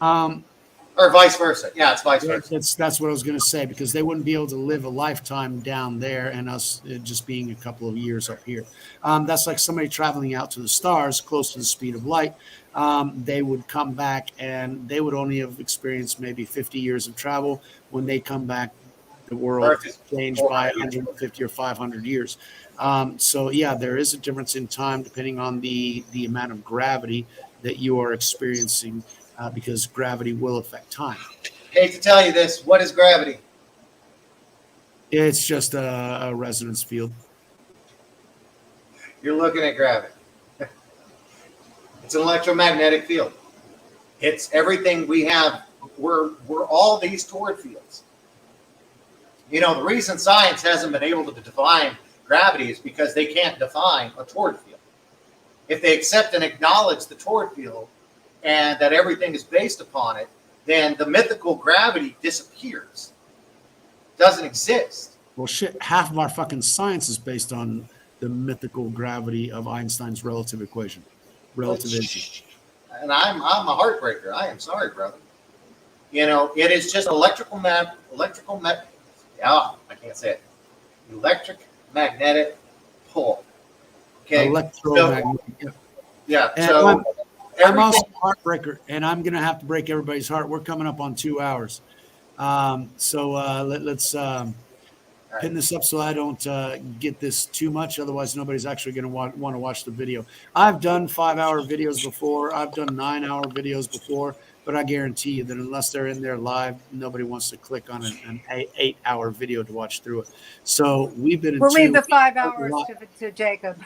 Speaker 4: Or vice versa. Yeah, it's vice versa.
Speaker 1: That's what I was going to say, because they wouldn't be able to live a lifetime down there and us just being a couple of years up here. That's like somebody traveling out to the stars close to the speed of light. They would come back and they would only have experienced maybe 50 years of travel. When they come back, the world is changed by 150 or 500 years. So yeah, there is a difference in time depending on the amount of gravity that you are experiencing, because gravity will affect time.
Speaker 4: Hate to tell you this, what is gravity?
Speaker 1: It's just a resonance field.
Speaker 4: You're looking at gravity. It's an electromagnetic field. It's everything we have. We're all these toward fields. The reason science hasn't been able to define gravity is because they can't define a toward field. If they accept and acknowledge the toward field and that everything is based upon it, then the mythical gravity disappears. Doesn't exist.
Speaker 1: Well, shit, half of our fucking science is based on the mythical gravity of Einstein's relative equation. Relativism.
Speaker 4: And I'm a heartbreaker. I am sorry, brother. It is just I can't say it. Electric magnetic pull. Okay.
Speaker 1: Electromagnetic.
Speaker 4: Yeah.
Speaker 1: And
Speaker 4: So
Speaker 1: I'm also a heartbreaker, and I'm going to have to break everybody's heart. We're coming up on 2 hours. So let's pin this up so I don't get this too much. Otherwise, nobody's actually going to want to watch the video. I've done 5-hour videos before. I've done 9-hour videos before. But I guarantee you that unless they're in there live, nobody wants to click on an 8-hour video to watch through it. So we've been.
Speaker 3: We'll leave the 5 hours to Jacob.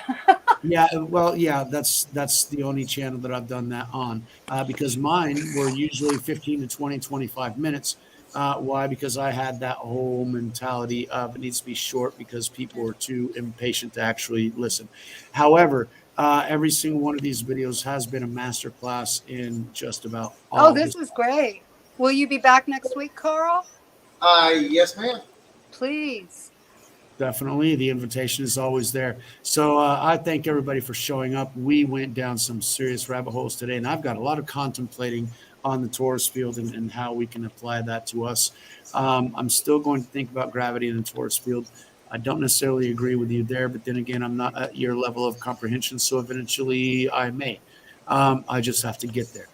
Speaker 1: Yeah, well, yeah, that's the only channel that I've done that on, because mine were usually 15 to 20, 25 minutes. Why? Because I had that whole mentality of it needs to be short because people are too impatient to actually listen. However, every single one of these videos has been a masterclass in just about all.
Speaker 3: Oh, this is great. Will you be back next week, Karl?
Speaker 4: Yes, ma'am.
Speaker 3: Please.
Speaker 1: Definitely. The invitation is always there. So I thank everybody for showing up. We went down some serious rabbit holes today, and I've got a lot of contemplating on the torus field and how we can apply that to us. I'm still going to think about gravity in the torus field. I don't necessarily agree with you there, but then again, I'm not at your level of comprehension, so eventually I may. I just have to get there.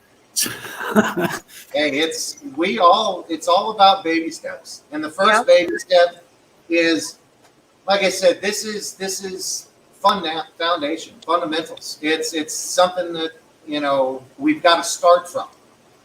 Speaker 4: Hey, it's all about baby steps, and the first baby step is, like I said, this is foundation, fundamentals. It's something that we've got to start from,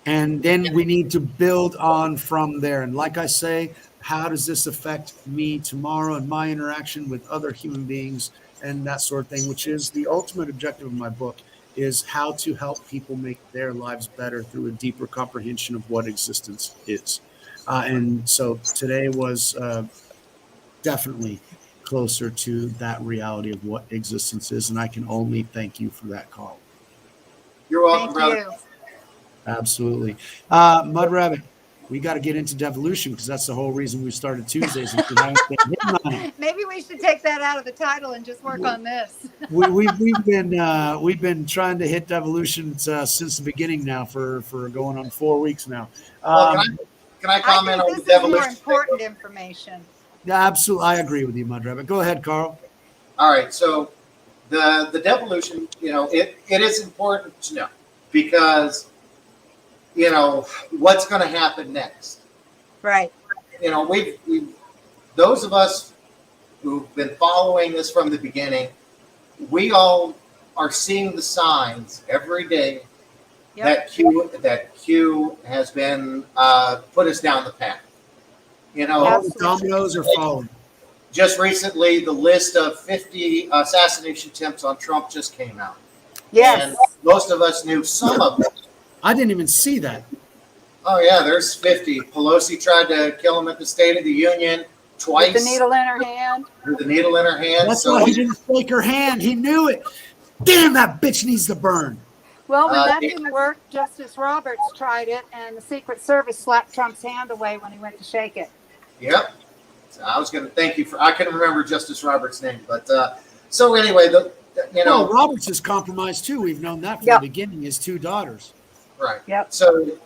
Speaker 1: and then we need to build on from there. And like I say, how does this affect me tomorrow and my interaction with other human beings and that sort of thing, which is the ultimate objective of my book, is how to help people make their lives better through a deeper comprehension of what existence is. And so today was definitely closer to that reality of what existence is. And I can only thank you for that, Karl.
Speaker 4: You're welcome,
Speaker 3: Thank
Speaker 4: brother.
Speaker 3: you.
Speaker 1: Absolutely. Mud Rabbit, we got to get into devolution because that's the whole reason we started Tuesdays.
Speaker 3: Maybe we should take that out of the title and just work on this.
Speaker 1: We've been trying to hit devolution since the beginning now for going on 4 weeks now.
Speaker 4: Well, can I comment
Speaker 3: I
Speaker 4: on
Speaker 3: think
Speaker 4: the
Speaker 3: this is more
Speaker 4: devolution?
Speaker 3: important information.
Speaker 1: Yeah, absolutely. I agree with you, Mud Rabbit. Go ahead, Karl.
Speaker 4: All right, so the devolution, it is important to know because what's going to happen next.
Speaker 3: Right.
Speaker 4: We those of us who've been following this from the beginning, we all are seeing the signs every day
Speaker 3: Yep.
Speaker 4: that Q has been put us down the path.
Speaker 1: All the dominoes are falling.
Speaker 4: Just recently, the list of 50 assassination attempts on Trump just came out.
Speaker 3: Yes.
Speaker 4: And most of us knew some of them.
Speaker 1: I didn't even see that.
Speaker 4: Oh, yeah, there's 50. Pelosi tried to kill him at the State of the Union twice.
Speaker 3: With the needle in her hand.
Speaker 4: With the needle in her hand.
Speaker 1: That's why he didn't shake her hand. He knew it. Damn, that bitch needs to burn.
Speaker 3: Well, when that didn't work, Justice Roberts tried it, and the Secret Service slapped Trump's hand away when he went to shake it.
Speaker 4: Yep. So I was going to thank you I couldn't remember Justice Roberts' name, but so anyway,
Speaker 1: Well, Roberts is compromised too. We've known that from the beginning. His 2 daughters.
Speaker 4: Right.
Speaker 3: Yep.
Speaker 4: So,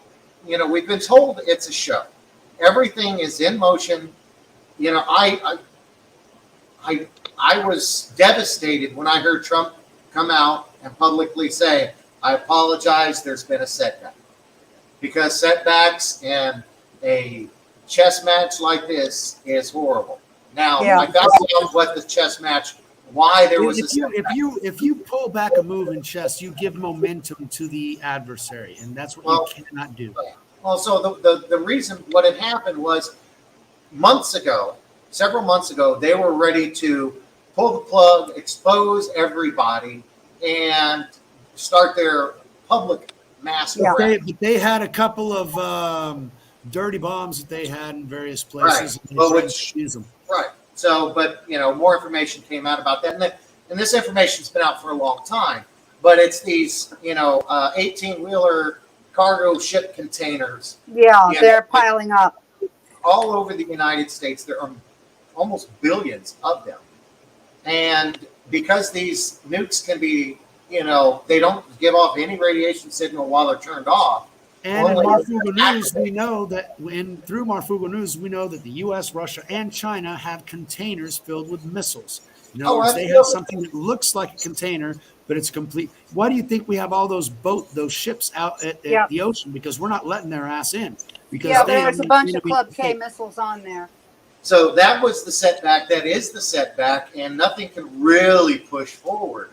Speaker 4: we've been told it's a show. Everything is in motion. I was devastated when I heard Trump come out and publicly say, "I apologize. There's been a setback," because setbacks and a chess match like this is horrible. Now, I found out what the chess match. Why there was
Speaker 1: if you pull back a move in chess, you give momentum to the adversary, and that's what you cannot do.
Speaker 4: Well, so the reason what had happened was several months ago, they were ready to pull the plug, expose everybody, and start their public mass arrest.
Speaker 1: But they had a couple of dirty bombs that they had in various places.
Speaker 4: Right. Well, use them. Right. So, but more information came out about that, and this information's been out for a long time. But it's these, 18-wheeler cargo ship containers.
Speaker 3: Yeah, they're piling up
Speaker 4: all over the United States. There are almost billions of them, and because these nukes can be, they don't give off any radiation signal while they're turned off.
Speaker 1: And in Marfugo News, we know that through Marfugo News, we know that the U.S., Russia, and China have containers filled with missiles. They have something that looks like a container, but it's complete. Why do you think we have all those ships out at the ocean? Because we're not letting their ass in. Because
Speaker 3: there's a bunch of Club K missiles on there.
Speaker 4: So that was the setback. That is the setback, and nothing can really push forward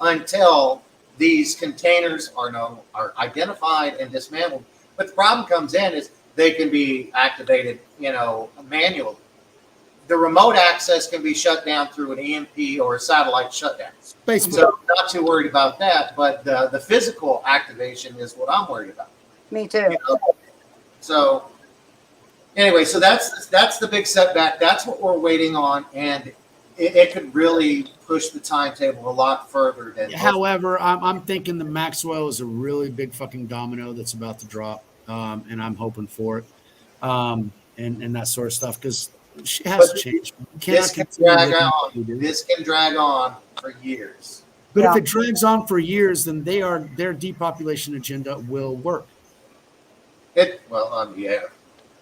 Speaker 4: until these containers are identified and dismantled. But the problem comes in is they can be activated, manually. The remote access can be shut down through an EMP or a satellite shutdown. So I'm not too worried about that, but the physical activation is what I'm worried about.
Speaker 3: Me too.
Speaker 4: So anyway, so that's the big setback. That's what we're waiting on, and it could really push the timetable a lot further than.
Speaker 1: However, I'm thinking the Maxwell is a really big fucking domino that's about to drop, and I'm hoping for it, and that sort of stuff because she has to change.
Speaker 4: This can drag on. This can drag on for years.
Speaker 1: But if it drags on for years, then their depopulation agenda will work.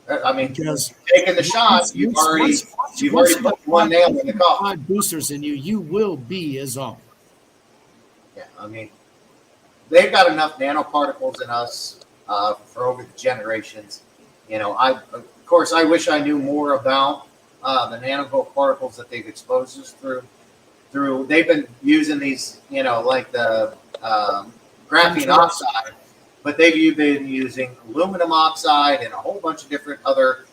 Speaker 4: I mean,
Speaker 1: because
Speaker 4: taking the shot, you've already put one nail in the coffin.
Speaker 1: 5 boosters in you, you will be a zombie.
Speaker 4: Yeah, I mean, they've got enough nanoparticles in us for over the generations. Of course, I wish I knew more about the nanoparticles that they've exposed us through. They've been using these, like the graphene oxide. But they've been using aluminum oxide and a whole bunch of different other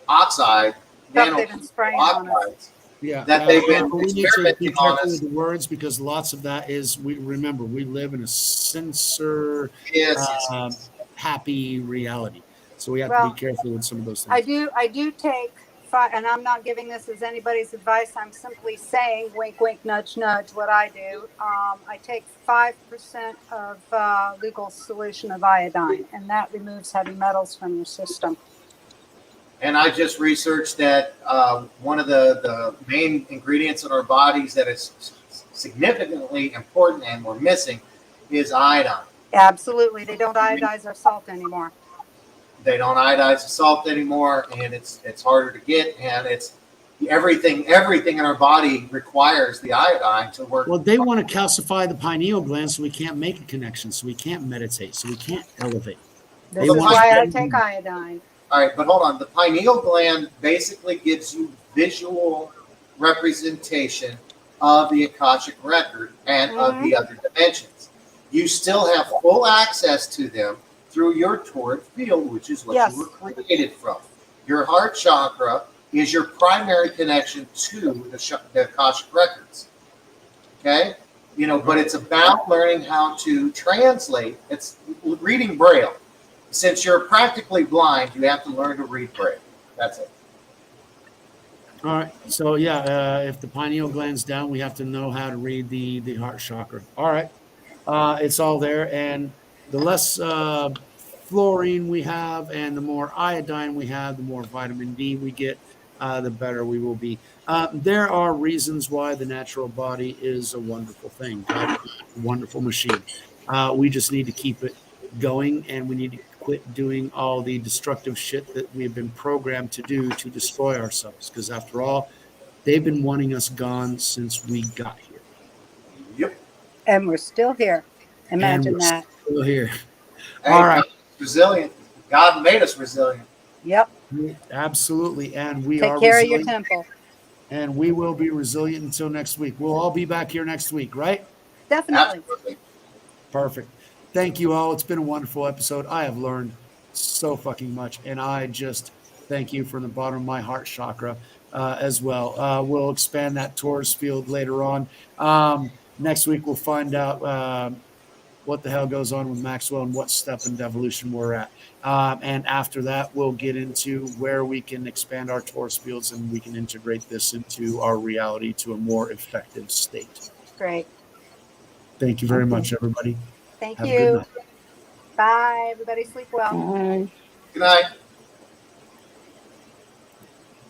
Speaker 4: oxides.
Speaker 3: They've been spraying on us.
Speaker 1: Yeah,
Speaker 4: that they've been
Speaker 1: we need to be
Speaker 4: on
Speaker 1: careful
Speaker 4: us.
Speaker 1: with the words because lots of that is we live in a censor happy reality, so we have to be careful with some of those things.
Speaker 3: I do take five, and I'm not giving this as anybody's advice. I'm simply saying, wink, wink, nudge, nudge, what I do. I take 5% of legal solution of iodine, and that removes heavy metals from your system.
Speaker 4: And I just researched that one of the main ingredients in our bodies that is significantly important and we're missing is iodine.
Speaker 3: Absolutely. They don't iodize our salt anymore.
Speaker 4: They don't iodize the salt anymore, and it's harder to get, and it's everything in our body requires the iodine to work.
Speaker 1: Well, they want to calcify the pineal gland so we can't make a connection, so we can't meditate, so we can't elevate.
Speaker 3: This is why I take iodine.
Speaker 4: All right, but hold on. The pineal gland basically gives you visual representation of the Akashic record and of the other dimensions. You still have full access to them through your torrid field, which is what you were created from. Your heart chakra is your primary connection to the Akashic records. Okay? You know, but it's about learning how to translate. It's reading Braille. Since you're practically blind, you have to learn to read Braille. That's it.
Speaker 1: All right. So, yeah, if the pineal gland's down, we have to know how to read the heart chakra. All right. It's all there. And the less fluorine we have and the more iodine we have, the more vitamin D we get, the better we will be. There are reasons why the natural body is a wonderful thing, a wonderful machine. We just need to keep it going, and we need to quit doing all the destructive shit that we've been programmed to do to destroy ourselves. Because after all, they've been wanting us gone since we got here.
Speaker 4: Yep.
Speaker 3: And we're still here. Imagine that.
Speaker 1: Still here.
Speaker 4: Hey,
Speaker 1: All right.
Speaker 4: Resilient. God made us resilient.
Speaker 3: Yep.
Speaker 1: Absolutely. And we
Speaker 3: Take
Speaker 1: are
Speaker 3: care
Speaker 1: resilient,
Speaker 3: of your temple.
Speaker 1: and we will be resilient until next week. We'll all be back here next week, right?
Speaker 3: Definitely.
Speaker 4: Absolutely.
Speaker 1: Perfect. Thank you all. It's been a wonderful episode. I have learned so fucking much, and I just thank you from the bottom of my heart chakra as well. We'll expand that Taurus field later on. Next week, we'll find out what the hell goes on with Maxwell and what step in devolution we're at. And after that, we'll get into where we can expand our Taurus fields and we can integrate this into our reality to a more effective state.
Speaker 3: Great.
Speaker 1: Thank you very much, everybody.
Speaker 3: Thank
Speaker 1: Have a good
Speaker 3: you.
Speaker 1: night.
Speaker 3: Bye. Everybody sleep well.
Speaker 5: Bye.
Speaker 4: Good night.